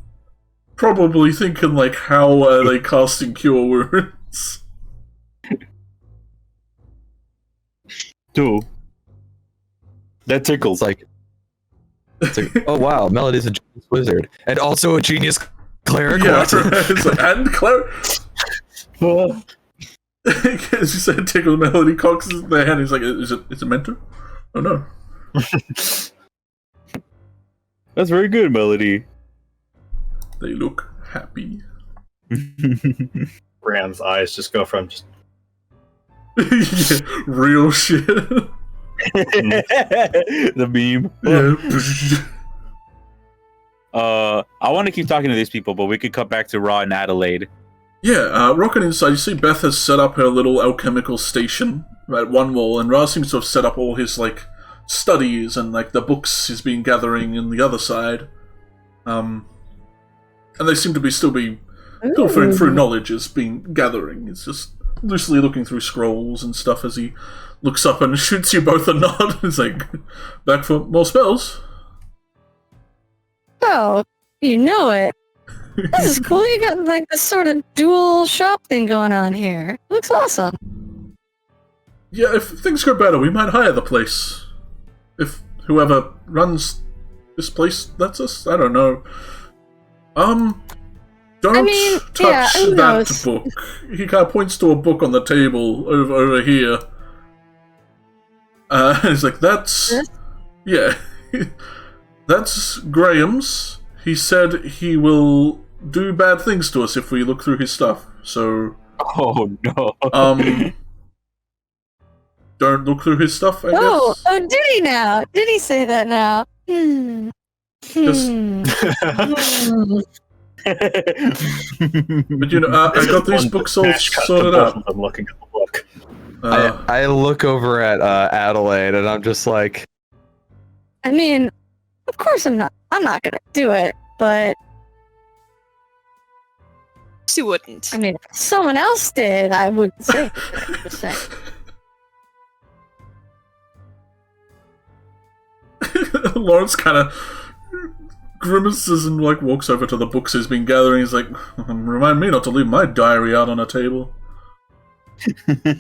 probably thinking like, how are they casting Cure Wounds? Dude, that tickles. It's like, oh wow, Melody's a genius wizard and also a genius cleric. Yeah, right. It's like, and cleric. As you said, tickle Melody cocks their hand. He's like, "Is it? It's a mentor? Oh no." That's very good, Melody. They look happy. Graham's eyes just go from just Yeah, real shit. The meme. Yeah. I want to keep talking to these people, but we could cut back to Raw and Adelaide. Yeah, rocking inside, you see Beth has set up her little alchemical station at one wall, and Ra seems to have set up all his, like, studies and, like, the books he's been gathering in the other side. And they seem to be still filtering through knowledge as being gathering. It's just loosely looking through scrolls and stuff as he looks up and shoots you both a nod. He's like, back for more spells? Oh, you know it. This is cool. You got like this sort of dual shop thing going on here. Looks awesome. Yeah, if things go better, we might hire the place. If whoever runs this place lets us, I don't know. Don't touch that book. He kind of points to a book on the table over here. He's like, that's... Yeah. That's Graham's. He said he will do bad things to us if we look through his stuff, so... Oh, no. Don't look through his stuff, I guess? Oh, did he now? Did he say that now? But you know, I got these books all sorted out. I'm looking at the book. I look over at Adelaide and I'm just like, I mean, of course I'm not gonna do it, but She wouldn't. I mean, if someone else did, I wouldn't say anything. Lawrence kind of grimaces and like walks over to the books he's been gathering. He's like, remind me not to leave my diary out on a table.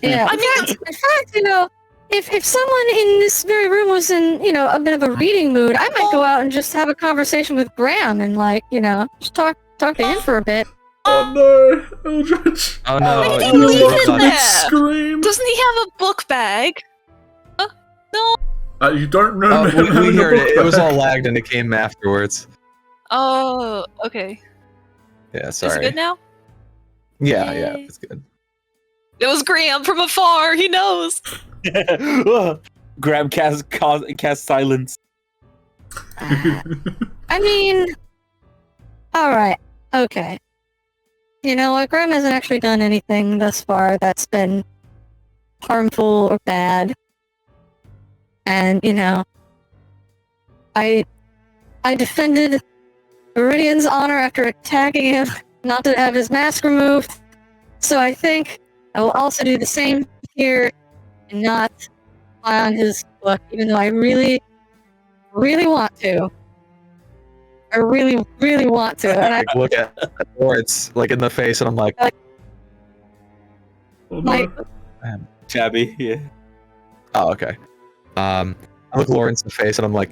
Yeah, in fact, you know, if someone in this very room was in, you know, a bit of a reading mood, I might go out and just have a conversation with Graham and, like, you know, just talk to him for a bit. Oh no, Eldritch! oh no, Why did he leave it there? Scream! Doesn't he have a book bag? No. You don't know. we heard it. It was all lagged and it came afterwards. Oh, okay. Yeah, Is sorry. it good now? Yeah, Yay. it's good. It was Graham from afar. He knows. Graham cast silence. I mean, alright, okay. You know what, Graham hasn't actually done anything thus far that's been harmful or bad. And, you know, I defended Viridian's honor after attacking him, not to have his mask removed. So I think I will also do the same here and not rely on his book, even though I really, really want to. I really, really want to. And I Like, look at Lawrence like in the face and I'm like, Like, Shabby, yeah. Oh, okay. I look Lawrence in the face and I'm like,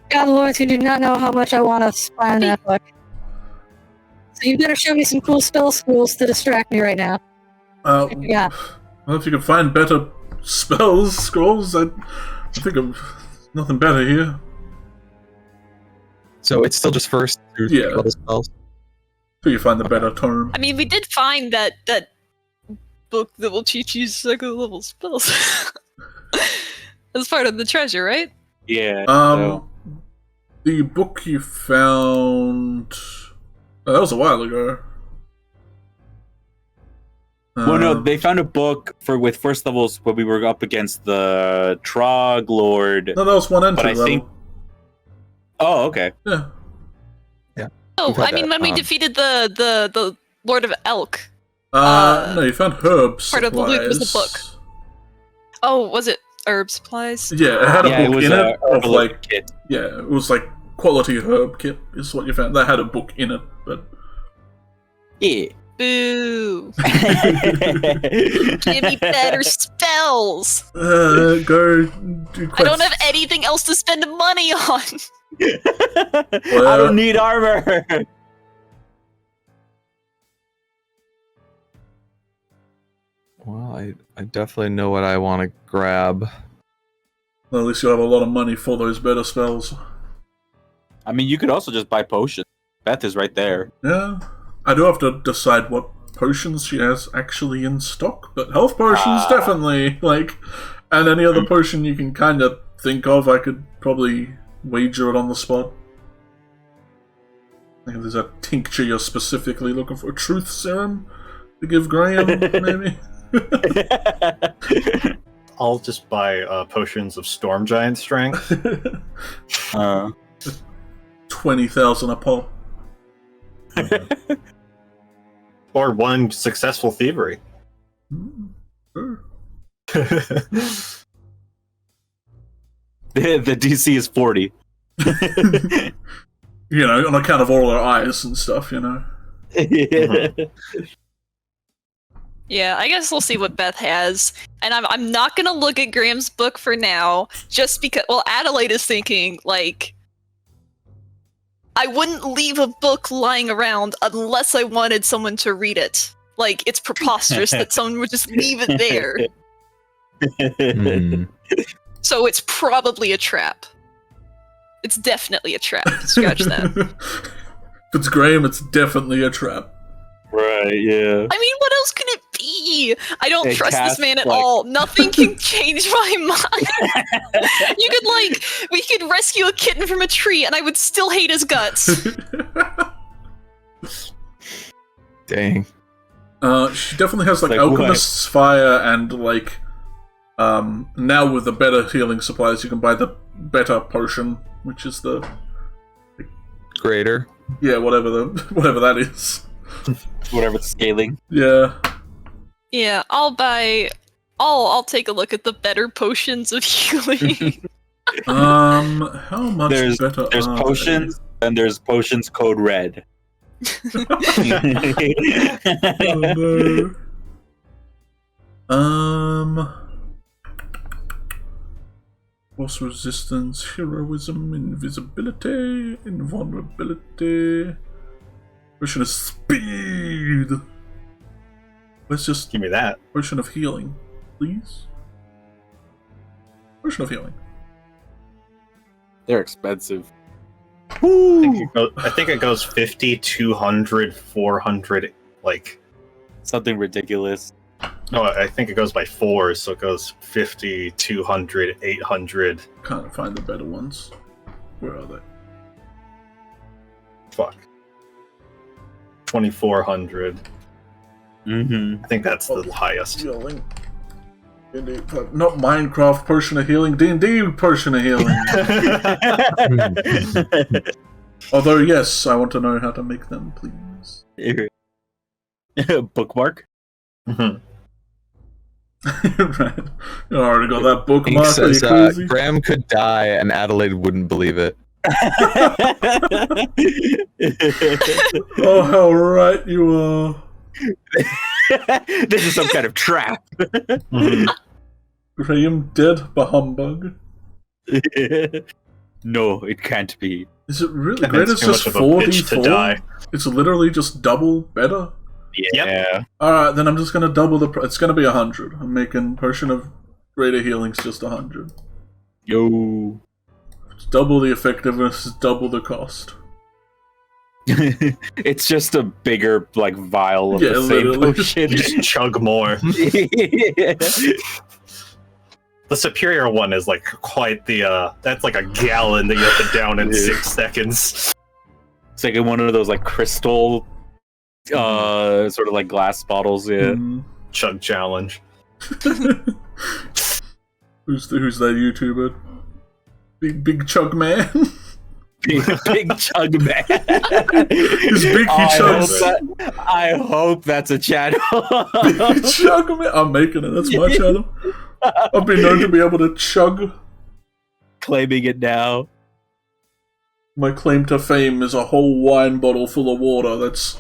God, Lawrence, you do not know how much I want to spy on that book. So you better show me some cool spell schools to distract me right now. Yeah. Well, if you can find better spells, scrolls, I think of nothing better here. so it's still just first through Yeah. level spells. Till you find the better term. I mean, we did find that book that will teach you second level spells. As part of the treasure, right? Yeah. The book you found... that was a while ago. Well, no, they found a book with first levels when we were up against the Trog Lord. No, that was one entry But I level. think. Oh, okay. Yeah. Oh, We've had I mean, that, when we defeated the Lord of Elk. No, you found herb supplies. Part of the loot was the book. Oh, was it herb supplies? Yeah, it had a Yeah, book it was in a it of herbal like... kit. Yeah, it was like quality herb kit is what you found. That had a book in it, but... Yeah. Boo! Give me better spells! Go do quests. I don't have anything else to spend money on! I don't need armor. Well, I definitely know what I want to grab. Well, at least you'll have a lot of money for those better spells. I mean, you could also just buy potions. Beth is right there. Yeah. I do have to decide what potions she has actually in stock, but health potions definitely, like, and any other potion you can kind of think of, I could probably wager it on the spot. I think there's a tincture you're specifically looking for. A truth serum to give Graham, maybe? I'll just buy potions of Storm Giant strength. 20,000 a pop. Or one successful thievery. Sure. The DC is 40. You know, on account of all our eyes and stuff, you know. Yeah, I guess we'll see what Beth has. And I'm not gonna look at Graham's book for now, just because, well, Adelaide is thinking, like, I wouldn't leave a book lying around unless I wanted someone to read it. Like, it's preposterous that someone would just leave it there. So it's probably a trap. It's definitely a trap. Scratch that. If it's Graham, it's definitely a trap. Right, yeah. I mean, what else can it be? I don't It trust this casts, man at like- all. Nothing can change my mind. You could, like, we could rescue a kitten from a tree and I would still hate his guts. Dang. She definitely has, like, Like Alchemist's Fire and, like, now with the better healing supplies, you can buy the better potion, which is the... Greater. Yeah, whatever that is. Whatever the scaling. Yeah. Yeah, I'll take a look at the better potions of healing. How much There's better are potions, and there's potions code red. they? Oh, no. Boss resistance, heroism, invisibility, invulnerability. Potion of speed. Let's just Give me that. potion of healing, please. Potion of healing. They're expensive. I think it goes 50, 200, 400, like... Something ridiculous. No, I think it goes by 4, so it goes 50, 200, 800. Can't find the better ones. Where are they? Fuck. 2,400. Mm-hmm. I think that's the highest. Healing. D&D, not Minecraft potion of healing. D&D potion of healing. Although, yes, I want to know how to make them, please. Bookmark? Mhm. Right. You already got that Ink bookmark. Are you says crazy? Graham could die and Adelaide wouldn't believe it. Oh, how right you are. This is some kind of trap. Graham dead, bahumbug. No, it can't be. Is it really? And Great it's is too just much of a bitch to 4d4? die. It's literally just double better? Yeah. Alright, then I'm just gonna double the... It's gonna be 100. I'm making Potion of Greater Healing's just 100. Yo. It's double the effectiveness, it's double the cost. It's just a bigger, like, vial of Yeah, the same literally. potion. Just chug more. The superior one is like quite the that's like a gallon that you have to down in 6 seconds. It's like in one of those like crystal sort of like glass bottles, yeah. Chug challenge. Who's that YouTuber? Big Chug Man? Big chug man. His big chugs. I hope that's a channel. Big Chug Man. I'm making it. That's my channel. I've been known to be able to chug. Claiming it now. My claim to fame is a whole wine bottle full of water. That's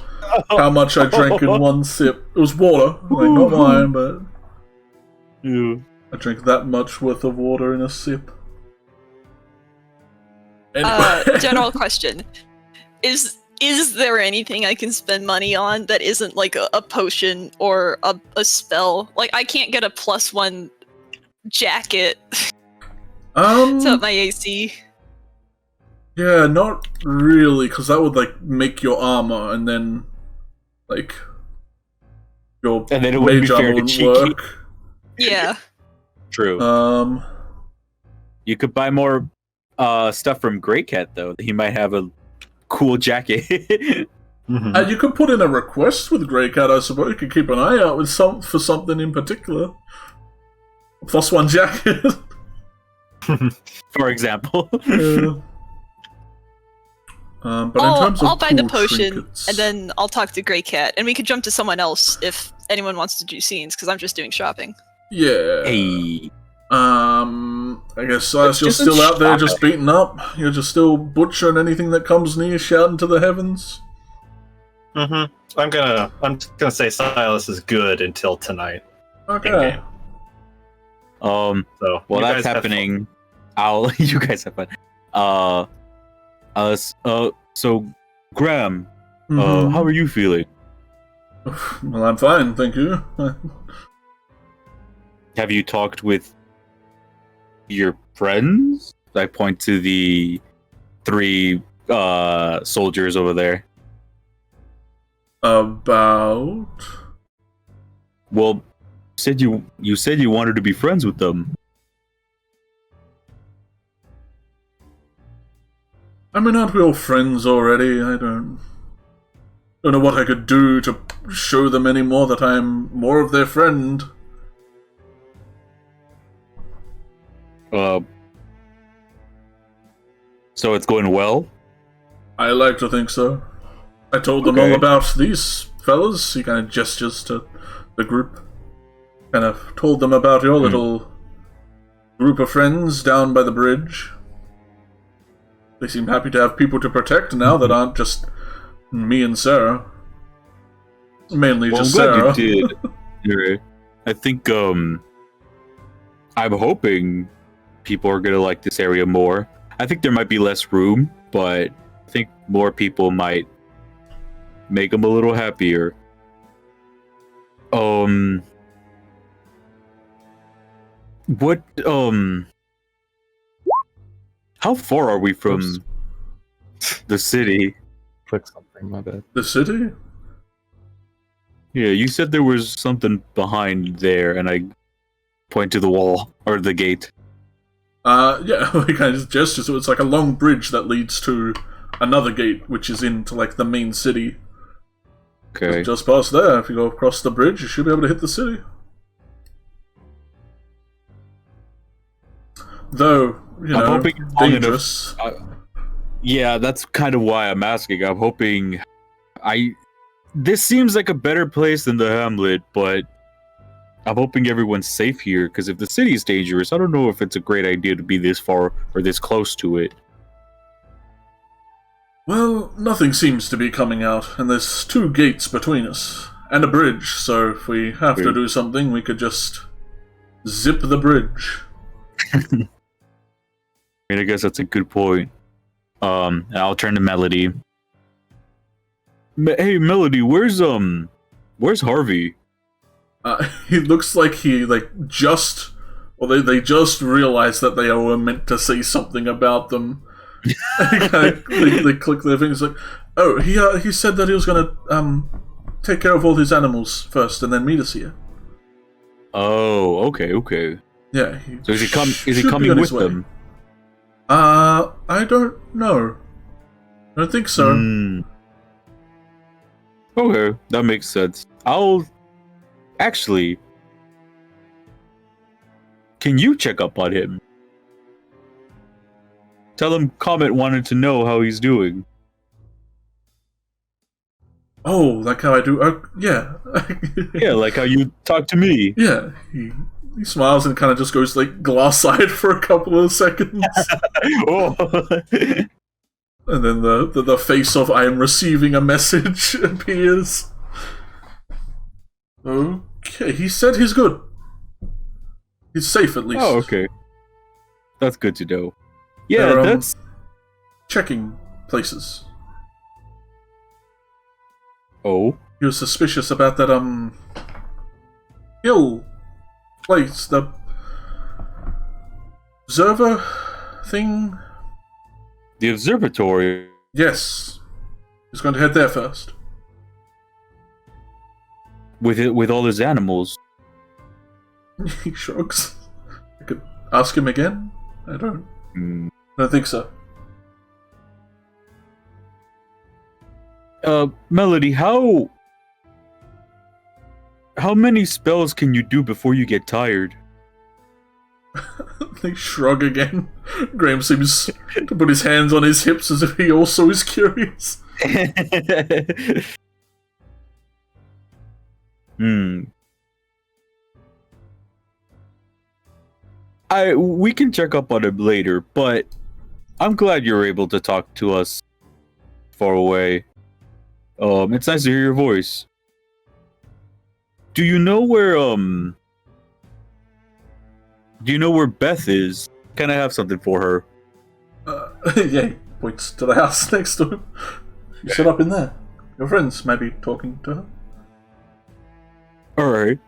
how much I drank in one sip. It was water, like not wine, but I drank that much worth of water in a sip. Anyway. General question: Is there anything I can spend money on that isn't like a potion or a spell? Like I can't get a +1 jacket to up my AC. Yeah, not really, because that would like make your armor, and then like your And then it wouldn't mage be fair armor to wouldn't Cheeki. work. Yeah. True. You could buy more stuff from Grey Cat though. He might have a cool jacket. You could put in a request with Grey Cat, I suppose. You could keep an eye out with for something in particular. +1 jacket. For example. Yeah. But in terms of I'll buy the cool potion, trinkets- and then I'll talk to Grey Cat, and we could jump to someone else if anyone wants to do scenes, because I'm just doing shopping. Yeah. Hey. I guess Silas, you're just a still out there shop. just beating up. You're just still butchering anything that comes near, shouting to the heavens. I'm just gonna say Silas is good until tonight. Okay. In-game. So So while you that's guys have happening, you guys have fun. So Graham, Mhm. how are you feeling? Well, I'm fine, thank you. Have you talked with your friends? I point to the 3 soldiers over there. About... Well, you said you wanted to be friends with them. I mean, aren't we all friends already? I don't know what I could do to show them any more that I'm more of their friend. So it's going well? I like to think so. I told them Okay. all about these fellas. He kind of gestures to the group. Kind of told them about your little group of friends down by the bridge. They seem happy to have people to protect now that aren't just me and Sarah. Mainly Well, just I'm Sarah. glad you did. Yeah. I think I'm hoping people are gonna like this area more. I think there might be less room, but I think more people might make them a little happier. What how far are we from the city? Click something, my bad. The city? Yeah, you said there was something behind there, and I point to the wall or the gate. Yeah, we kind of just gesture, so it's like a long bridge that leads to another gate, which is into like the main city. Okay. Just past there, if you go across the bridge, you should be able to hit the city. Though, you know, hoping it's long dangerous. Yeah, that's kind of why I'm asking. I'm hoping this seems like a better place than the Hamlet, but I'm hoping everyone's safe here, because if the city is dangerous, I don't know if it's a great idea to be this far or this close to it. Well, nothing seems to be coming out, and there's 2 gates between us. and a bridge, so if we have to do something, we could just zip the bridge. I mean, I guess that's a good point. I'll turn to Melody. Hey, Melody, where's Harvey? He looks like he just. Well, they just realized that they were meant to say something about them. they click their fingers like, oh, he said that he was gonna take care of all his animals first and then meet us here. Oh, okay. Yeah. So is he coming with them? I don't know. I don't think so. Okay, that makes sense. I'll actually. Can you check up on him? Tell him Comet wanted to know how he's doing. Oh, like how I do? Yeah. Yeah, like how you talk to me. Yeah. He smiles and kind of just goes glass-eyed for a couple of seconds. Oh. And then the face of I am receiving a message appears. Okay, he said he's good. He's safe at least. Oh, okay. That's good to know. Yeah, They're, that's checking places. Oh. He was suspicious about that hill place, the observer thing. The observatory. Yes. He's going to head there first. With all his animals. He shrugs. I could ask him again. I don't think so. Melody, how many spells can you do before you get tired? They shrug again. Graham seems to put his hands on his hips as if he also is curious. We can check up on him later, but I'm glad you're able to talk to us far away. It's nice to hear your voice. Do you know where Beth is? Can I have something for her? Yeah, he points to the house next to him. She's set up in there. Your friends might be talking to her. Alright.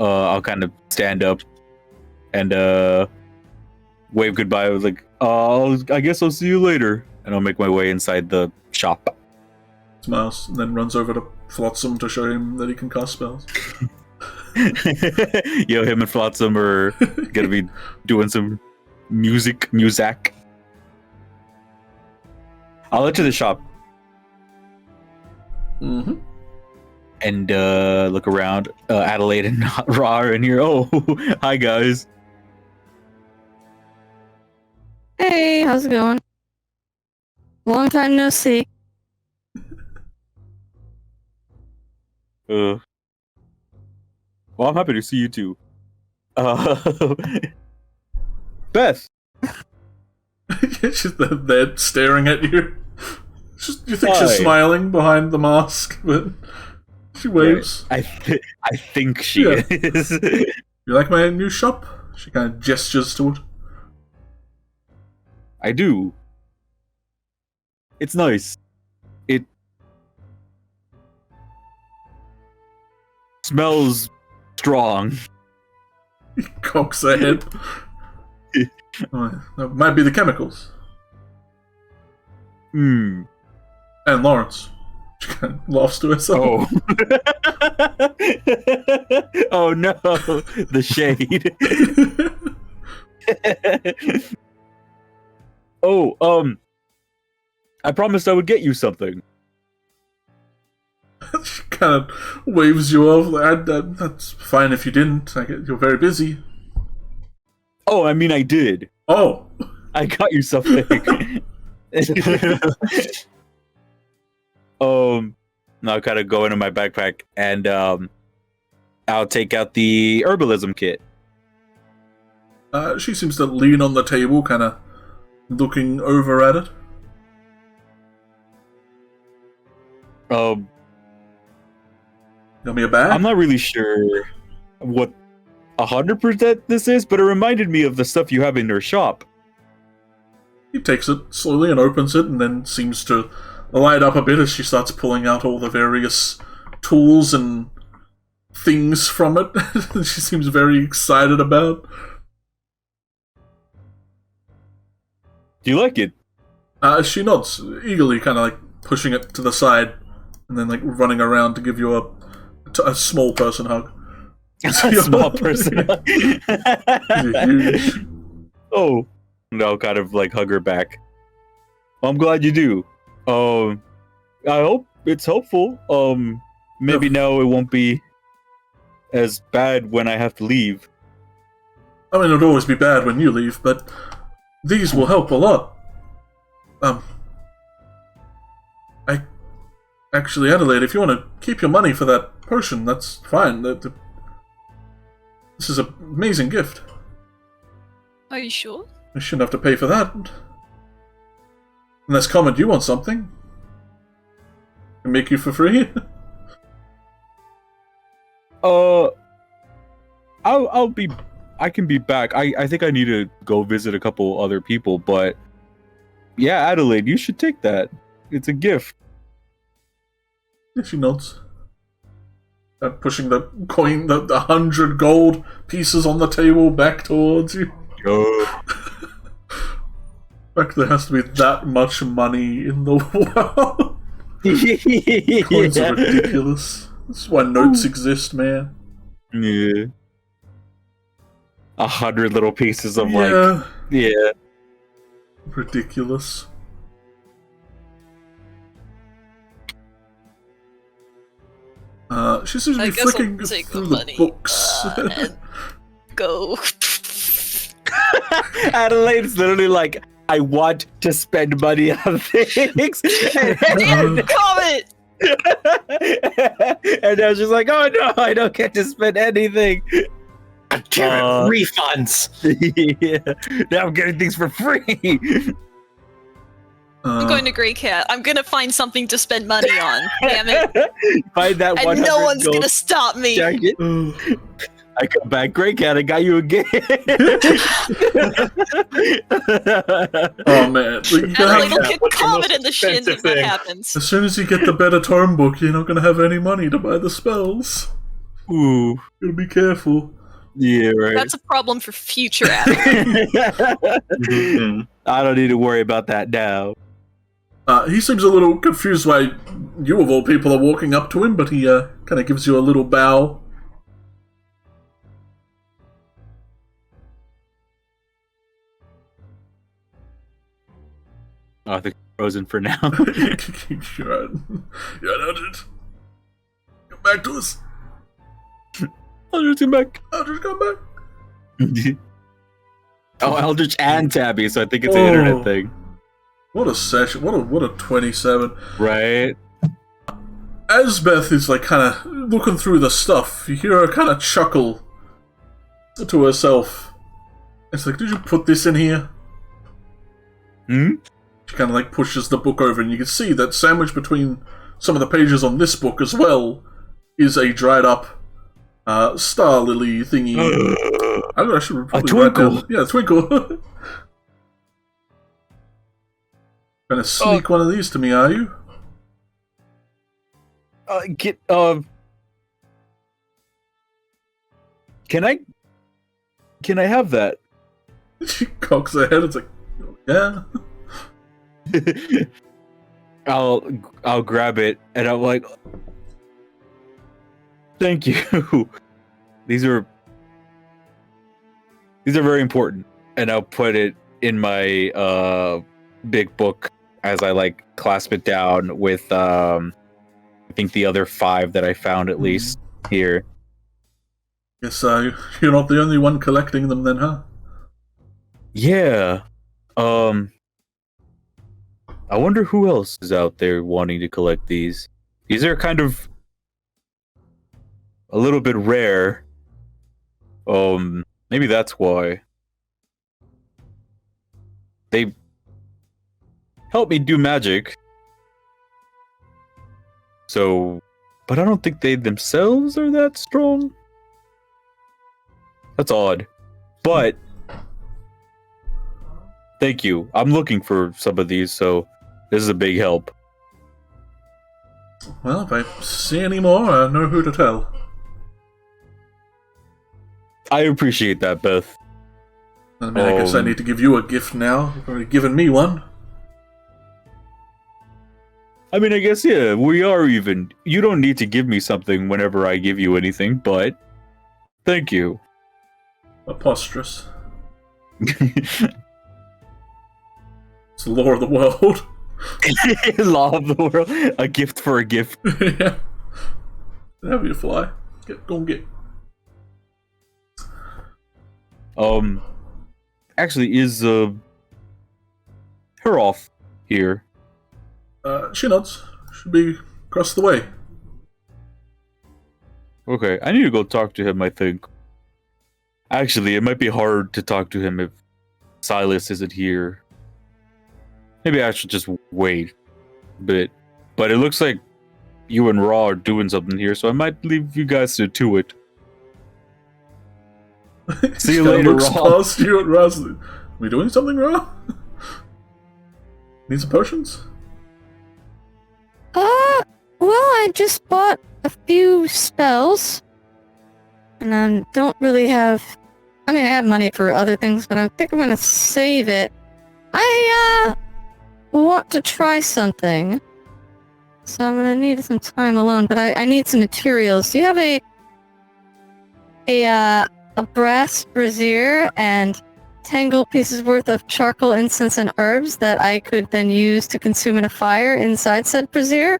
I'll kind of stand up and wave goodbye. I was like, I guess I'll see you later. And I'll make my way inside the shop. Smiles, and then runs over to Flotsam to show him that he can cast spells. Yo, him and Flotsam are gonna be doing some music. I'll enter the shop. Mm-hmm. And look around. Adelaide and Ra are in here. Oh, hi guys. Hey, how's it going? Long time no see. Well, I'm happy to see you too. Beth. She's there staring at you. You think Hi. she's smiling behind the mask, but she waves. I think she is. You like my new shop? She kind of gestures to it. I do. It's nice. It smells strong. He cocks her head. That might be the chemicals. And Lawrence. She kind of laughs to herself. Oh. Oh no, the shade. I promised I would get you something. She kind of waves you off. That's fine if you didn't. You're very busy. Oh, I mean I did. Oh. I got you something. I'll kind of go into my backpack and I'll take out the herbalism kit. She seems to lean on the table, kind of looking over at it. Got me a bag? I'm not really sure what 100% this is, but it reminded me of the stuff you have in your shop. He takes it slowly and opens it, and then seems to light up a bit as she starts pulling out all the various tools and things from it. She seems very excited about. Do you like it? She nods eagerly, kind of like pushing it to the side, and then like running around to give you a small person hug. A small person. Huge. Oh, no, kind of like hug her back. I'm glad you do. I hope it's helpful. Maybe now it won't be as bad when I have to leave. I mean, it'll always be bad when you leave, but these will help a lot. Actually, Adelaide, if you want to keep your money for that potion, that's fine. This is an amazing gift. Are you sure? I shouldn't have to pay for that. Unless, Comet, you want something? Can make you for free? I can be back. I think I need to go visit a couple other people, but yeah, Adelaide, you should take that. It's a gift. Yeah, she nods. Pushing the coin, the 100 gold pieces on the table back towards you. Like there has to be that much money in the world. Coins are ridiculous. That's why notes exist, man. Yeah. 100 little pieces of yeah. Ridiculous. She seems to be flicking through the books. Go. Adelaide's literally like, I want to spend money on things. Damn, Comet! And I was just like, oh no, I don't get to spend anything. Damn it, refunds! Yeah. Now I'm getting things for free. I'm going to Grey Cat. I'm gonna find something to spend money on. Damn it! Find that And no one's gold gonna stop me. jacket. I come back, Grey Cat. I got you again. Oh man! Adelaide will kick What's the Comet most in the shins expensive if that thing? happens. As soon as you get the better tome book, you're not going to have any money to buy the spells. Ooh. You gotta be careful. Yeah, right. That's a problem for future Adelaide. I don't need to worry about that now. He seems a little confused why you of all people are walking up to him, but he kind of gives you a little bow. Oh, I think frozen for now. You're out. You're out. Come back to us. I'll just come back. I'll just come back. Oh, Eldritch and Tabby, so I think it's an internet thing. What a session. What a 27. Right? Asbeth is like kind of looking through the stuff. You hear her kind of chuckle to herself. It's like, did you put this in here? Hmm? She kind of like pushes the book over, and you can see that sandwiched between some of the pages on this book as well is a dried up star lily thingy. I should probably write down. Yeah, twinkle. Gonna sneak one of these to me, are you? Can I have that? She cocks her head. It's like, yeah. I'll grab it, and I'm like, thank you. These are very important, and I'll put it in my big book as I like clasp it down with I think the other 5 that I found at least here. Guess you're not the only one collecting them then, huh? Yeah. I wonder who else is out there wanting to collect these. These are kind of a little bit rare. Maybe that's why. They help me do magic. So but I don't think they themselves are that strong. That's odd. But thank you. I'm looking for some of these, so this is a big help. Well, if I see any more, I know who to tell. I appreciate that, Beth. I mean, I guess I need to give you a gift now. You've already given me one. I mean, I guess, yeah, we are even. You don't need to give me something whenever I give you anything, but thank you. Preposterous. It's the law of the world. Law of the world. A gift for a gift. Yeah. Have you fly. Go and get. Actually, is Heroth here? She nods. Should be across the way. Okay, I need to go talk to him, I think. Actually, it might be hard to talk to him if Silas isn't here. Maybe I should just wait a bit. But it looks like you and Raw are doing something here, so I might leave you guys to it. See you later, looks Raw. past you and Raz. We doing something, Raw? Need some potions? Well, I just bought a few spells. And I don't really have... I mean, I have money for other things, but I think I'm gonna save it. I, want to try something. So I'm gonna need some time alone, but I need some materials. Do you have a brass brazier and 10 gold pieces worth of charcoal, incense, and herbs that I could then use to consume in a fire inside said brazier?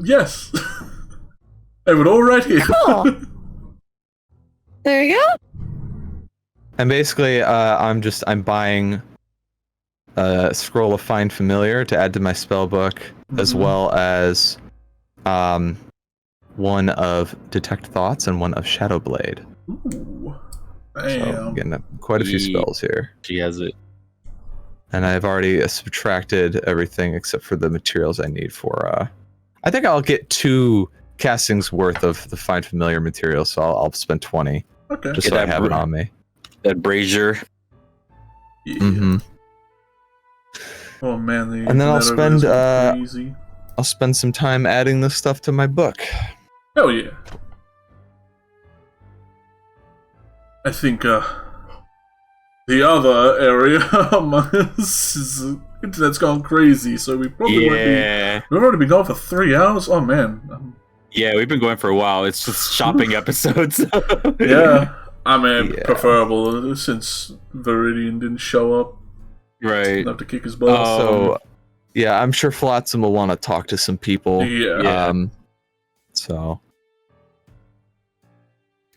Yes. I have it all right here. Cool. There you go. And basically, I'm buying a scroll of Find Familiar to add to my spell book, as well as one of Detect Thoughts and one of Shadow Blade. Ooh. So I'm getting quite a few spells here. She has it. And I've already subtracted everything except for the materials I need for... I think I'll get 2 castings worth of the Find Familiar material, so I'll spend 20. Okay. Just so I have it on me. That brazier. Yeah. Mm-hmm. Oh man, And then I'll spend crazy. I'll spend some time adding this stuff to my book. Hell yeah. I think the other area among us is internet's gone crazy, so we probably won't be. We've already been gone for 3 hours. Oh man. Yeah, we've been going for a while. It's just shopping episodes. Yeah, I mean, preferable since Viridian didn't show up. Right. Have to kick his butt. So, yeah, I'm sure Flotsam will want to talk to some people. Yeah. So.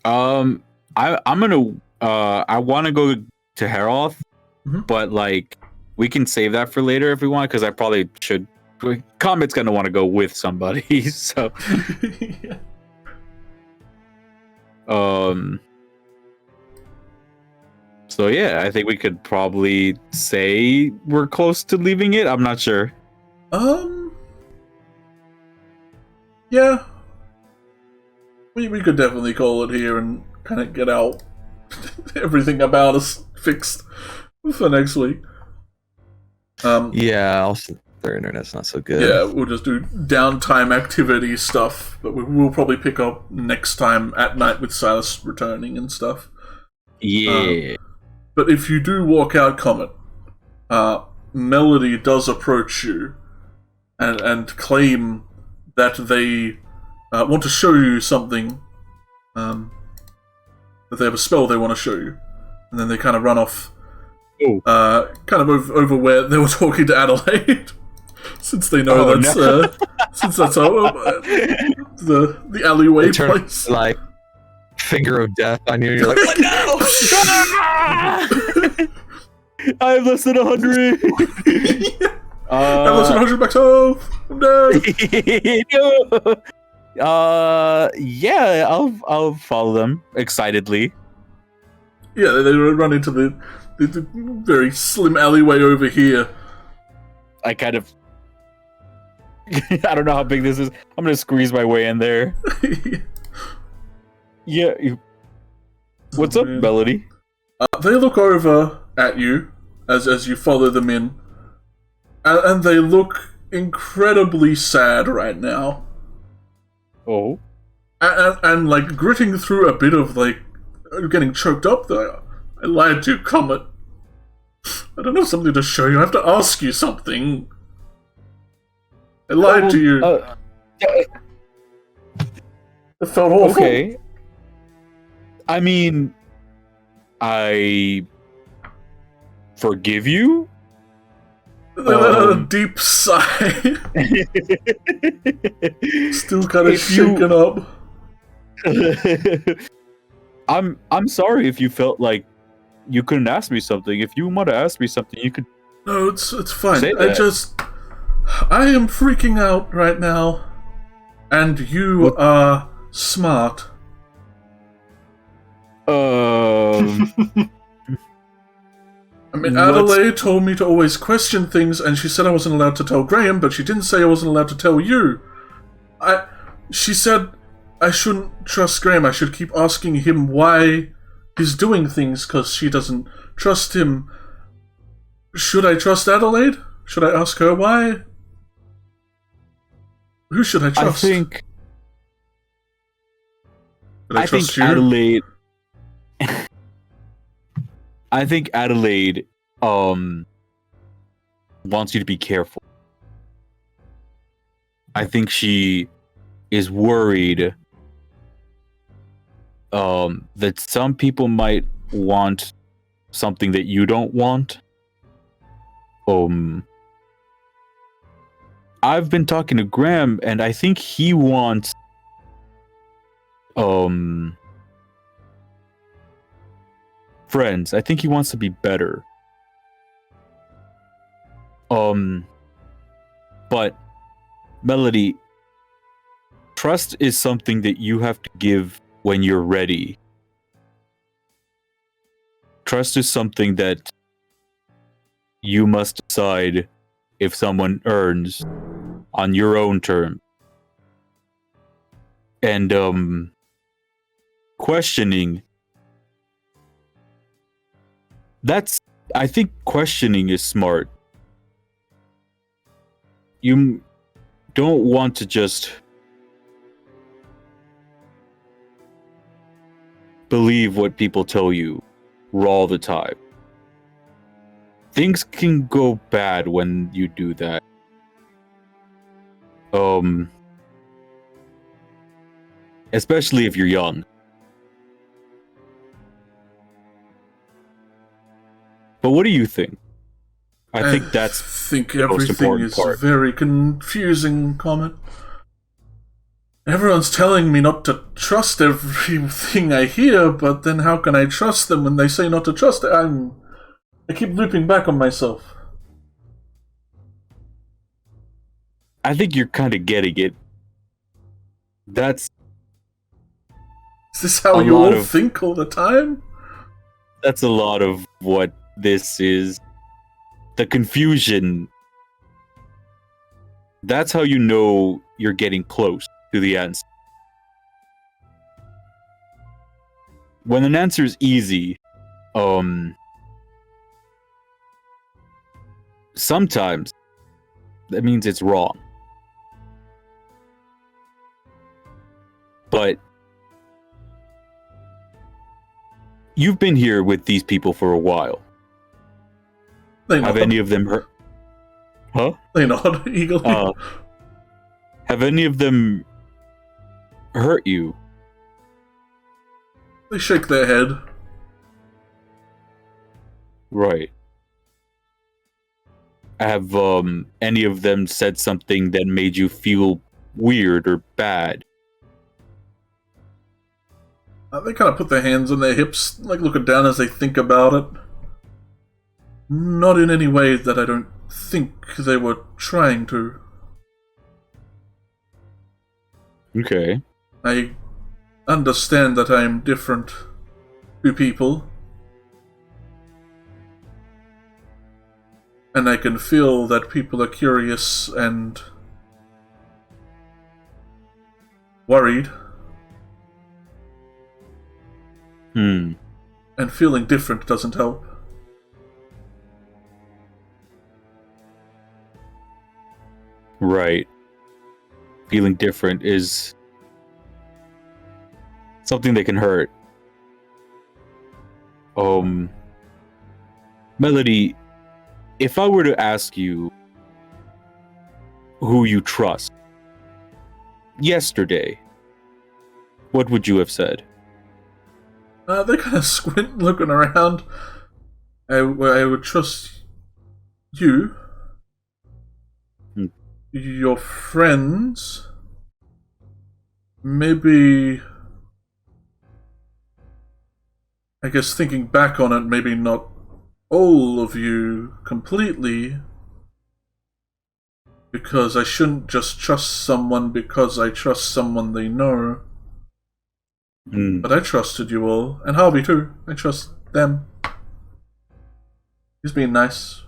I'm gonna. I want to go to Heroth, but like we can save that for later if we want, because I probably should. Comet's gonna want to go with somebody, so. Yeah. So yeah, I think we could probably say we're close to leaving it. I'm not sure. Yeah. We could definitely call it here and kind of get out everything about us fixed for next week. Yeah, also their internet's not so good. Yeah, we'll just do downtime activity stuff, but we'll probably pick up next time at night with Silas returning and stuff. Yeah. But if you do walk out, Comet, Melody does approach you and claim that they want to show you something, that they have a spell they want to show you. And then they kind of run off, kind of over where they were talking to Adelaide. Since they know since that's the alleyway place. Like, finger of death on you. You're like, what? No! I have less than 100. I have less than 100 bucks off. I'm dead. Yeah, I'll follow them excitedly. Yeah, they run into the very slim alleyway over here. I kind of I don't know how big this is. I'm gonna squeeze my way in there. Yeah. What's up, man. Melody? They look over at you as you follow them in, and they look incredibly sad right now. Oh. And like gritting through a bit of like getting choked up. I lied to you, Comet. I don't have something to show you. I have to ask you something. I lied to you. It felt awful. Okay. I mean, I forgive you. A deep sigh. Still kind of shaken up. I'm sorry if you felt like you couldn't ask me something. If you want to ask me something, you could. No, it's fine. Say that. I am freaking out right now, and you are smart. I mean, Adelaide told me to always question things, and she said I wasn't allowed to tell Graham, but she didn't say I wasn't allowed to tell you. She said I shouldn't trust Graham. I should keep asking him why he's doing things, because she doesn't trust him. Should I trust Adelaide? Should I ask her why? Who should I trust? Should I trust think you? Adelaide. I think Adelaide wants you to be careful. I think she is worried that some people might want something that you don't want. I've been talking to Graham, and I think he wants friends. I think he wants to be better. But Melody, trust is something that you have to give when you're ready. Trust is something that you must decide if someone earns on your own terms. And questioning, I think questioning is smart. You don't want to just believe what people tell you all the time. Things can go bad when you do that. Especially if you're young. But what do you think? I think that's think the most everything important is part. very confusing, Comet. Everyone's telling me not to trust everything I hear, but then how can I trust them when they say not to trust it? I keep looping back on myself. I think you're kind of getting it. Is this how you all think all the time? That's a lot of what this is. The confusion. That's how you know you're getting close to the answer. When an answer is easy, sometimes that means it's wrong. But you've been here with these people for a while. Have any of them hurt? Huh? They nod eagerly. Have any of them hurt you? They shake their head. Right. Have any of them said something that made you feel weird or bad? They kind of put their hands on their hips, like looking down as they think about it. Not in any way that I don't think they were trying to. Okay. I understand that I am different to people. And I can feel that people are curious and worried Hmm. and feeling different doesn't help. Right. Feeling different is something that can hurt. Melody, if I were to ask you who you trust yesterday, what would you have said? They kind of squint, looking around. I would trust you, your friends, maybe. I guess thinking back on it, maybe not all of you completely, because I shouldn't just trust someone because I trust someone they know. But I trusted you all, and Harvey too. I trust them. He's being nice,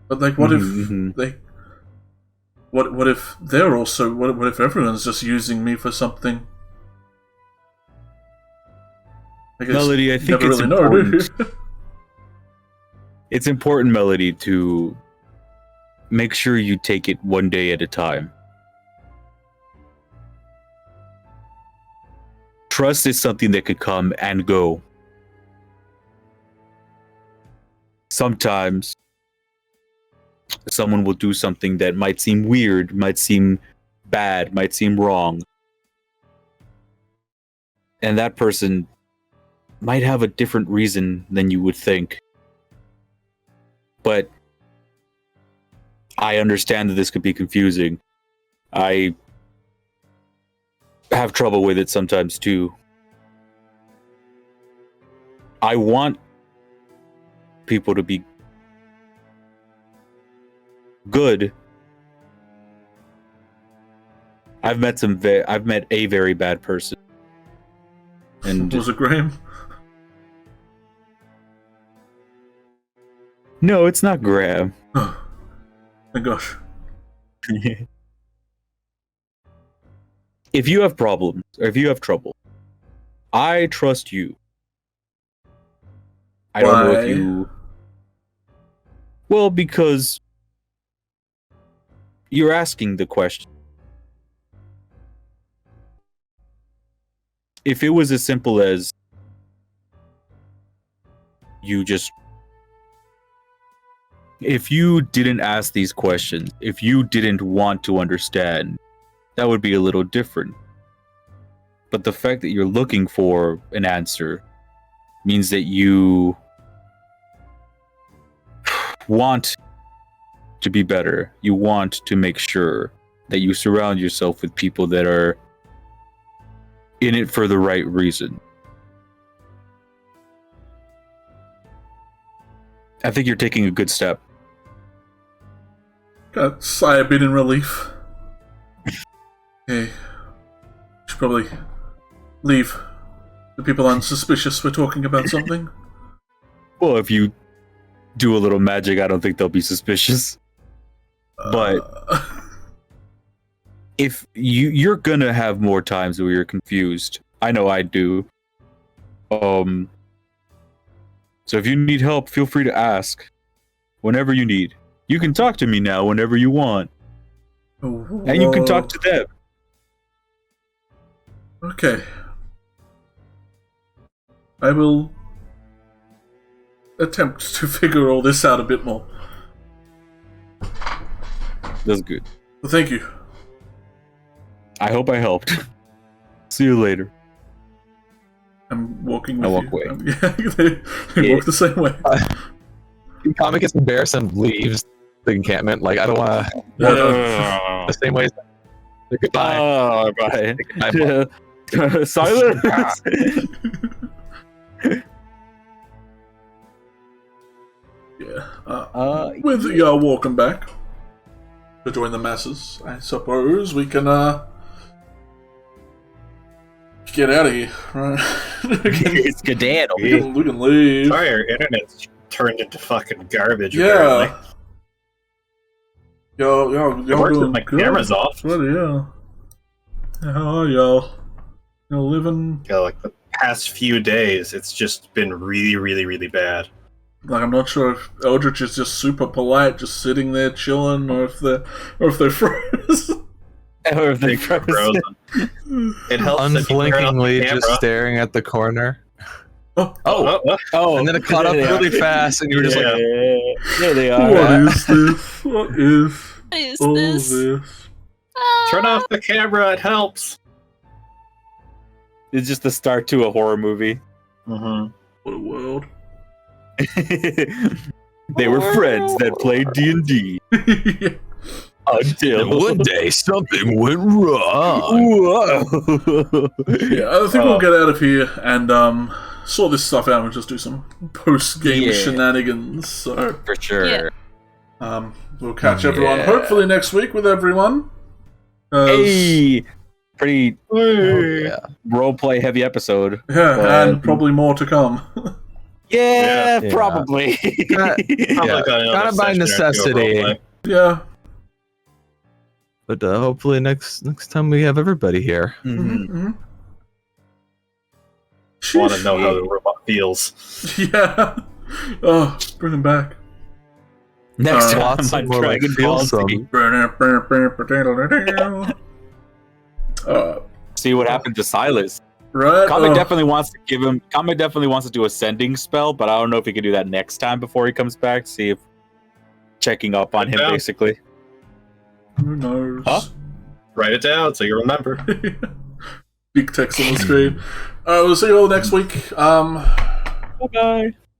but like, what if they? What if they're also? What if everyone's just using me for something? I guess Melody, I think it's really important. It's important, Melody, to make sure you take it one day at a time. Trust is something that could come and go. Sometimes someone will do something that might seem weird, might seem bad, might seem wrong. And that person might have a different reason than you would think. But I understand that this could be confusing. I have trouble with it sometimes too. I want people to be good. I've met a very bad person. And was it Graham? No, it's not Graham. Oh, my gosh. If you have problems, or if you have trouble, I trust you. I don't know if you... Well, because you're asking the question. If it was as simple as you just... If you didn't ask these questions, if you didn't want to understand, that would be a little different. But the fact that you're looking for an answer means that you want to be better. You want to make sure that you surround yourself with people that are in it for the right reason. I think you're taking a good step. Got sigh a bit in relief. Hey, should probably leave. The people aren't suspicious we're talking about something. Well, if you do a little magic, I don't think they'll be suspicious. But if you're gonna have more times where you're confused, I know I do. So if you need help, feel free to ask whenever you need. You can talk to me now whenever you want. And you can talk to them. Okay. I will attempt to figure all this out a bit more. That's good. Well, thank you. I hope I helped. See you later. I'm walking with I you. walk away. They walk the same way. Comic gets embarrassed and leaves the encampment. Like, I don't want to the same way. Goodbye. Oh, bye. Goodbye. Silence. Yeah. With y'all walking back to join the masses, I suppose we can get out of here, right? It's skedaddle. We can leave. Sorry, our internet's turned into fucking garbage. Yeah. Apparently. Y'all It works doing with my good. camera's off. Bloody hell. How are y'all? You living? Yeah, like the past few days, it's just been really, really, really bad. Like, I'm not sure if Eldritch is just super polite, just sitting there chilling, or if they're frozen. Or if they Frozen. It helps that you turn off the Unblinkingly camera. just staring at the corner. Oh, And then it caught up really fast, and you were just like, there they are. What is this? What is What is all this? this? turn off the camera. It helps. It's just the start to a horror movie. Mm-hmm. What a world. They were friends that played D&D Yeah. until one day something went wrong. Whoa. Yeah, I think we'll get out of here and sort this stuff out and just do some post-game shenanigans. So, For sure. Yeah. we'll catch everyone Yeah. hopefully next week with everyone. Hey, pretty Yeah. roleplay heavy episode. Yeah, and probably more to come. Yeah, Yeah. probably. Yeah, kind of by necessity. Yeah. But hopefully next time we have everybody here. Mhm. Mm-hmm. I want to know how the robot feels. Yeah. Oh, bring him back. Next time Lots on more like Dragon Ball feel Z. See what happened to Silas. Right? Comet definitely wants to give him. Comet definitely wants to do a sending spell, but I don't know if he can do that next time before he comes back. See if checking up on him, Yeah. basically. Who knows? Huh? Write it down so you remember. Big text on the screen. We'll see you all next week. Bye bye.